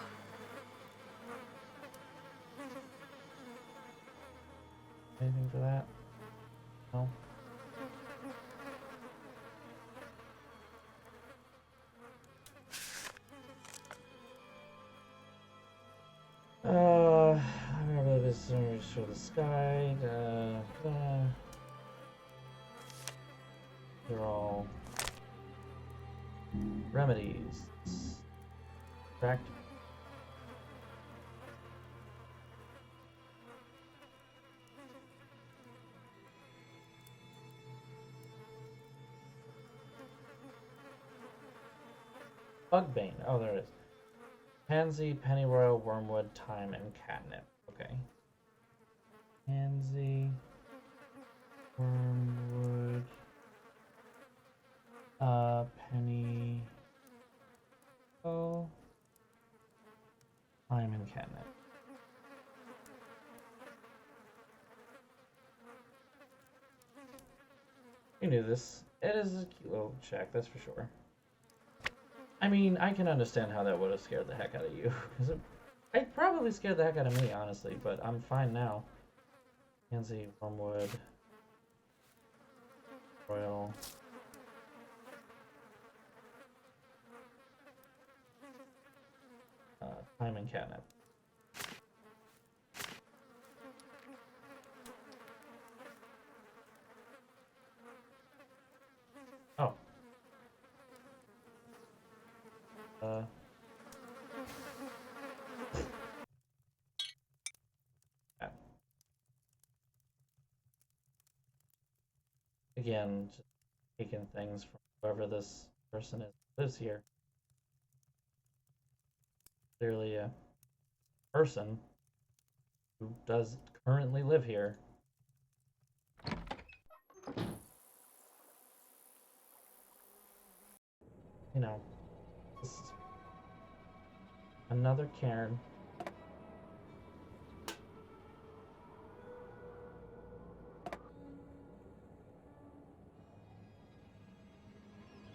[SPEAKER 1] Anything for that? No. I remember this show the sky. They're all remedies. Correct. Bugbane. Oh, there it is. Pansy, pennyroyal, wormwood, thyme, and catnip. Okay. Pansy, wormwood, penny, oh, thyme, and catnip. You knew this. It is a cute little shack, that's for sure. I mean, I can understand how that would have scared the heck out of you. Because it probably scared the heck out of me, honestly, but I'm fine now. Pansy, wormwood, royal. Thyme and catnip. Oh. Again, just taken things from whoever this person is who lives here. Clearly a person who does currently live here. You know, this is another cairn.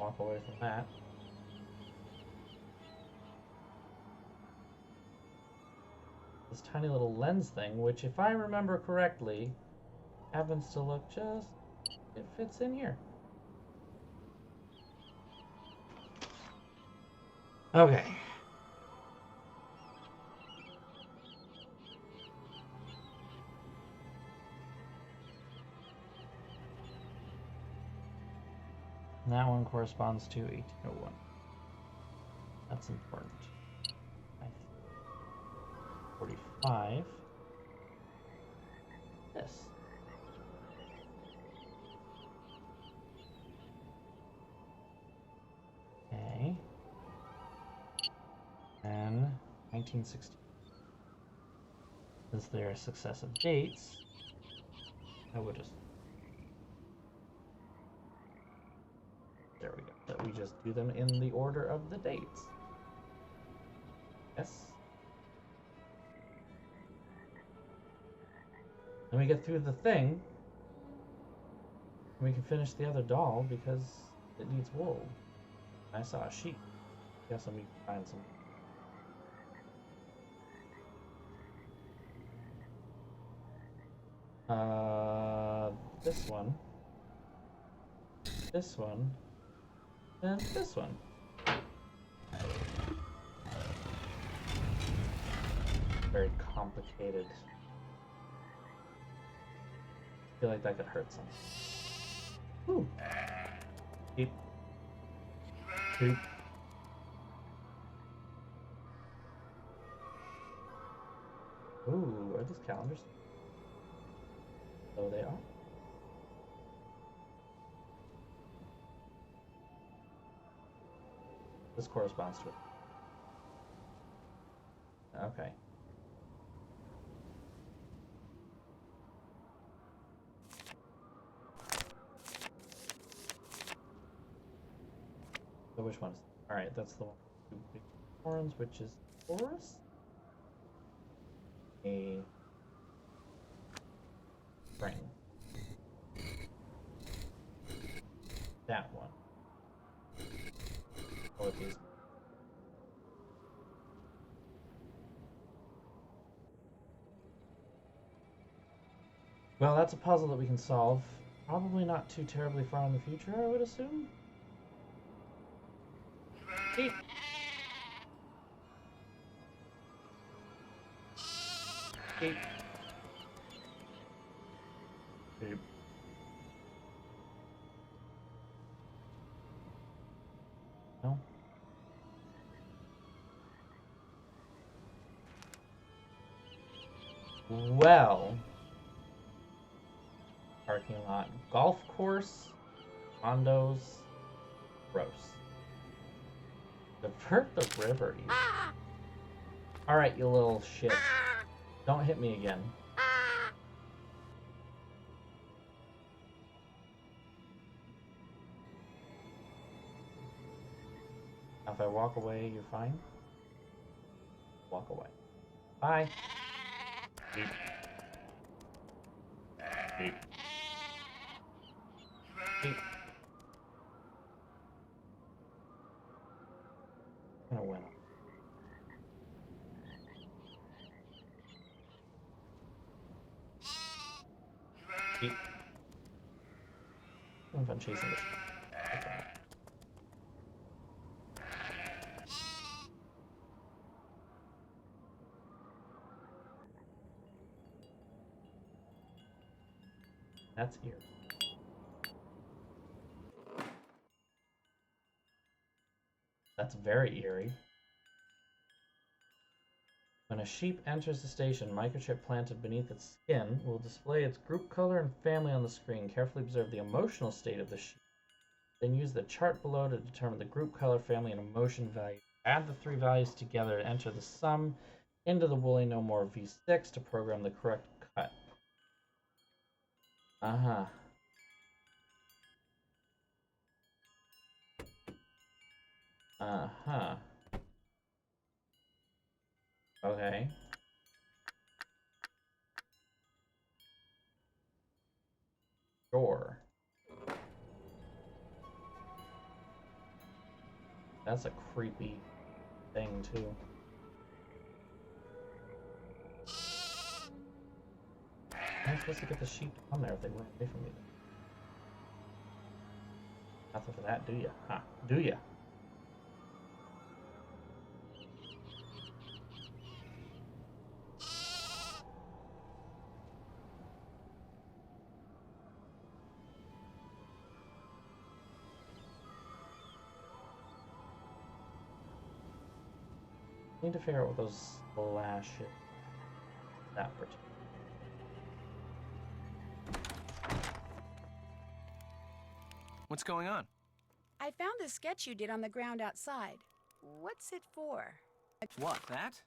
[SPEAKER 1] Walk away from that. This tiny little lens thing, which if I remember correctly, happens to look just... it fits in here. Okay. And that one corresponds to 1801. That's important. 45. This. Okay. And 1960. Since there are successive dates, I would just... there we go. That we just do them in the order of the dates. Yes. Then we get through the thing, and we can finish the other doll because it needs wool. I saw a sheep. Guess we can find some. This one, and this one. Very complicated. I feel like that could hurt some. Ooh. Keep. Keep. Ooh, are these calendars? Oh, they are. This corresponds to it. Okay. So which one is... alright, that's the one with two big horns, which is Taurus. A spring. That one. Oh, with these. Well, that's a puzzle that we can solve. Probably not too terribly far in the future, I would assume. Beep. Beep. Beep. No. Well, parking lot, golf course, condos, gross. Divert the river. Alright, you little shit. Don't hit me again. Now if I walk away, you're fine? Walk away. Bye. Beep. Beep. Beep. I'm gonna win. Beep. I'm fun chasing this. Okay. That's eerie. That's very eerie. When a sheep enters the station, microchip planted beneath its skin will display its group color and family on the screen. Carefully observe the emotional state of the sheep Then use the chart below to determine the group color, family, and emotion value. Add the 3 values together and enter the sum into the Woolly No More V6 to program the correct cut. Uh-huh. Uh-huh. Okay. Sure. That's a creepy thing, too. How am I supposed to get the sheep to come there if they run away from me? Nothing for that, do ya? Huh? Do ya? Need to figure out what those slashes that particular.
[SPEAKER 8] What's going on?
[SPEAKER 2] I found the sketch you did on the ground outside. What's it for?
[SPEAKER 8] What, that?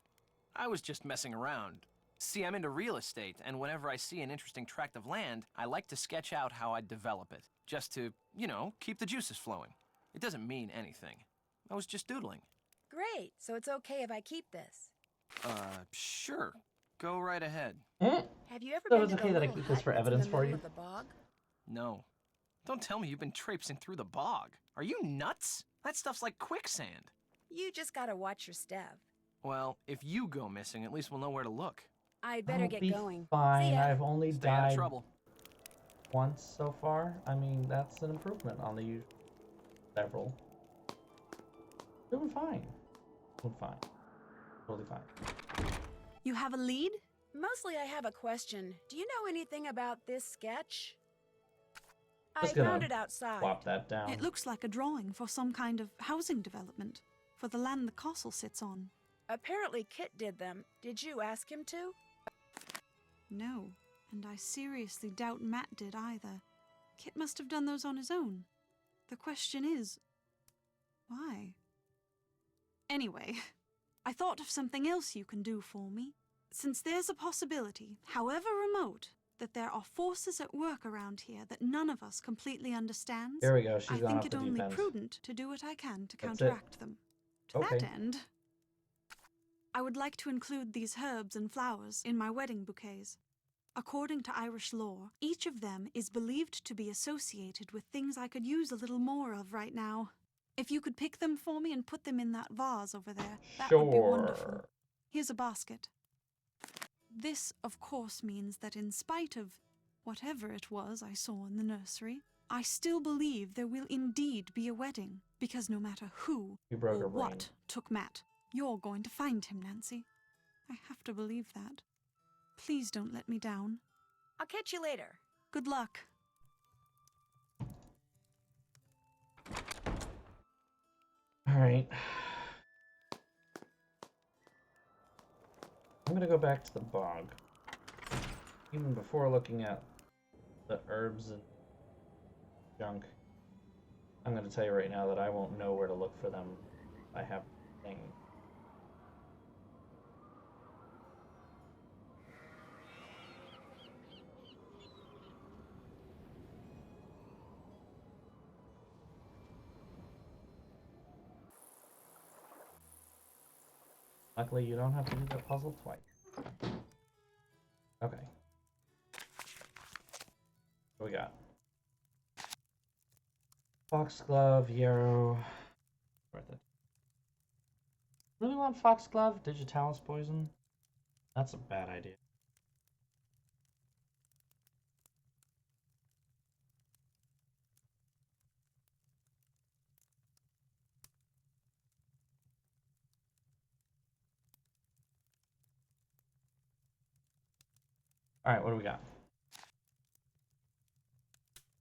[SPEAKER 8] I was just messing around. See, I'm into real estate, and whenever I see an interesting tract of land, I like to sketch out how I'd develop it. Just to, you know, keep the juices flowing. It doesn't mean anything. I was just doodling.
[SPEAKER 2] Great, so it's okay if I keep this.
[SPEAKER 8] Sure. Go right ahead.
[SPEAKER 2] Have you ever
[SPEAKER 1] So
[SPEAKER 2] been
[SPEAKER 1] it's
[SPEAKER 2] to the
[SPEAKER 1] okay that I
[SPEAKER 2] little
[SPEAKER 1] keep this
[SPEAKER 2] hut
[SPEAKER 1] for
[SPEAKER 2] that's in
[SPEAKER 1] evidence
[SPEAKER 2] the
[SPEAKER 1] for
[SPEAKER 2] middle
[SPEAKER 1] you?
[SPEAKER 2] of the bog?
[SPEAKER 8] No. Don't tell me you've been traipsing through the bog. Are you nuts? That stuff's like quicksand.
[SPEAKER 2] You just gotta watch your step.
[SPEAKER 8] Well, if you go missing, at least we'll know where to look.
[SPEAKER 2] I'd better
[SPEAKER 1] I'll
[SPEAKER 2] get
[SPEAKER 1] be
[SPEAKER 2] going.
[SPEAKER 1] fine.
[SPEAKER 2] See ya.
[SPEAKER 1] I've only
[SPEAKER 8] Stay out of
[SPEAKER 1] died
[SPEAKER 8] trouble.
[SPEAKER 1] once so far. I mean, that's an improvement on the usual several. Doing fine. Doing fine. Totally fine.
[SPEAKER 7] You have a lead?
[SPEAKER 2] Mostly I have a question. Do you know anything about this sketch? I
[SPEAKER 1] Just gonna
[SPEAKER 2] found it outside.
[SPEAKER 1] Swap that down.
[SPEAKER 7] It looks like a drawing for some kind of housing development, for the land the castle sits on.
[SPEAKER 2] Apparently Kit did them. Did you ask him to?
[SPEAKER 7] No, and I seriously doubt Matt did either. Kit must have done those on his own. The question is, why? Anyway, I thought of something else you can do for me. Since there's a possibility, however remote, that there are forces at work around here that none of us completely understands,
[SPEAKER 1] There we go. She's
[SPEAKER 7] I
[SPEAKER 1] gone
[SPEAKER 7] think
[SPEAKER 1] off
[SPEAKER 7] it
[SPEAKER 1] the deep
[SPEAKER 7] only
[SPEAKER 1] end.
[SPEAKER 7] prudent to do what I can to
[SPEAKER 1] That's
[SPEAKER 7] counteract them. To
[SPEAKER 1] Okay.
[SPEAKER 7] that end, I would like to include these herbs and flowers in my wedding bouquets. According to Irish lore, each of them is believed to be associated with things I could use a little more of right now. If you could pick them for me and put them in that vase over there, that would be wonderful.
[SPEAKER 1] Sure.
[SPEAKER 7] Here's a basket. This, of course, means that in spite of whatever it was I saw in the nursery, I still believe there will indeed be a wedding, because no matter who
[SPEAKER 1] You broke
[SPEAKER 7] or
[SPEAKER 1] her brain.
[SPEAKER 7] what took Matt, you're going to find him, Nancy. I have to believe that. Please don't let me down.
[SPEAKER 2] I'll catch you later.
[SPEAKER 7] Good luck.
[SPEAKER 1] All right. I'm gonna go back to the bog. Even before looking at the herbs and junk, I'm gonna tell you right now that I won't know where to look for them. I have thing. Luckily, you don't have to do that puzzle twice. Okay. What we got? Foxglove, yarrow. Worth it. Really want foxglove? Digitalis poison? That's a bad idea. Alright, what do we got?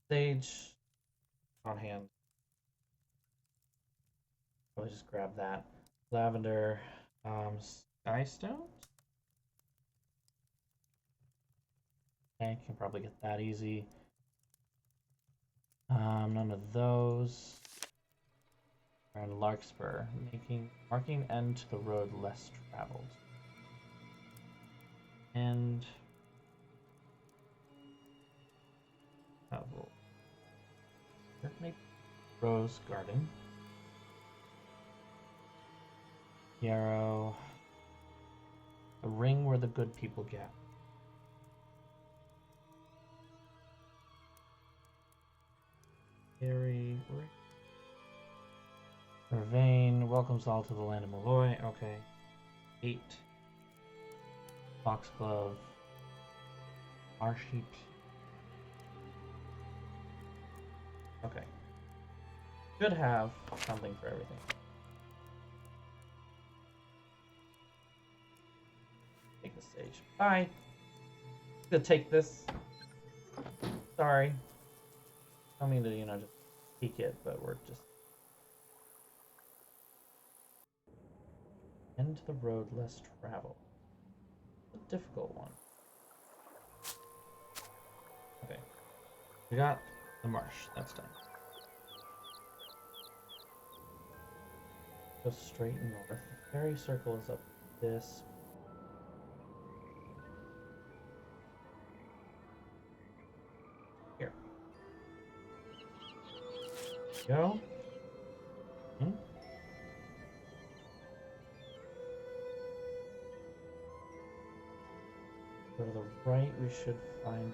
[SPEAKER 1] Sage on hand. I'll just grab that. Lavender. Sky stones? Okay, can probably get that easy. None of those. We're in Larkspur, marking end to the road less traveled. And travel. Maybe Rose Garden. Yarrow. The ring where the good people get. Harry. Vervain welcomes all to the land of Malloy. Okay. 8. Foxglove. Marshy P. Okay. Should have something for everything. Take the stage. Bye. Gonna take this. Sorry. I don't mean to, just peek it, but we're just end the road less traveled. A difficult one. Okay. We got the marsh. That's done. Go straight north. The fairy circle is up this. Here. Go. Go to the right, we should find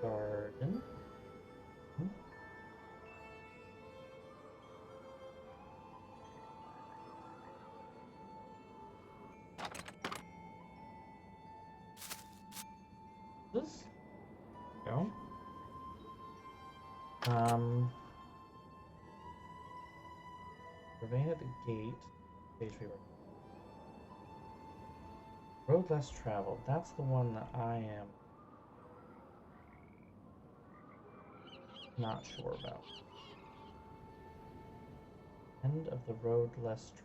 [SPEAKER 1] garden. This. Go. Remain at the gate. Page viewer. Road less traveled. That's the one that I am not sure about. End of the road less traveled.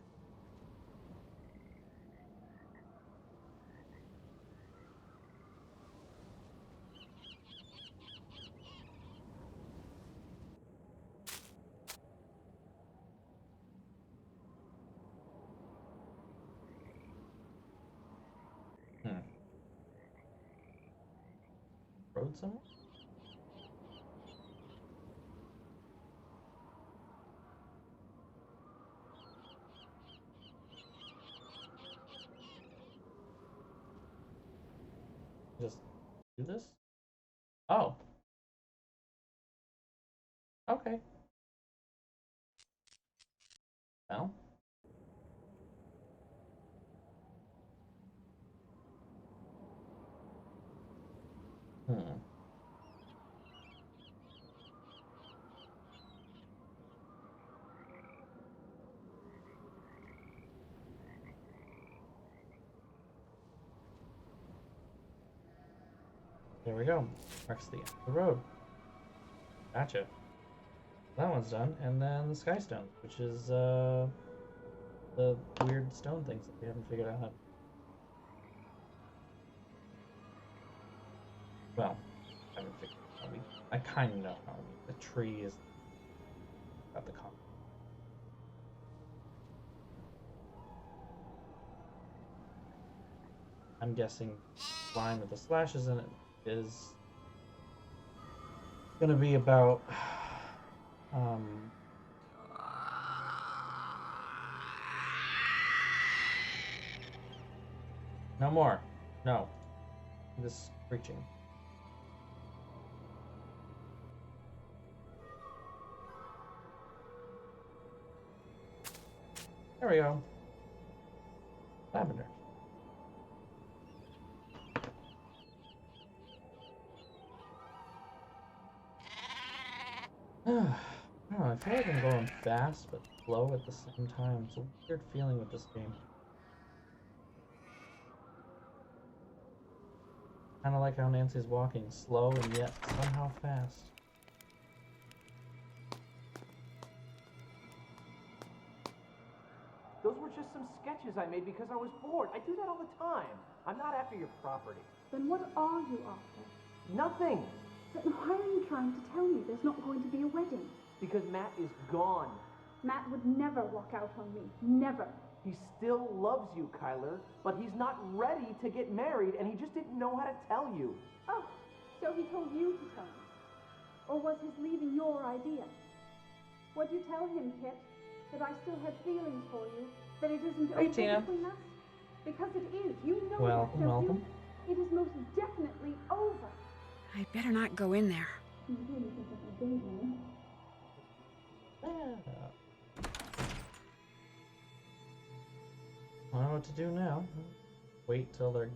[SPEAKER 1] Road somewhere? Just do this? Oh. Okay. Well. There we go. Marks the end of the road. Gotcha. That one's done. And then the Sky Stone, which is the weird stone things that we haven't figured out how to. Well, I haven't figured out how we. I kind of know how we. The tree is got the con. I'm guessing the line with the slashes in it is gonna be about no more. No. This screeching. There we go. Lavender. I don't know, I feel like I'm going fast but slow at the same time. It's a weird feeling with this game. Kind of like how Nancy's walking slow and yet somehow fast.
[SPEAKER 10] Those were just some sketches I made because I was bored. I do that all the time. I'm not after your property.
[SPEAKER 11] Then what are you after?
[SPEAKER 10] Nothing.
[SPEAKER 11] But why are you trying to tell me there's not going to be a wedding?
[SPEAKER 10] Because Matt is gone.
[SPEAKER 11] Matt would never walk out on me. Never.
[SPEAKER 10] He still loves you, Kyler, but he's not ready to get married, and he just didn't know how to tell you.
[SPEAKER 11] Oh, so he told you to tell me. Or was his leaving your idea? What'd you tell him, Kit? That I still had feelings for you? That it isn't
[SPEAKER 1] Hey,
[SPEAKER 11] over
[SPEAKER 1] Tina.
[SPEAKER 11] between us? Because it is. You know
[SPEAKER 1] Welcome,
[SPEAKER 11] that, don't
[SPEAKER 1] welcome.
[SPEAKER 11] you? It is most definitely over.
[SPEAKER 2] I'd better not go in there.
[SPEAKER 11] You really think that's a big one?
[SPEAKER 1] I don't know what to do now. Wait till they're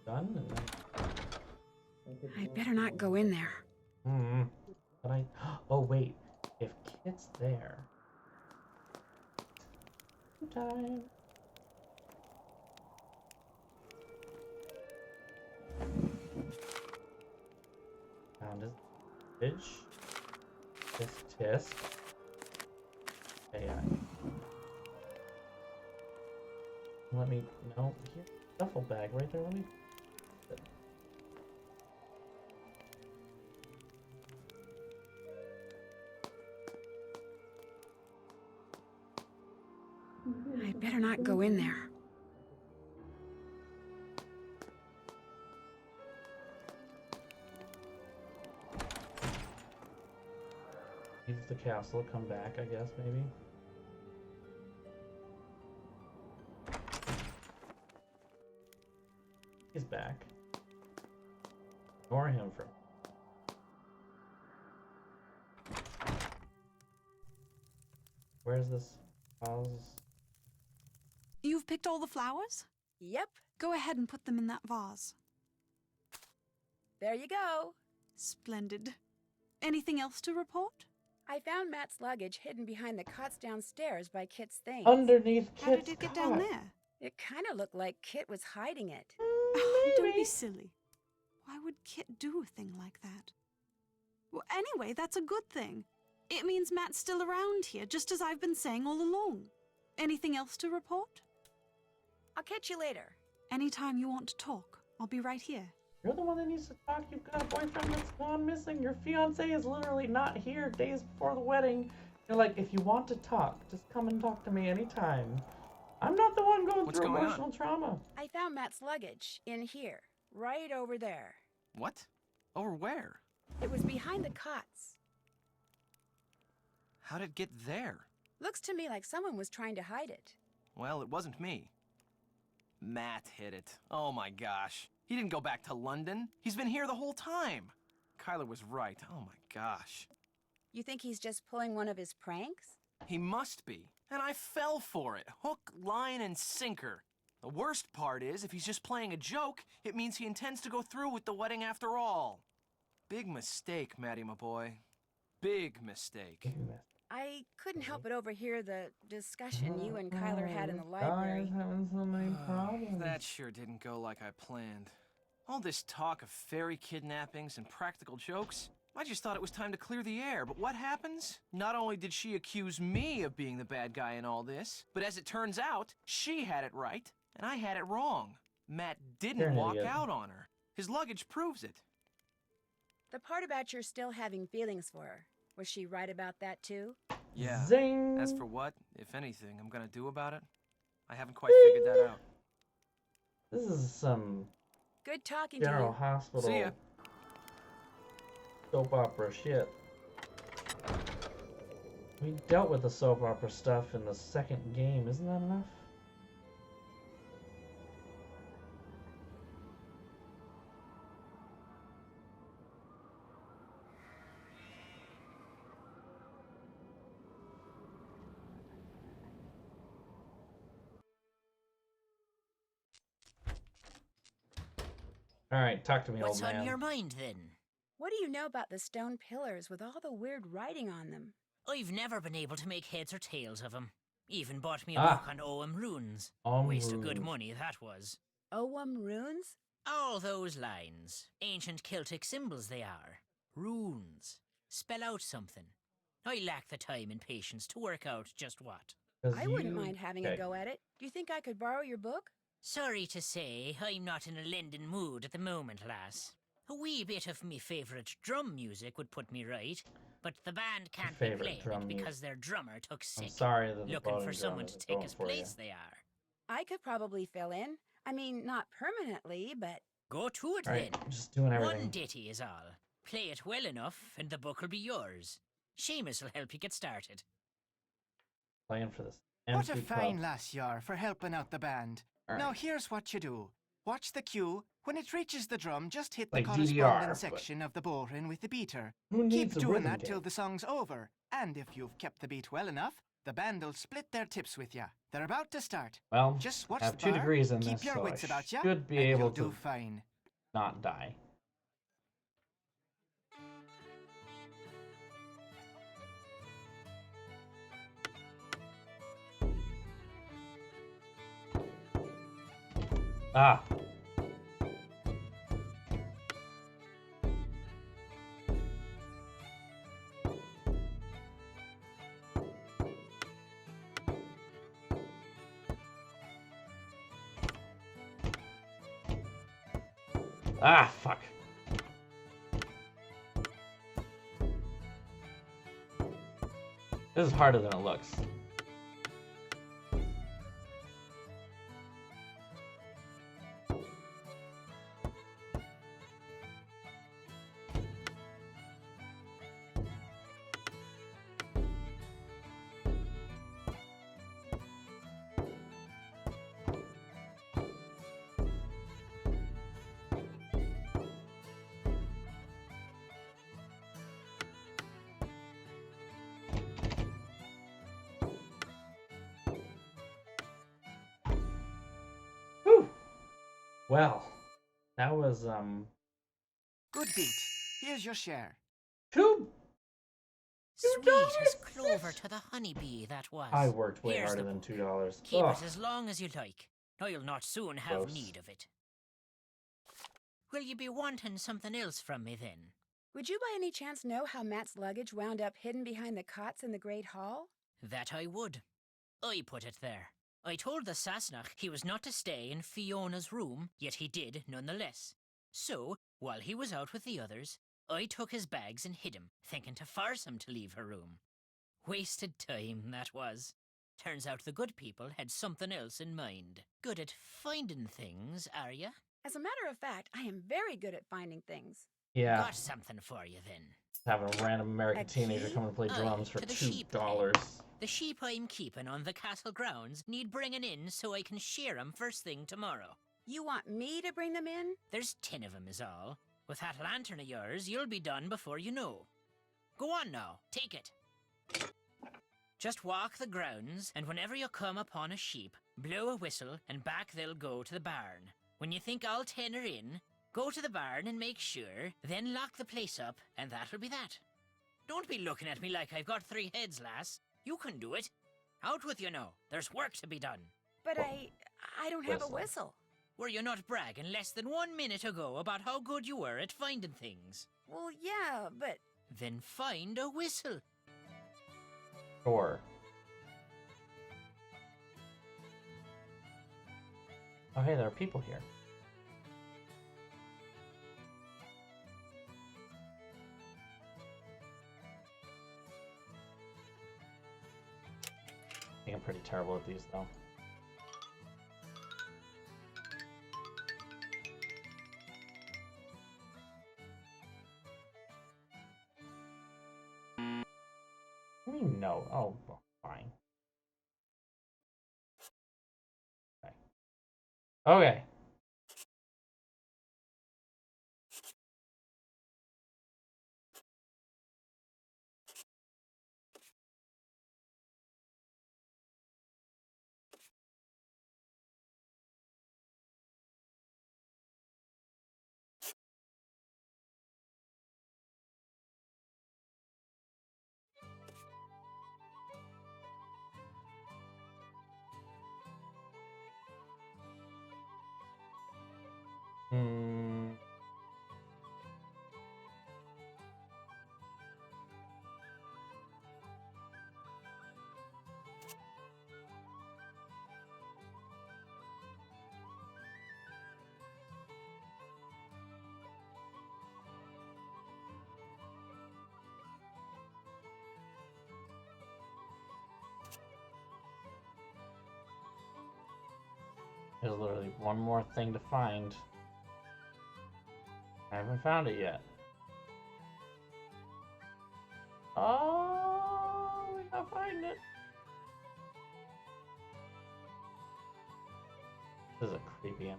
[SPEAKER 1] done and then.
[SPEAKER 2] I'd better not go in there.
[SPEAKER 1] But I. Oh, wait. If Kit's there. Time. Found his bitch. Tisk tisk. AI. Let me. No, here. Duffel bag right there. Let me.
[SPEAKER 2] I'd better not go in there.
[SPEAKER 1] Leave the castle, come back, I guess, maybe. He's back. Ignore him for. Where's this house?
[SPEAKER 7] You've picked all the flowers?
[SPEAKER 2] Yep,
[SPEAKER 7] Go ahead and put them in that vase.
[SPEAKER 2] there you go.
[SPEAKER 7] Splendid. Anything else to report?
[SPEAKER 2] I found Matt's luggage hidden behind the cots downstairs by Kit's things.
[SPEAKER 1] Underneath Kit's
[SPEAKER 7] How did it get down
[SPEAKER 1] cot.
[SPEAKER 7] there?
[SPEAKER 2] It kind of looked like Kit was hiding it.
[SPEAKER 7] Oh, don't be
[SPEAKER 1] Maybe.
[SPEAKER 7] silly. Why would Kit do a thing like that? Well, anyway, that's a good thing. It means Matt's still around here, just as I've been saying all along. Anything else to report?
[SPEAKER 2] I'll catch you later.
[SPEAKER 7] Anytime you want to talk, I'll be right here.
[SPEAKER 1] You're the one that needs to talk. You've got a boyfriend that's gone missing. Your fiance is literally not here days before the wedding. You're like, if you want to talk, just come and talk to me anytime. I'm not the one going
[SPEAKER 8] What's
[SPEAKER 1] through
[SPEAKER 8] going on?
[SPEAKER 1] emotional trauma.
[SPEAKER 2] I found Matt's luggage in here, right over there.
[SPEAKER 8] What? Over where?
[SPEAKER 2] It was behind the cots.
[SPEAKER 8] How'd it get there?
[SPEAKER 2] Looks to me like someone was trying to hide it.
[SPEAKER 8] Well, it wasn't me. Matt hid it. Oh my gosh. He didn't go back to London. He's been here the whole time. Kyler was right. Oh my gosh.
[SPEAKER 2] You think he's just pulling one of his pranks?
[SPEAKER 8] He must be. And I fell for it. Hook, line, and sinker. The worst part is, if he's just playing a joke, it means he intends to go through with the wedding after all. Big mistake, Matty, my boy. Big mistake.
[SPEAKER 2] I couldn't help but overhear the discussion you and Kyler had in the library.
[SPEAKER 1] Guys having so many problems.
[SPEAKER 8] That sure didn't go like I planned. All this talk of fairy kidnappings and practical jokes, I just thought it was time to clear the air, but what happens? Not only did she accuse me of being the bad guy in all this, but as it turns out, she had it right, and I had it wrong. Matt didn't
[SPEAKER 1] You're an
[SPEAKER 8] walk
[SPEAKER 1] idiot.
[SPEAKER 8] out on her. His luggage proves it.
[SPEAKER 2] The part about you're still having feelings for her, was she right about that too?
[SPEAKER 8] Yeah.
[SPEAKER 1] Zing.
[SPEAKER 8] As for what, if anything, I'm gonna do about it, I haven't quite figured that out.
[SPEAKER 1] This is some
[SPEAKER 2] Good talking to
[SPEAKER 1] General
[SPEAKER 2] you.
[SPEAKER 1] Hospital
[SPEAKER 8] See ya.
[SPEAKER 1] soap opera shit. We dealt with the soap opera stuff in the second game. Isn't that enough? All right, talk to me,
[SPEAKER 5] What's
[SPEAKER 1] old man.
[SPEAKER 5] on your mind then?
[SPEAKER 2] What do you know about the stone pillars with all the weird writing on them?
[SPEAKER 5] I've never been able to make heads or tails of 'em. Even bought me a
[SPEAKER 1] Ah.
[SPEAKER 5] book on Ogham runes.
[SPEAKER 1] Runes.
[SPEAKER 5] Waste of good money, that was.
[SPEAKER 2] Ogham runes?
[SPEAKER 5] All those lines. Ancient Celtic symbols they are. Runes. Spell out something. I lack the time and patience to work out just what.
[SPEAKER 1] 'Cause
[SPEAKER 2] I wouldn't
[SPEAKER 1] you-
[SPEAKER 2] mind having
[SPEAKER 1] okay.
[SPEAKER 2] a go at it. Do you think I could borrow your book?
[SPEAKER 5] Sorry to say, I'm not in a lending mood at the moment, lass. A wee bit of me favourite drum music would put me right, but the band can't be
[SPEAKER 1] Favorite
[SPEAKER 5] playing
[SPEAKER 1] drum
[SPEAKER 5] it
[SPEAKER 1] music.
[SPEAKER 5] because their drummer took sick.
[SPEAKER 1] I'm sorry that the
[SPEAKER 5] Looking
[SPEAKER 1] voting
[SPEAKER 5] for
[SPEAKER 1] drum
[SPEAKER 5] someone to
[SPEAKER 1] isn't
[SPEAKER 5] take
[SPEAKER 1] going
[SPEAKER 5] his
[SPEAKER 1] for
[SPEAKER 5] place,
[SPEAKER 1] you.
[SPEAKER 5] they are.
[SPEAKER 2] I could probably fill in. I mean, not permanently, but...
[SPEAKER 5] Go to it
[SPEAKER 1] Right,
[SPEAKER 5] then.
[SPEAKER 1] just doing
[SPEAKER 5] One
[SPEAKER 1] everything.
[SPEAKER 5] ditty is all. Play it well enough, and the book will be yours. Seamus will help you get started.
[SPEAKER 1] Playing for this
[SPEAKER 9] What a
[SPEAKER 1] MC
[SPEAKER 9] fine
[SPEAKER 1] club.
[SPEAKER 9] lass you are for helping out the band.
[SPEAKER 1] All
[SPEAKER 9] Now
[SPEAKER 1] right.
[SPEAKER 9] here's what you do. Watch the cue. When it reaches the drum, just hit
[SPEAKER 1] Like
[SPEAKER 9] the
[SPEAKER 1] DDR,
[SPEAKER 9] corresponding
[SPEAKER 1] but-
[SPEAKER 9] section of the bowline with the beater.
[SPEAKER 1] Who needs
[SPEAKER 9] Keep
[SPEAKER 1] a
[SPEAKER 9] doing
[SPEAKER 1] rhythm
[SPEAKER 9] that till
[SPEAKER 1] game?
[SPEAKER 9] the song's over. And if you've kept the beat well enough, the band'll split their tips with ya. They're about to start.
[SPEAKER 1] Well,
[SPEAKER 9] Just watch
[SPEAKER 1] I have
[SPEAKER 9] the
[SPEAKER 1] 2
[SPEAKER 9] bar,
[SPEAKER 1] degrees in
[SPEAKER 9] keep
[SPEAKER 1] this,
[SPEAKER 9] your
[SPEAKER 1] so
[SPEAKER 9] wits
[SPEAKER 1] I
[SPEAKER 9] about ya,
[SPEAKER 1] should be
[SPEAKER 9] and
[SPEAKER 1] able
[SPEAKER 9] you'll
[SPEAKER 1] to
[SPEAKER 9] do fine.
[SPEAKER 1] not die. Ah. Ah, fuck. This is harder than it looks. Whew. Well, that was
[SPEAKER 9] Good beat. Here's your share.
[SPEAKER 1] two.
[SPEAKER 5] Sweet as clover to the honeybee, that was.
[SPEAKER 1] I worked way
[SPEAKER 5] Here's
[SPEAKER 1] harder
[SPEAKER 5] the
[SPEAKER 1] than
[SPEAKER 5] book.
[SPEAKER 1] $2.
[SPEAKER 5] Keep
[SPEAKER 1] Ugh.
[SPEAKER 5] it as long as you like. Now you'll not soon have
[SPEAKER 1] Gross.
[SPEAKER 5] need of it. Will you be wanting something else from me then?
[SPEAKER 2] Would you by any chance know how Matt's luggage wound up hidden behind the cots in the Great Hall?
[SPEAKER 5] That I would. I put it there. I told the Sassenach he was not to stay in Fiona's room, yet he did nonetheless. So, while he was out with the others, I took his bags and hid him, thinking to force him to leave her room. Wasted time, that was. Turns out the good people had something else in mind. Good at finding things, are ya?
[SPEAKER 2] As a matter of fact, I am very good at finding things.
[SPEAKER 1] Yeah,
[SPEAKER 5] Got something for you then.
[SPEAKER 1] having a random American
[SPEAKER 2] A
[SPEAKER 1] teenager
[SPEAKER 2] key?
[SPEAKER 1] come and play
[SPEAKER 5] Aye,
[SPEAKER 1] drums for
[SPEAKER 5] to the sheep
[SPEAKER 1] $2.
[SPEAKER 5] The sheep I'm keeping on the castle grounds need bringing in so I can shear 'em first thing tomorrow.
[SPEAKER 2] You want me to bring them in?
[SPEAKER 5] There's 10 of 'em is all. With that lantern of yours, you'll be done before you know. Go on now, take it. Just walk the grounds, and whenever you come upon a sheep, blow a whistle, and back they'll go to the barn. When you think all 10 are in, go to the barn and make sure, then lock the place up, and that'll be that. Don't be looking at me like I've got 3 heads, lass. You can do it. Out with you now. There's work to be done.
[SPEAKER 2] But I don't have a whistle.
[SPEAKER 5] Were you not bragging less than 1 minute ago about how good you were at finding things?
[SPEAKER 2] Well, yeah, but...
[SPEAKER 5] Then find a whistle.
[SPEAKER 1] Sure. Oh, hey, there are people here. I think I'm pretty terrible at these, though. What do you mean no? Oh, well, fine. Okay. Okay. Hmm. There's literally one more thing to find. I haven't found it yet. Oh, we gotta find it. This is a creepy image.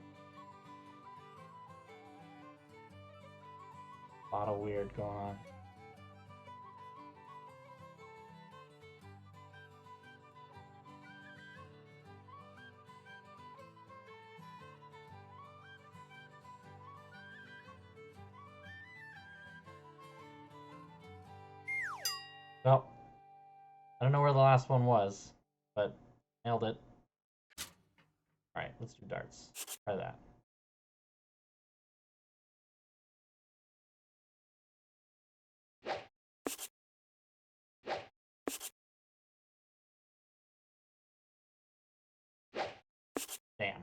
[SPEAKER 1] A lot of weird going on. Well, I don't know where the last one was, but nailed it. Alright, let's do darts. Try that. Damn.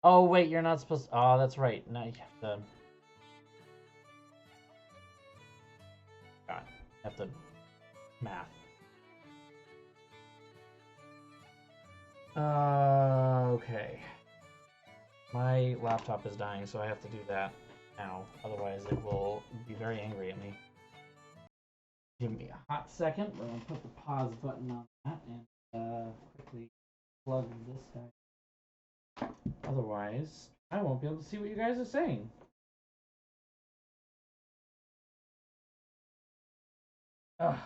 [SPEAKER 1] Oh, wait, you're not supposed to... Oh, that's right. Now you have to... God, you have to... Math. Okay. My laptop is dying, so I have to do that now. Otherwise, it will be very angry at me. Give me a hot second. We're going to put the pause button on that and quickly plug this guy. Otherwise, I won't be able to see what you guys are saying. Ugh.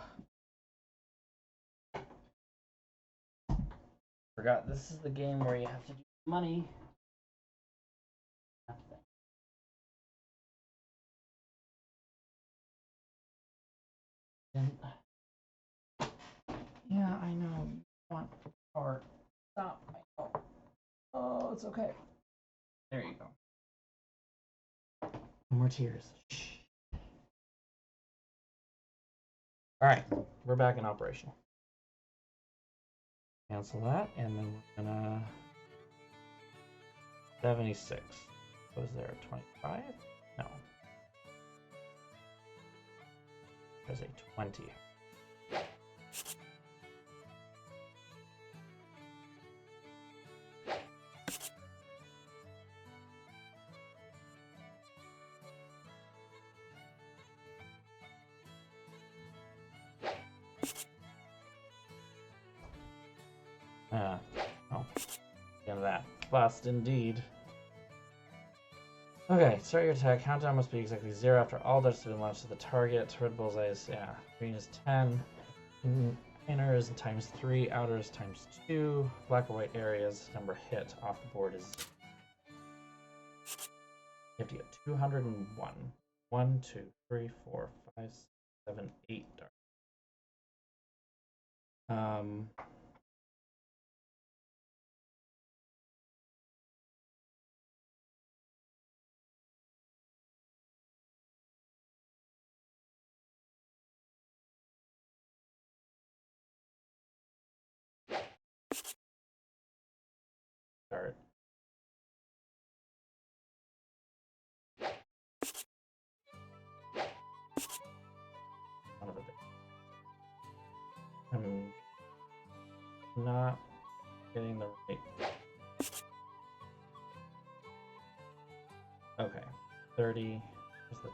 [SPEAKER 1] Forgot this is the game where you have to do money. And, yeah, I know. You want or stop. I know. Oh, it's okay. There you go. No more tears. Shh. All right, we're back in operation. Cancel that, and then we're gonna 76. Was there a 25? No. There's a 20. Oh, end of that. Bust indeed. Okay, start your attack. Countdown must be exactly 0 after all darts have been launched at the target. Red bullseye is, yeah. Green is 10. Inner is times 3. Outer is times 2. Black or white areas. Number hit off the board is... You have to get 201. 1, 2, 3, 4, 5, 6, 7, 8 darts. Start. Son of a bitch. I'm not getting the right. Okay, 30. Where's the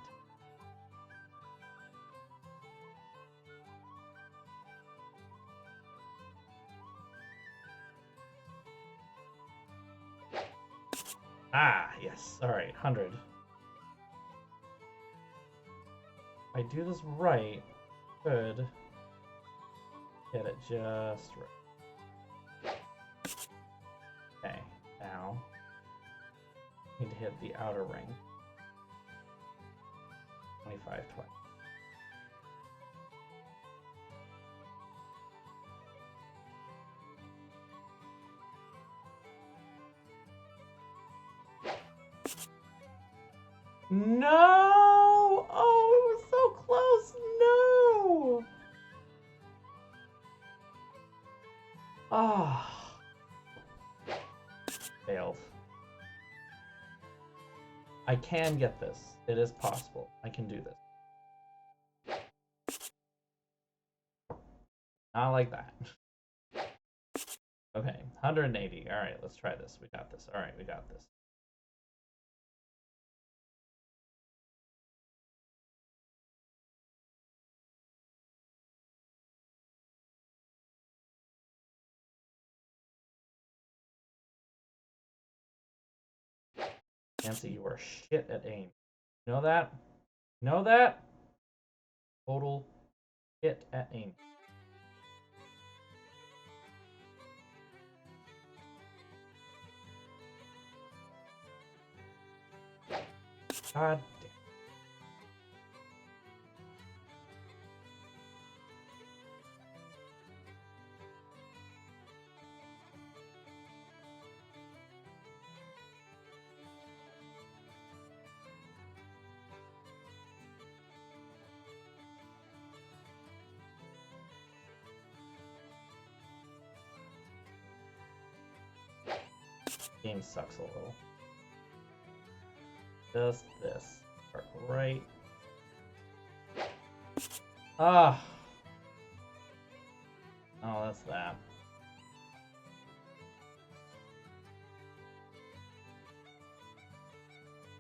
[SPEAKER 1] Ah, yes. All right, 100. If I do this right, could get it just right. Okay, now need to hit the outer ring. 25, 20. No! Oh, it was so close! No! Ah. Failed. I can get this. It is possible. I can do this. Not like that. Okay, 180. All right, let's try this. We got this. All right, we got this. Nancy, you are shit at aim. You know that? You know that? Total shit at aim. God damn. Game sucks a little. Just this. Right. Ah. Oh, that's that.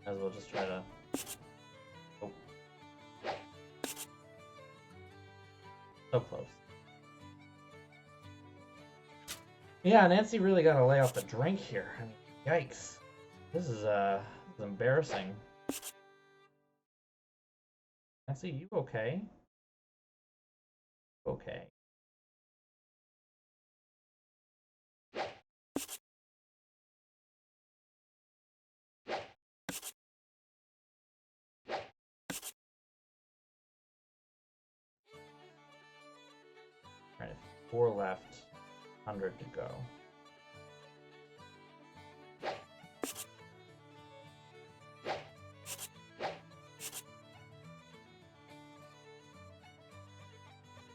[SPEAKER 1] Might as well just try to. Oh. So close. Yeah, Nancy really got to lay off the drink here. I mean, yikes. This is embarrassing. Nancy, you okay? Okay. Alright, 4 left, 100 to go.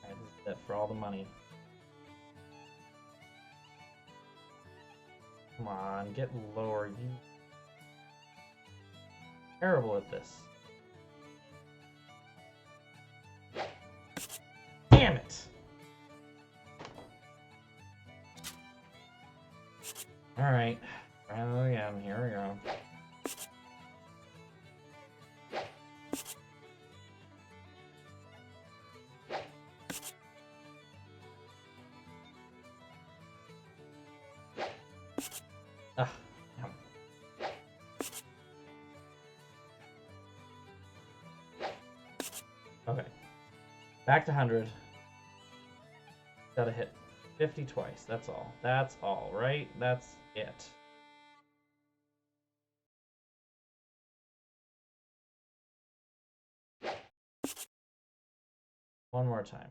[SPEAKER 1] Alright, this is it for all the money. Come on, get lower. You terrible at this. Damn it! Alright, try that again. Here we go. Ah, no. Okay. Back to 100. Gotta hit 50 twice. That's all. That's all, right? That's it. One more time.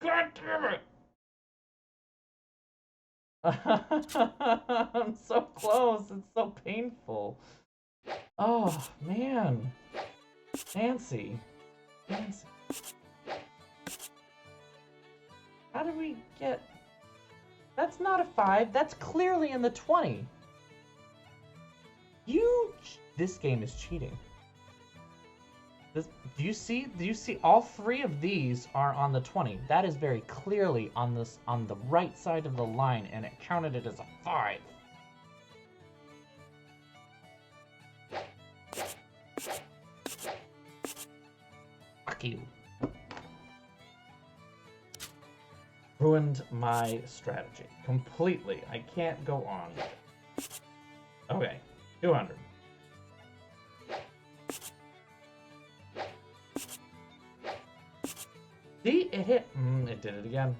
[SPEAKER 1] God damn it! I'm so close. It's so painful. Oh, man. Nancy. Nancy. How did we get... That's not a 5. That's clearly in the 20. This game is cheating. Do you see all 3 of these are on the 20? That is very clearly on the right side of the line, and it counted it as a 5. Fuck you. Ruined my strategy completely. I can't go on. Okay, 200. See, it hit. It did it again.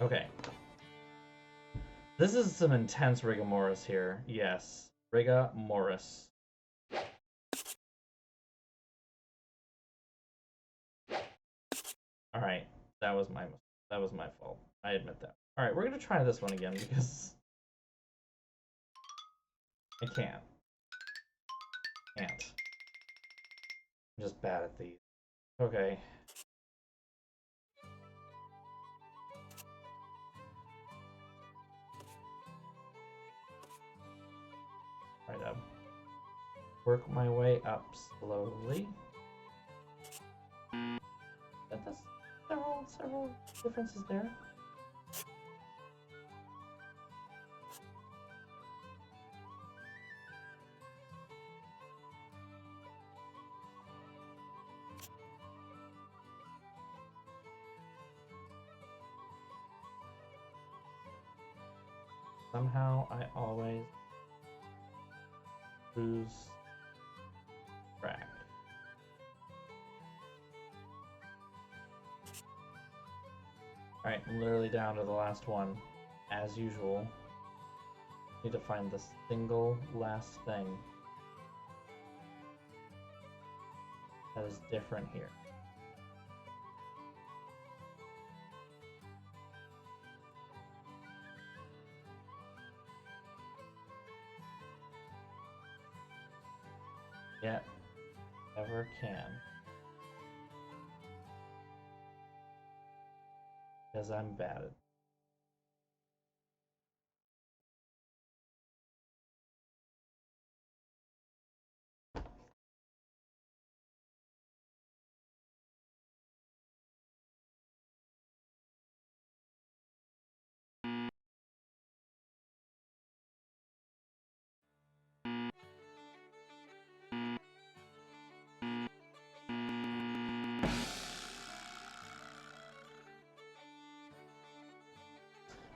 [SPEAKER 1] Okay. This is some intense rigomoris here. Yes, rigomoris. All right, that was my fault. I admit that. All right, we're gonna try this one again because I can't. I'm just bad at these. Okay. work my way up slowly. But that's several differences there. Somehow I always lose track. Alright, I'm literally down to the last one. As usual. Need to find the single last thing that is different here. Yet, ever can. Because I'm bad at it.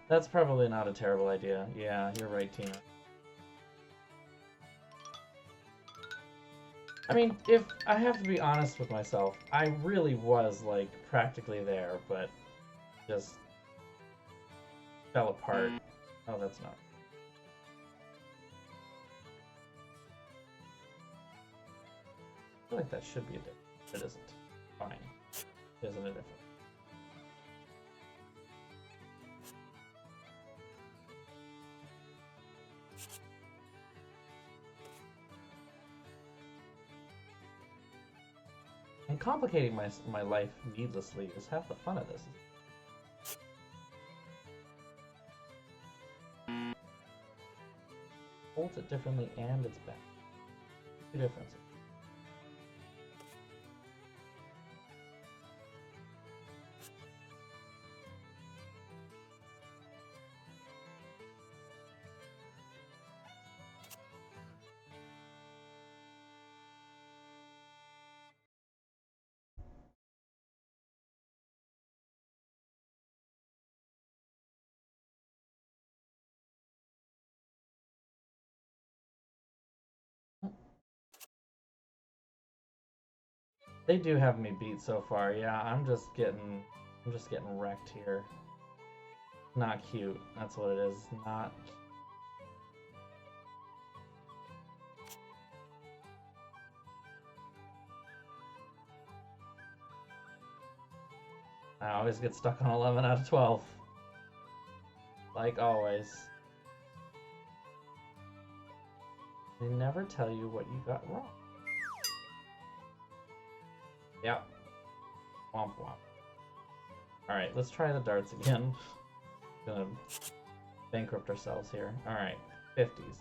[SPEAKER 1] That's probably not a terrible idea. Yeah, you're right, Tina. I mean, if I have to be honest with myself, I really was, like, practically there, but just fell apart. Oh, that's not. I feel like that should be a difference. It isn't. Fine. It isn't a difference. And complicating my life needlessly is half the fun of this. Holds it differently and it's bad. Two differences. They do have me beat so far. Yeah, I'm just getting wrecked here. Not cute. That's what it is. Not. I always get stuck on 11 out of 12. Like always. They never tell you what you got wrong. Yep. Womp womp. Alright, let's try the darts again. Gonna bankrupt ourselves here. Alright, 50s.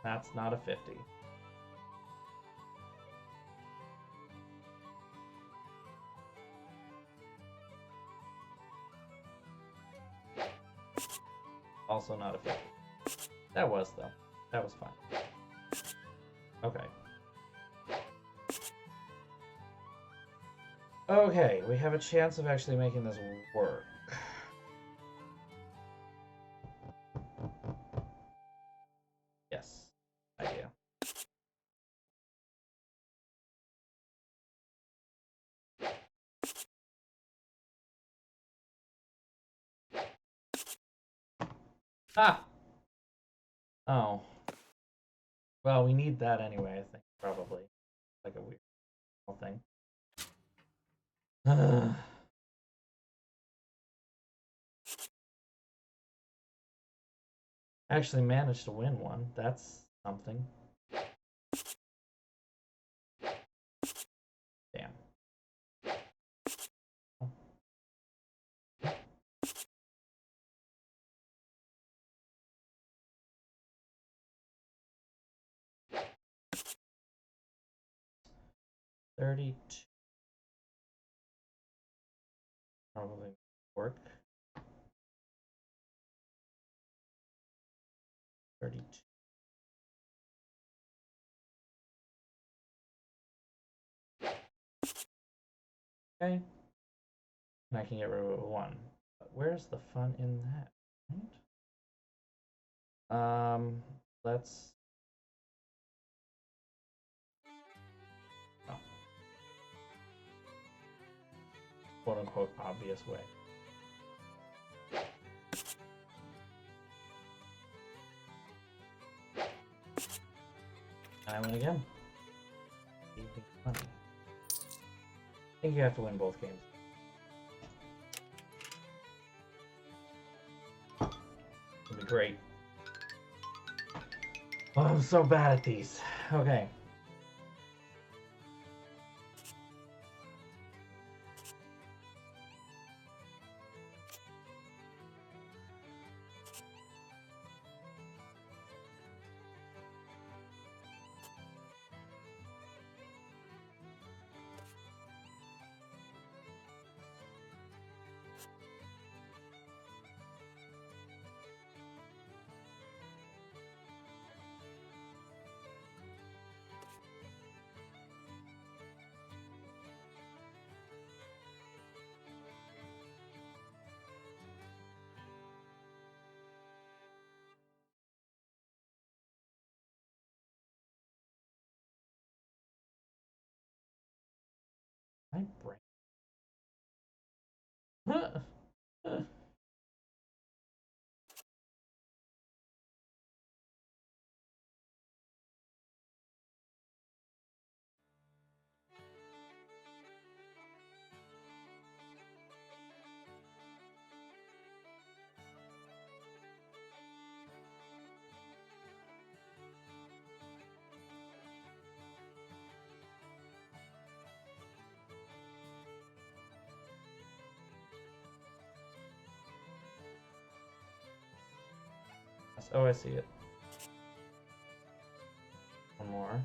[SPEAKER 1] That's not a 50. Also not a 50. That was, though. That was fine. Okay. Okay, we have a chance of actually making this work. Yes. Idea. Ah! Oh. Well, we need that anyway, I think, probably. Like a weird thing. Actually managed to win one. That's something. Damn. 32. Probably work. 32. Okay. And I can get rid of 1. But where's the fun in that? Right? Let's. Oh. Quote unquote obvious way. And I win again. I think you have to win both games. It'll be great. Oh, I'm so bad at these. Okay. My brain. Oh, I see it. One more.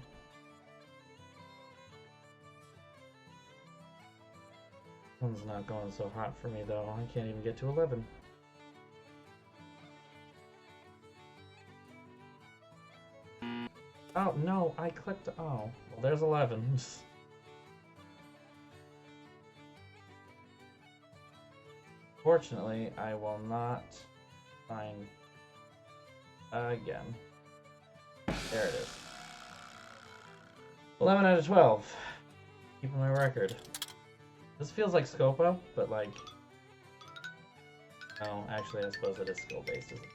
[SPEAKER 1] One's not going so hot for me though. I can't even get to 11. Oh no, I clicked. Oh, well, there's 11. Fortunately, I will not find again. There it is. 11 out of 12. Keeping my record. This feels like Scopo, but like... Oh, actually, I suppose it is skill-based, isn't it?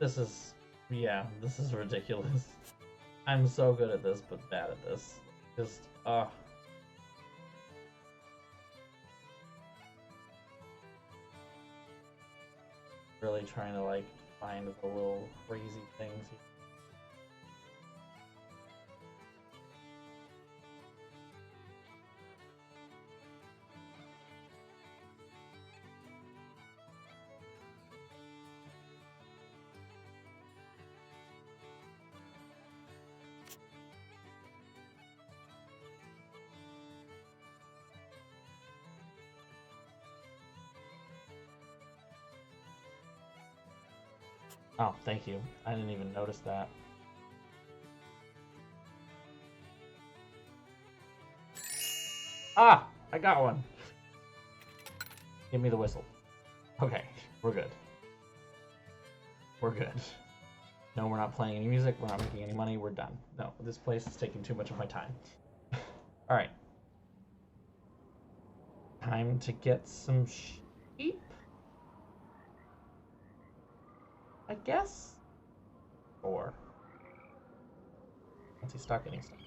[SPEAKER 1] This is... Yeah, this is ridiculous. I'm so good at this, but bad at this. Just, really trying to, like, find the little crazy things. Oh, thank you. I didn't even notice that. Ah! I got one! Give me the whistle. Okay, we're good. We're good. No, we're not playing any music, we're not making any money, we're done. No, this place is taking too much of my time. Alright. Time to get some sheep? I guess. Or once he's stuck in, he's stuck.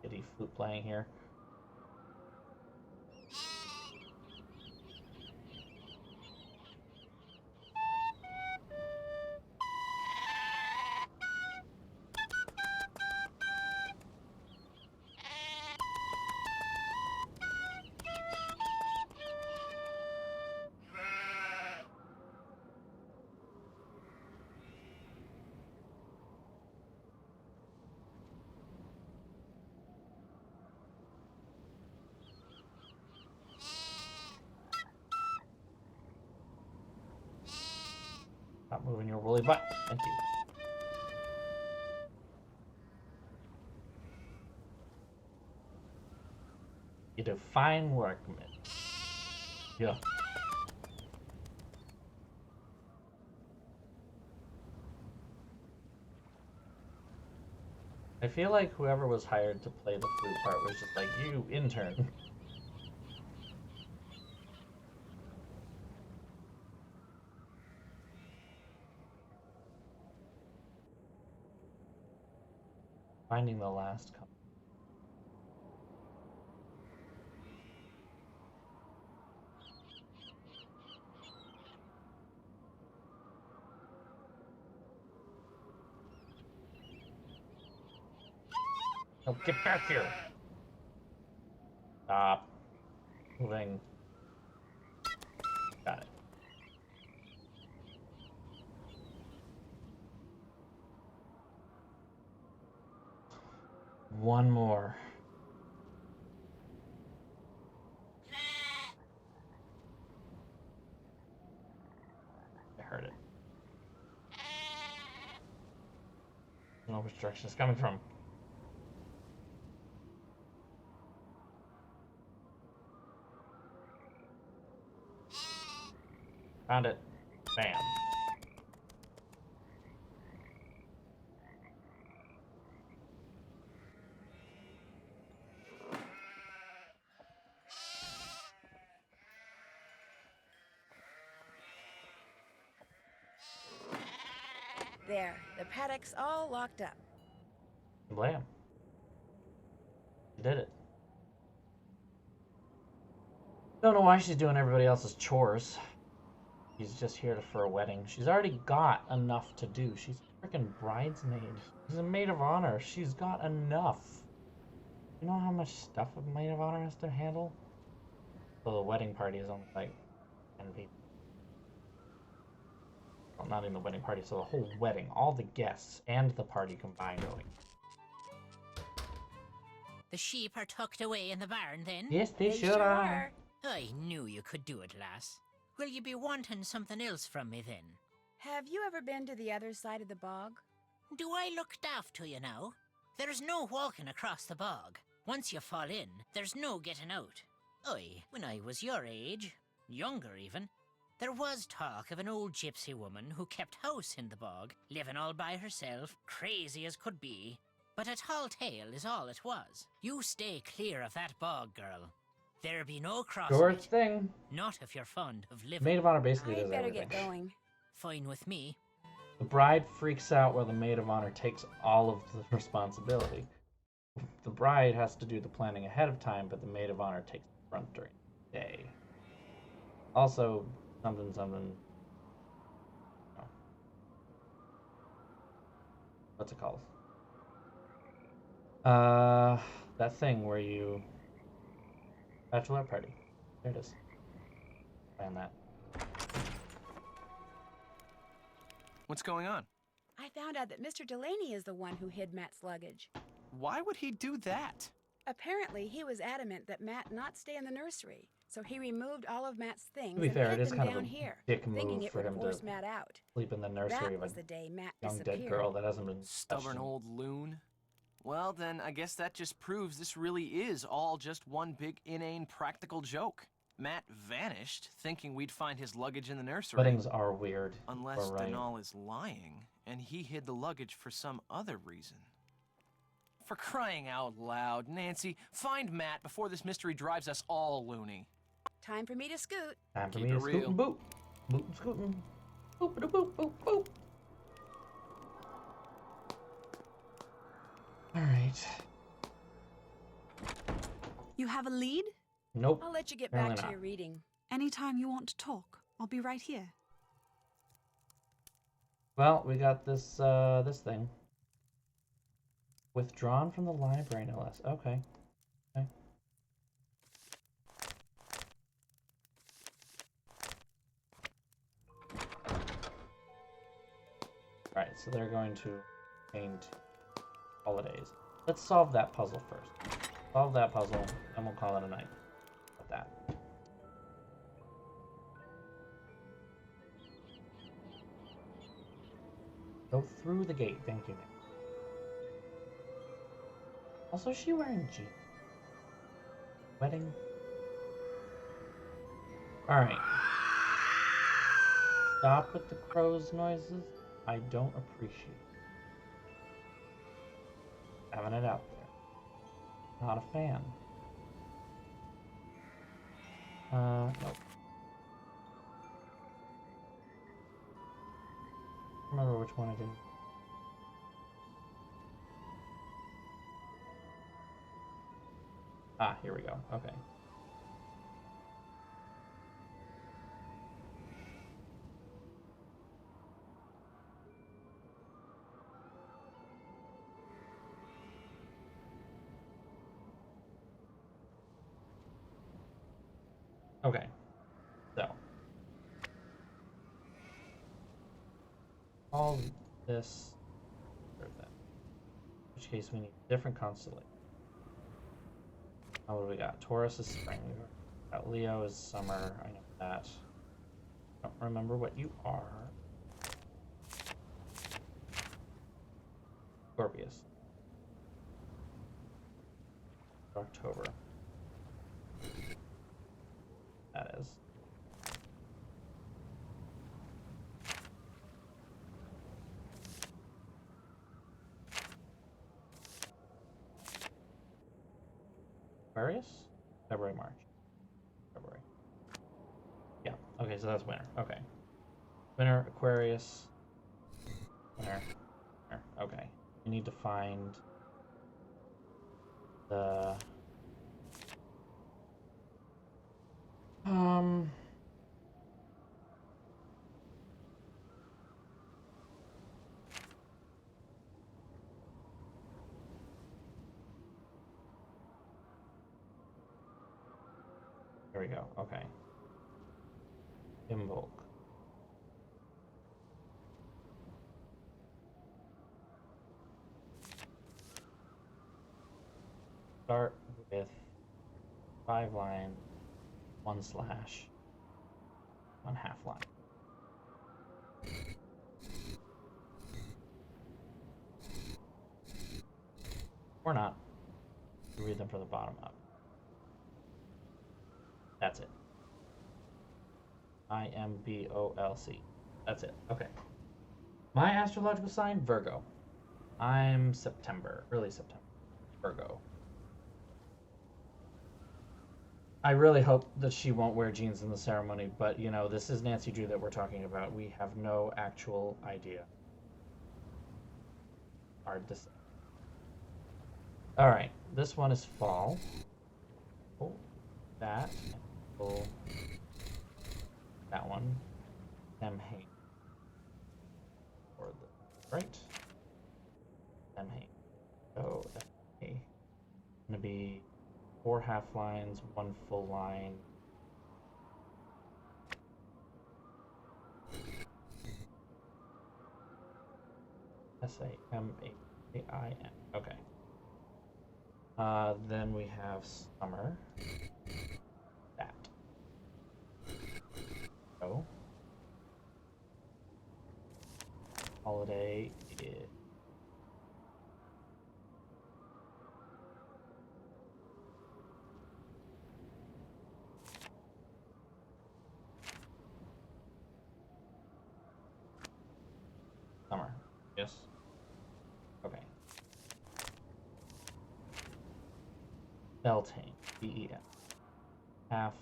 [SPEAKER 1] Kitty flute playing here. Stop moving your woolly butt. Thank you. You do fine work, man. Yeah. I feel like whoever was hired to play the flute part was just like, you intern. Finding the last couple. Oh, get back here! Stop. Moving. Got it. One more. I heard it. I don't know which direction it's coming from. Found it. Bam.
[SPEAKER 2] There, the paddock's all locked up.
[SPEAKER 1] Blam. She did it. Don't know why she's doing everybody else's chores. She's just here for a wedding. She's already got enough to do. She's a freaking bridesmaid. She's a maid of honor. She's got enough. You know how much stuff a maid of honor has to handle? So the wedding party is only like 10 people. Well, not in the wedding party, so the whole wedding, all the guests and the party combined going.
[SPEAKER 5] The sheep are tucked away in the barn, then?
[SPEAKER 1] Yes, they sure are.
[SPEAKER 5] I knew you could do it, lass. Will you be wanting something else from me, then?
[SPEAKER 2] Have you ever been to the other side of the bog?
[SPEAKER 5] Do I look daft to you now? There's no walking across the bog. Once you fall in, there's no getting out. When I was your age, younger even, there was talk of an old gypsy woman who kept house in the bog, living all by herself, crazy as could be. But a tall tale is all it was. You stay clear of that bog, girl. There be no crossing
[SPEAKER 1] Sure
[SPEAKER 5] it.
[SPEAKER 1] thing.
[SPEAKER 5] Not if you're fond of living.
[SPEAKER 1] Maid of honor basically
[SPEAKER 2] I
[SPEAKER 1] does
[SPEAKER 2] better
[SPEAKER 1] everything.
[SPEAKER 2] get going.
[SPEAKER 5] Fine with me.
[SPEAKER 1] The bride freaks out while the maid of honor takes all of the responsibility. The bride has to do the planning ahead of time, but the maid of honor takes the front during the day. Also, something. Oh. What's it called? That thing where you... Bachelor party. There it is. Plan that.
[SPEAKER 8] What's going on?
[SPEAKER 2] I found out that Mr. Delaney is the one who hid Matt's luggage.
[SPEAKER 8] Why would he do that?
[SPEAKER 2] Apparently, he was adamant that Matt not stay in the nursery, so he removed all of Matt's things
[SPEAKER 1] To be
[SPEAKER 2] and
[SPEAKER 1] fair,
[SPEAKER 2] hid
[SPEAKER 1] it is
[SPEAKER 2] them
[SPEAKER 1] kind of
[SPEAKER 2] down
[SPEAKER 1] a
[SPEAKER 2] here,
[SPEAKER 1] dick
[SPEAKER 2] thinking
[SPEAKER 1] move
[SPEAKER 2] it
[SPEAKER 1] for
[SPEAKER 2] would
[SPEAKER 1] him
[SPEAKER 2] force
[SPEAKER 1] to
[SPEAKER 2] Matt out.
[SPEAKER 1] sleep in the nursery
[SPEAKER 2] That
[SPEAKER 1] of
[SPEAKER 2] was
[SPEAKER 1] a
[SPEAKER 2] the day Matt
[SPEAKER 1] young
[SPEAKER 2] disappeared.
[SPEAKER 1] dead girl that hasn't been
[SPEAKER 8] Stubborn
[SPEAKER 1] touched.
[SPEAKER 8] old loon. Well, then, I guess that just proves this really is all just one big, inane, practical joke. Matt vanished, thinking we'd find his luggage in the nursery.
[SPEAKER 1] Weddings are weird.
[SPEAKER 8] Unless
[SPEAKER 1] Or right.
[SPEAKER 8] Denal is lying, And he hid the luggage for some other reason. For crying out loud, Nancy, find Matt before this mystery drives us all loony.
[SPEAKER 2] Time for me to scoot.
[SPEAKER 1] Time for
[SPEAKER 8] Keep
[SPEAKER 1] me
[SPEAKER 8] it
[SPEAKER 1] to scoot and
[SPEAKER 8] real.
[SPEAKER 1] boop. Boop and scootin'. Boop a boop boop boop. Alright.
[SPEAKER 7] You have a lead?
[SPEAKER 1] Nope.
[SPEAKER 2] I'll let you get
[SPEAKER 1] Apparently
[SPEAKER 2] back to
[SPEAKER 1] not.
[SPEAKER 2] your reading.
[SPEAKER 7] Anytime you want to talk, I'll be right here.
[SPEAKER 1] Well, we got this this thing. Withdrawn from the library, no less. Okay. Okay. Alright, so they're going to paint holidays. Let's solve that puzzle first. Solve that puzzle, and we'll call it a night. With that. Go through the gate, thank you. Also, is she wearing jeans? Wedding? Alright. Stop with the crow's noises. I don't appreciate it. Having it out there. Not a fan. Nope. Remember which one I didn't. Ah, here we go. Okay. Okay. So. All this. In which case we need different constellation. What do we got? Taurus is spring. We got Leo is summer. I know that. I don't remember what you are. Scorpius. October. That is. Aquarius? February, March. February. Yeah, okay, so that's winter. Okay. Winter, Aquarius. Winter. Winter. Okay. We need to find the... There we go. Okay. Imbolc. Start with 5 lines, 1 slash, 1 half line. Or not. You read them from the bottom up. That's it. IMBOLC. That's it. Okay. My astrological sign, Virgo. I'm September, early September. Virgo. I really hope that she won't wear jeans in the ceremony, but you know, this is Nancy Drew that we're talking about. We have no actual idea. Hard to say. Alright, this one is fall. Oh, that. Oh, that one. Samhain. Or the right. Samhain. So that's gonna be 4 half lines, 1 full line. Samahain. Okay. Then we have summer. That. So. Holiday is. Summer. Yes. Okay. Beltane. BEN. Half.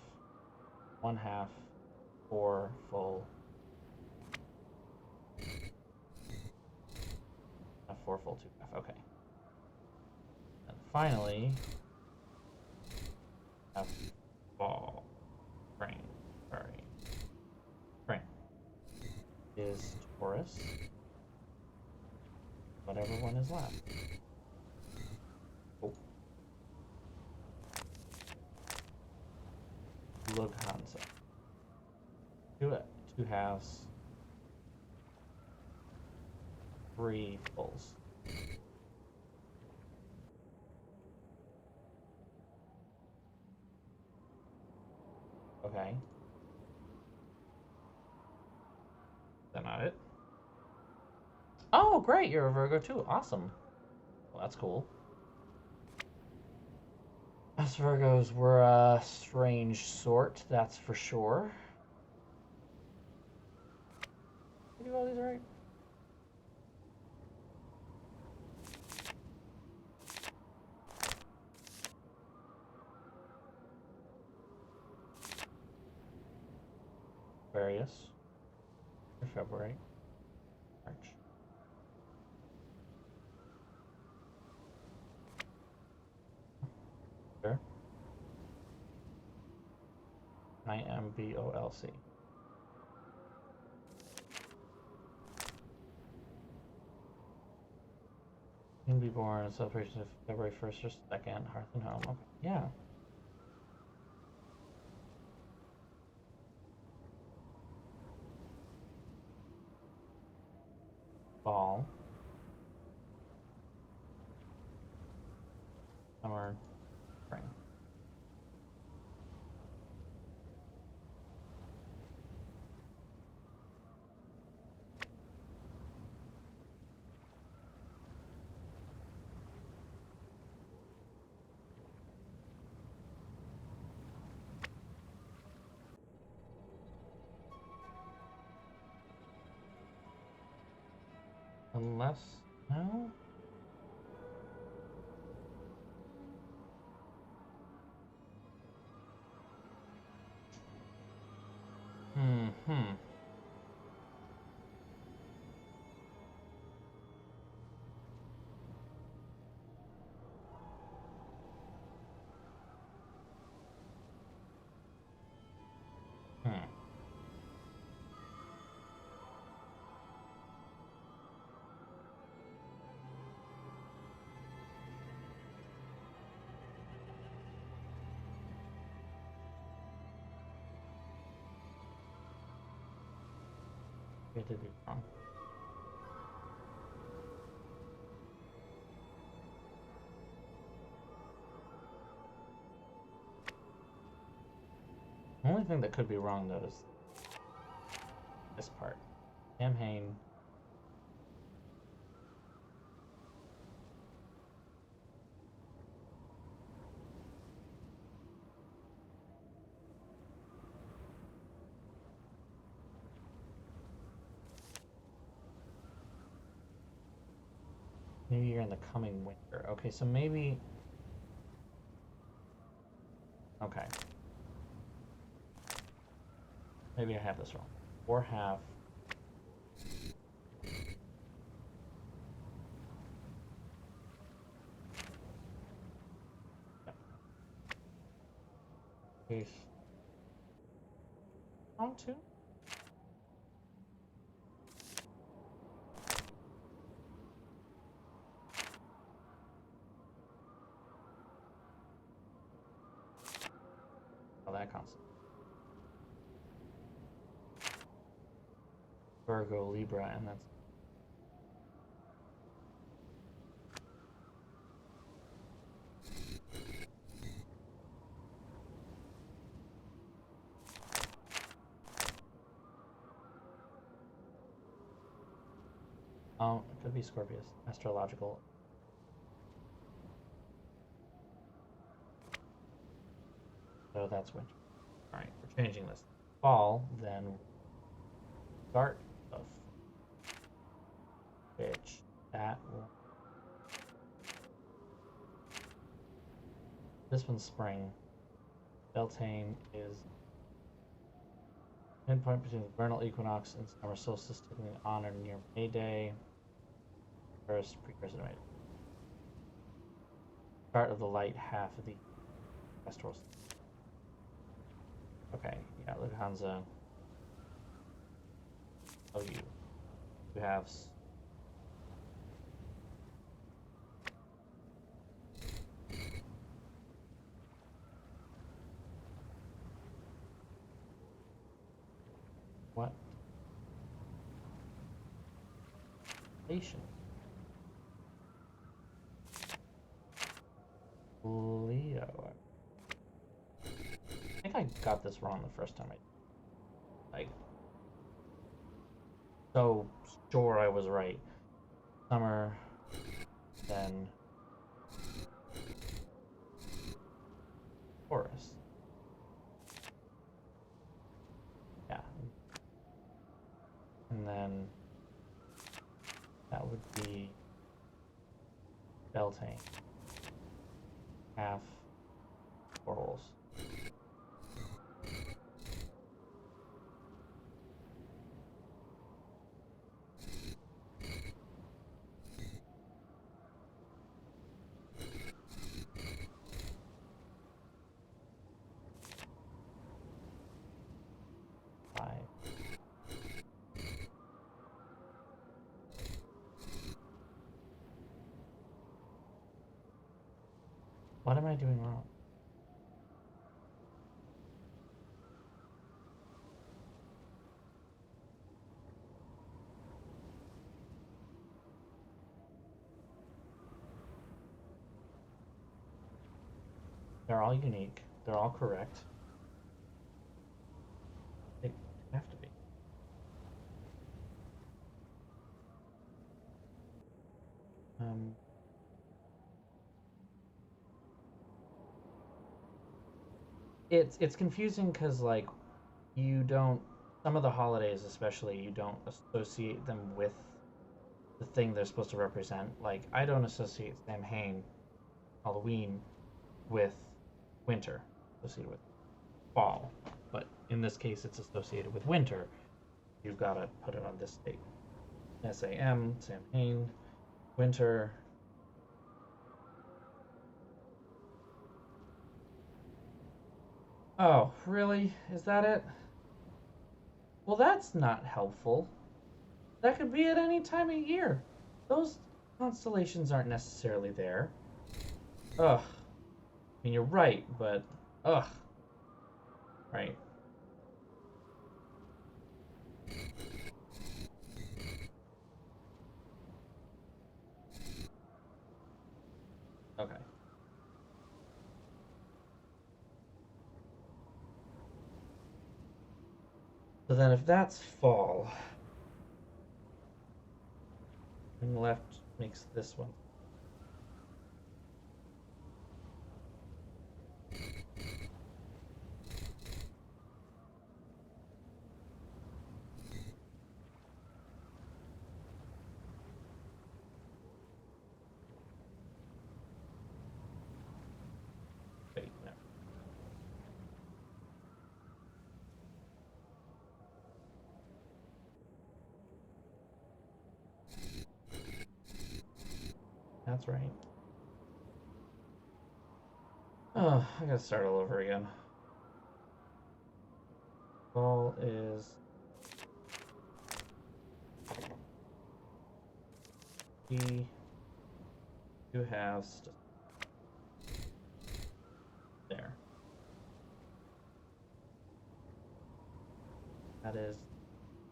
[SPEAKER 1] 1/2. 4 full. 4 full, 2/2. Okay. And finally, have ball. Spring. Sorry. Spring. Is Taurus. Whatever one is left. Oh. Lufthansa. 2 halves. 3 fulls. Okay. Is that not it? Oh, great! You're a Virgo too. Awesome. Well, that's cool. Us Virgos were a strange sort, that's for sure. Did I do all these right? Aquarius. February. March. Sure. IMBOLC. Can be born in celebration of February 1st or 2nd, Hearth and Home. Okay. Yeah. Fall. Summer. Spring. Unless, no? Hmm. Hmm. It did be wrong. The only thing that could be wrong, though, is this part. Samhain. Maybe you're in the coming winter. Okay, so maybe... Okay. Maybe I have this wrong. 4/2. Case. Wrong too? Oh, that counts. Virgo, Libra, and that's... Oh, it could be Scorpius. Astrological. So that's winter. Alright, we're changing this. Fall, then start of which that one. This one's spring. Beltane is midpoint between the vernal equinox and summer solstice, typically on or near May Day. First precursor to May Day. Start of the light half of the pastoral season. Okay, yeah, Lufthansa. Oh, you have. What? Station. Leo. I think I got this wrong the first time I so sure I was right. Summer, then Taurus. Yeah. And then that would be Beltane. Half portals. What am I doing wrong? They're all unique. They're all correct. They have to be. It's confusing because like you don't, some of the holidays especially, you don't associate them with the thing they're supposed to represent. Like I don't associate Samhain, Halloween, with winter, associated with fall, but in this case it's associated with winter. You've got to put it on this date. Samhain, winter. Oh, really? Is that it? Well, that's not helpful. That could be at any time of year. Those constellations aren't necessarily there. Ugh. I mean, you're right, but ugh. Right. Okay. So then if that's fall, and left makes this one. Wait, no. That's right. Oh, I gotta start all over again. Fall is the 2 halves there. That is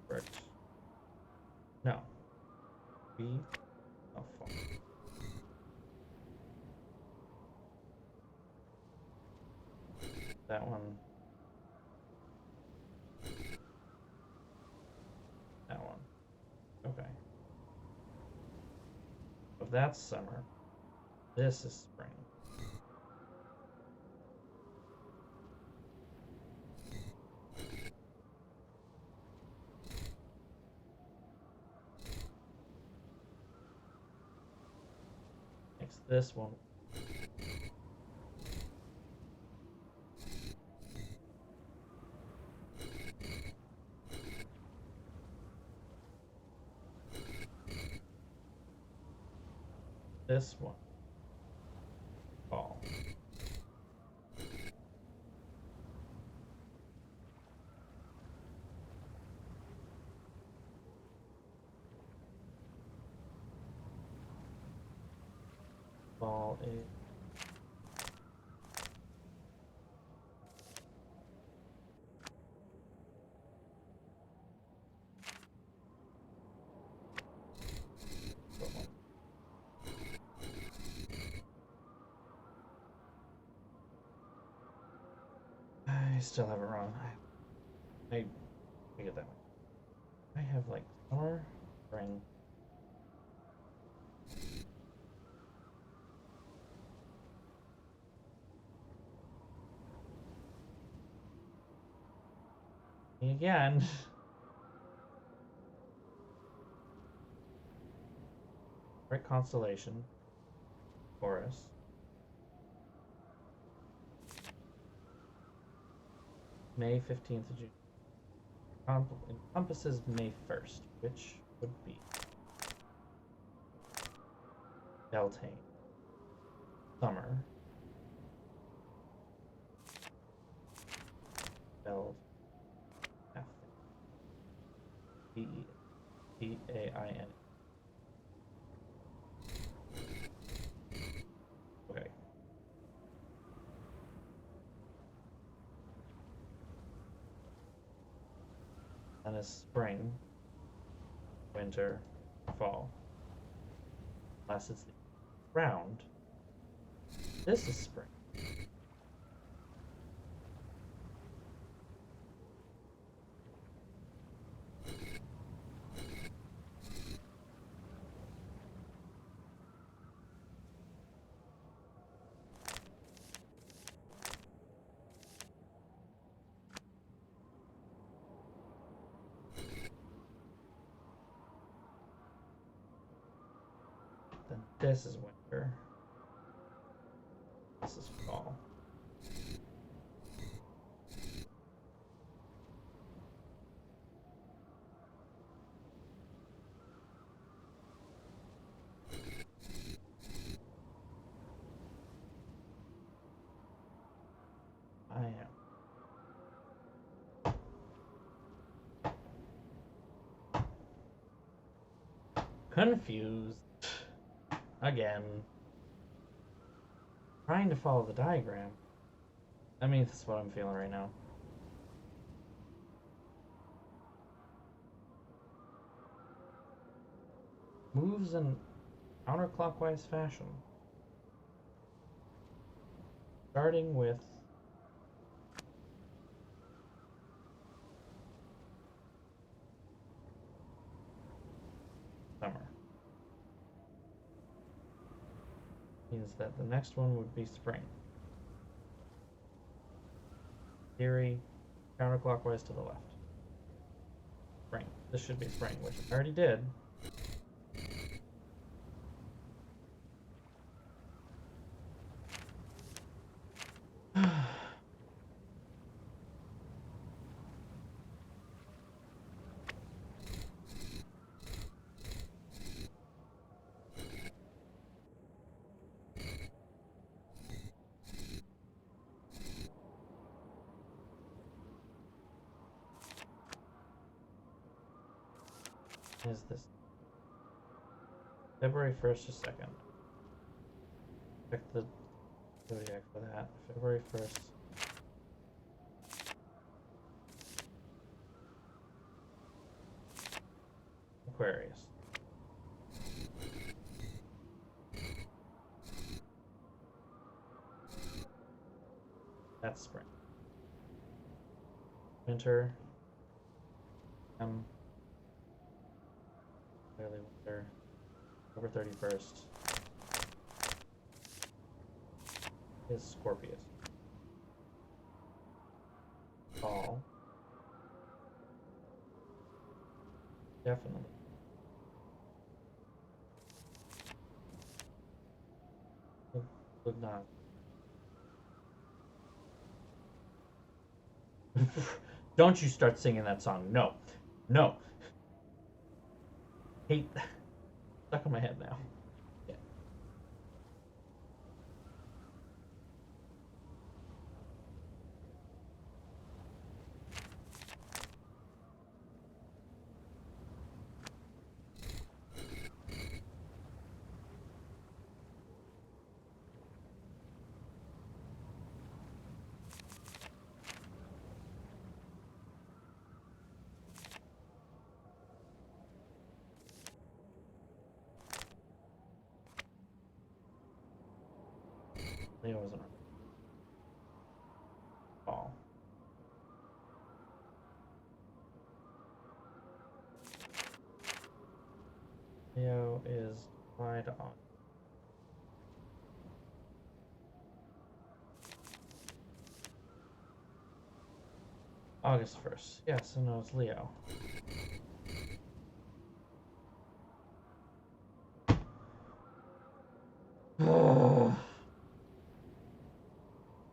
[SPEAKER 1] correct. No. B of fall. That one. That one. Okay. If that's summer, this is spring. This one. This one. Fall. Ball is I still have it wrong. I figured that way. I have like summer, spring. Again. Right constellation. Taurus. May 15th of June. Encompasses May 1st, which would be Beltane. Summer. Bel. P-A-I-N. Okay. Then is spring, winter, fall. Unless it's round. This is spring. Then this is winter. This is fall. I am confused again. Trying to follow the diagram. I mean, that's what I'm feeling right now. Moves in counterclockwise fashion. Starting with summer. Means that the next one would be spring. Theory, counterclockwise to the left. Spring. This should be spring, which I already did. Is this February 1st or 2nd? Check the zodiac for that. February 1st. Aquarius. That's spring. Winter. Clearly winter. October 31st is Scorpius. Fall. Definitely. Would not. Don't you start singing that song. No. No. Hate that. Stuck in my head now. Yeah. Leo wasn't ball. Leo is wide on. August 1st. Yeah, so no, it's Leo.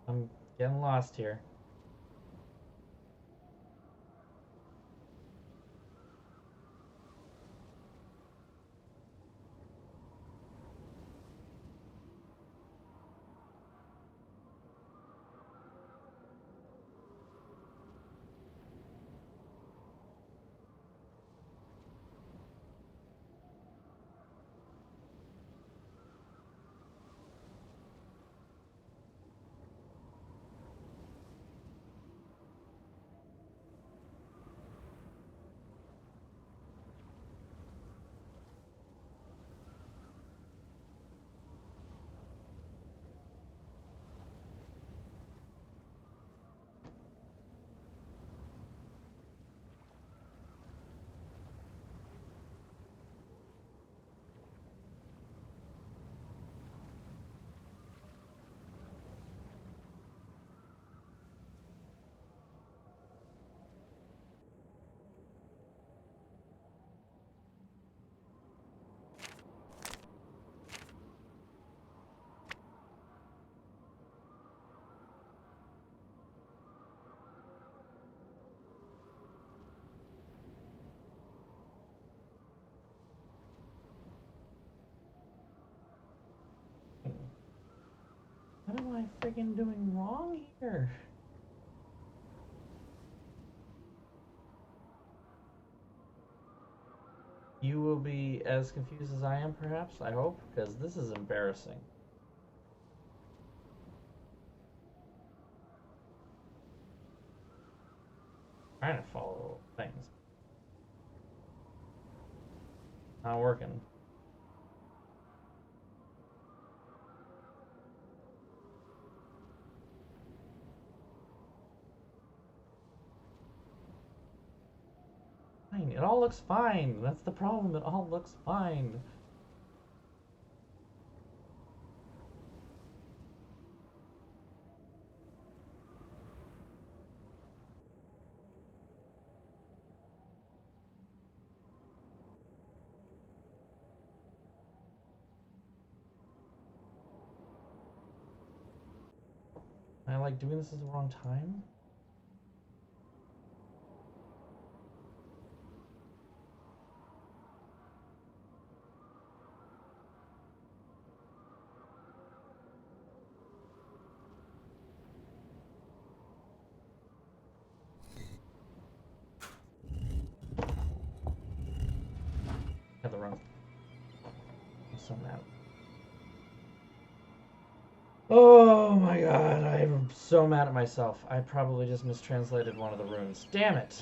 [SPEAKER 1] I'm getting lost here. What am I freaking doing wrong here? You will be as confused as I am, perhaps, I hope, because this is embarrassing. Trying to follow things. Not working. Fine. It all looks fine. That's the problem. It all looks fine. Am I like doing this at the wrong time? Got the wrong. I'm so mad. Oh my god, I'm so mad at myself. I probably just mistranslated one of the runes. Damn it!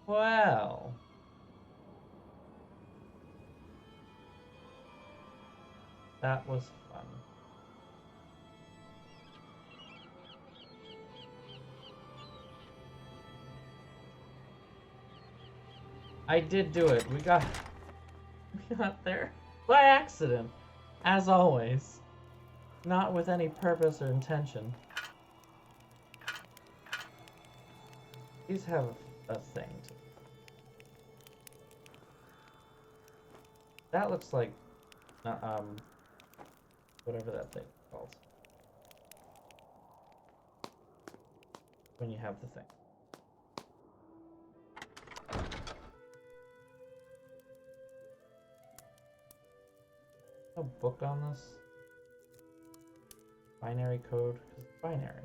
[SPEAKER 1] Well. That was fun. I did do it. We got there by accident, as always. Not with any purpose or intention. These have a thing to that looks like whatever that thing is called when you have the thing. No book on this binary code because it's binary.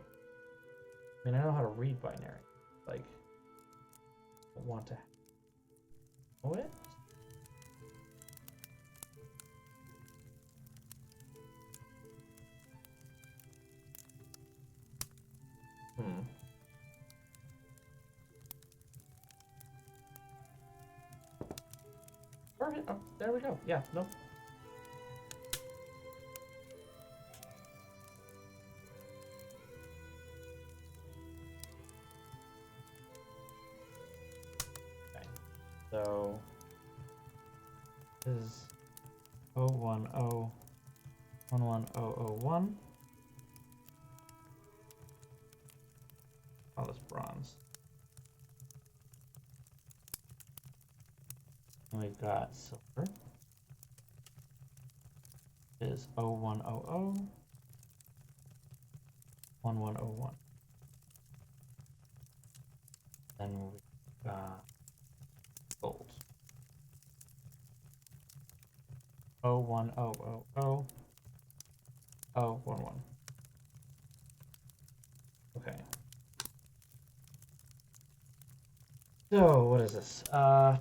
[SPEAKER 1] I mean, I know how to read binary. Like, I want to know it. Perfect. Oh, there we go. Yeah. Nope. So this is 010-11001. All this bronze. And we've got silver. It is 0100-1101. Then we've got gold. 01000-011. Okay. So what is this? I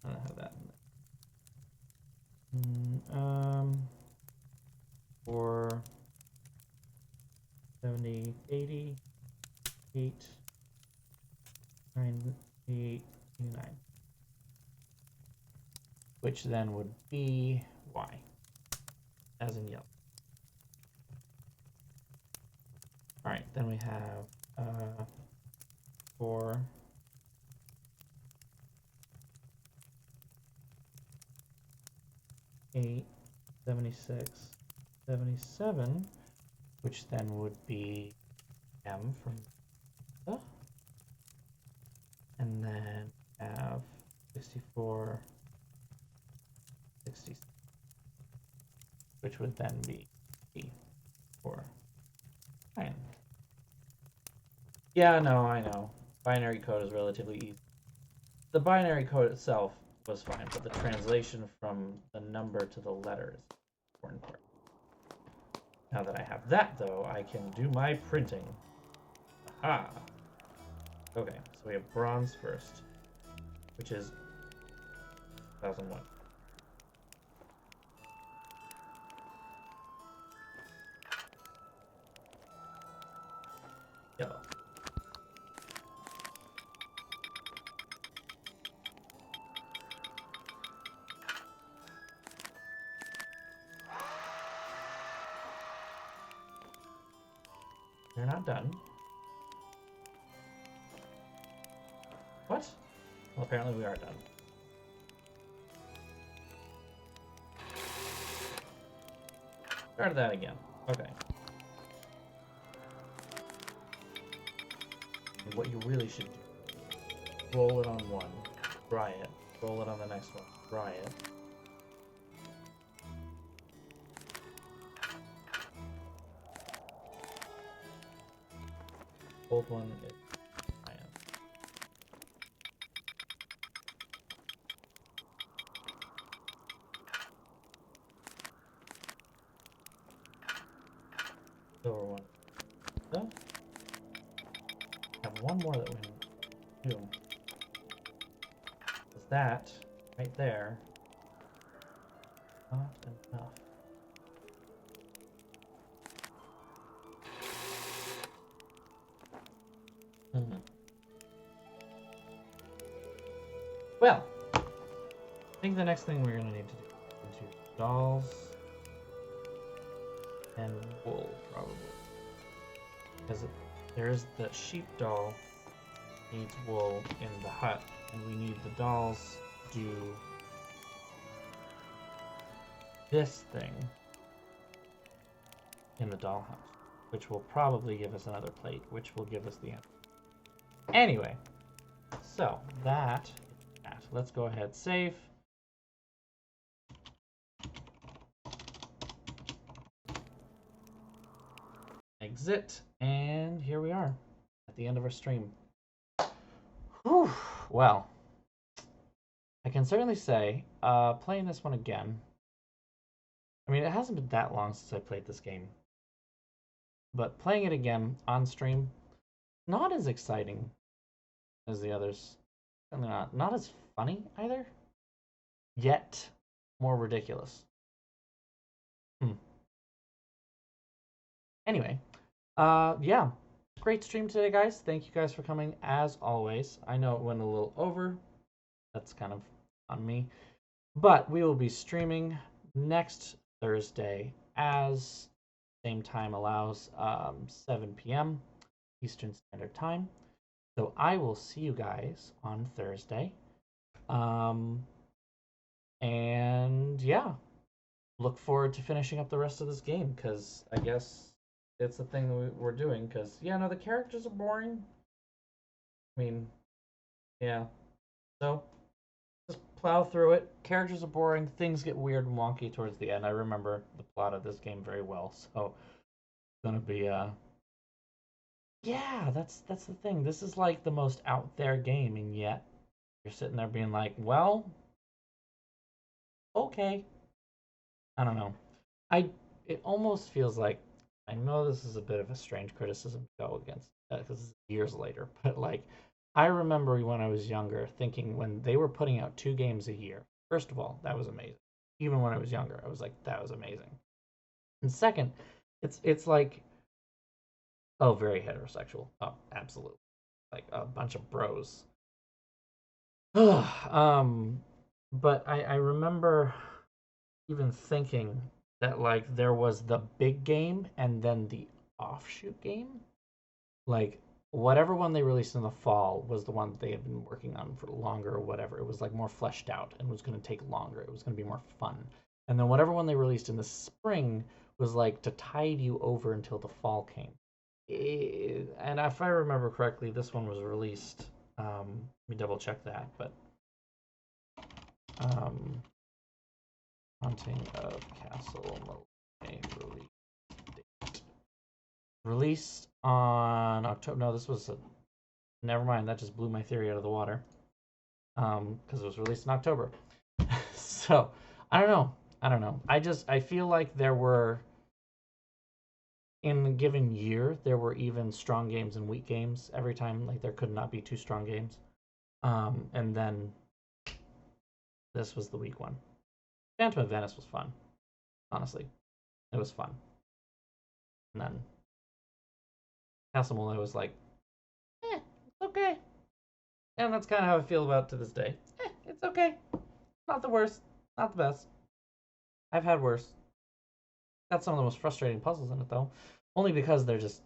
[SPEAKER 1] don't have that. For 70, 80, 8, 98, 89. Which then would be Y, as in yellow. Alright, then we have for 8, 76, 77, which then would be M from the, and then have 64, 60, which would then be E for 9. Yeah, no, I know. Binary code is relatively easy. The binary code itself was fine, but the translation from the number to the letter is the important part. Now that I have that, though, I can do my printing. Aha! Okay, so we have bronze first, which is 1001. Yellow. They're not done. What? Well, apparently we are done. Start that again. Okay. And what you really should do, roll it on one, dry it, roll it on the next one, dry it. Gold one is iron. Silver one. So, have one more that we can do. Is that right there? Not enough. Well, I think the next thing we're going to need to do is use dolls and wool, probably. Because there's the sheep doll needs wool in the hut, and we need the dolls to do this thing in the dollhouse, which will probably give us another plate, which will give us the answer. Anyway, so that. Let's go ahead, save. Exit, and here we are at the end of our stream. Whew. Well, I can certainly say, playing this one again, I mean, it hasn't been that long since I played this game, but playing it again on stream, not as exciting as the others. And not as funny either, yet more ridiculous. Anyway, yeah, great stream today, guys. Thank you guys for coming, as always. I know it went a little over. That's kind of on me. But we will be streaming next Thursday, as same time allows, 7 p.m. Eastern Standard Time. So I will see you guys on Thursday. And yeah, look forward to finishing up the rest of this game, because I guess it's the thing that we're doing, because, yeah, no, the characters are boring. I mean, yeah. So, just plow through it. Characters are boring. Things get weird and wonky towards the end. I remember the plot of this game very well, so it's gonna be, yeah, that's the thing. This is like the most out there game, and yet you're sitting there being like, well, okay. I don't know. It almost feels like, I know this is a bit of a strange criticism to go against, because it's years later, but like, I remember when I was younger thinking when they were putting out 2 games a year, first of all, that was amazing. Even when I was younger, I was like, that was amazing. And second, it's like, oh, very heterosexual. Oh, absolutely. Like a bunch of bros. But I remember even thinking that like there was the big game and then the offshoot game. Like whatever one they released in the fall was the one that they had been working on for longer or whatever. It was like more fleshed out and was going to take longer. It was going to be more fun. And then whatever one they released in the spring was like to tide you over until the fall came. And if I remember correctly, this one was released. Let me double check that, but Haunting of Castle Malloy release date. Released on October. No, this was never mind. That just blew my theory out of the water. Because it was released in October. So I don't know. I feel like there were, in a given year, there were even strong games and weak games every time. Like there could not be 2 strong games. And then this was the weak one. Phantom of Venice was fun. Honestly, it was fun. And then Castle Malloy was like, it's okay. And that's kind of how I feel about it to this day. It's okay. Not the worst. Not the best. I've had worse. Got some of the most frustrating puzzles in it, though. Only because they're just...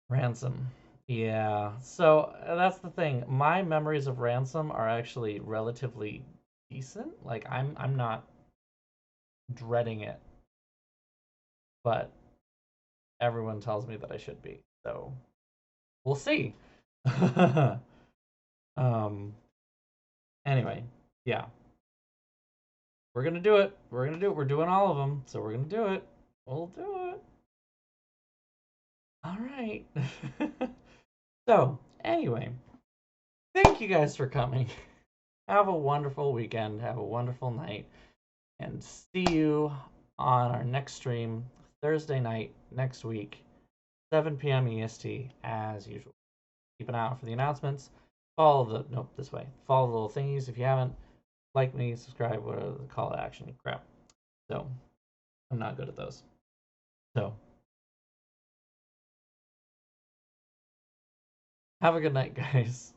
[SPEAKER 1] Ransom. Yeah. So, that's the thing. My memories of Ransom are actually relatively decent. Like, I'm not dreading it. But everyone tells me that I should be. So, we'll see. Anyway, yeah. We're gonna do it. We're doing all of them, so we're gonna do it. We'll do it. All right. So, anyway, thank you guys for coming. Have a wonderful weekend. Have a wonderful night. And see you on our next stream, Thursday night next week, 7 p.m. EST, as usual. Keep an eye out for the announcements. Follow the, nope, this way. Follow the little thingies if you haven't. Like me, subscribe, whatever the call to action crap. So, I'm not good at those. So, have a good night, guys.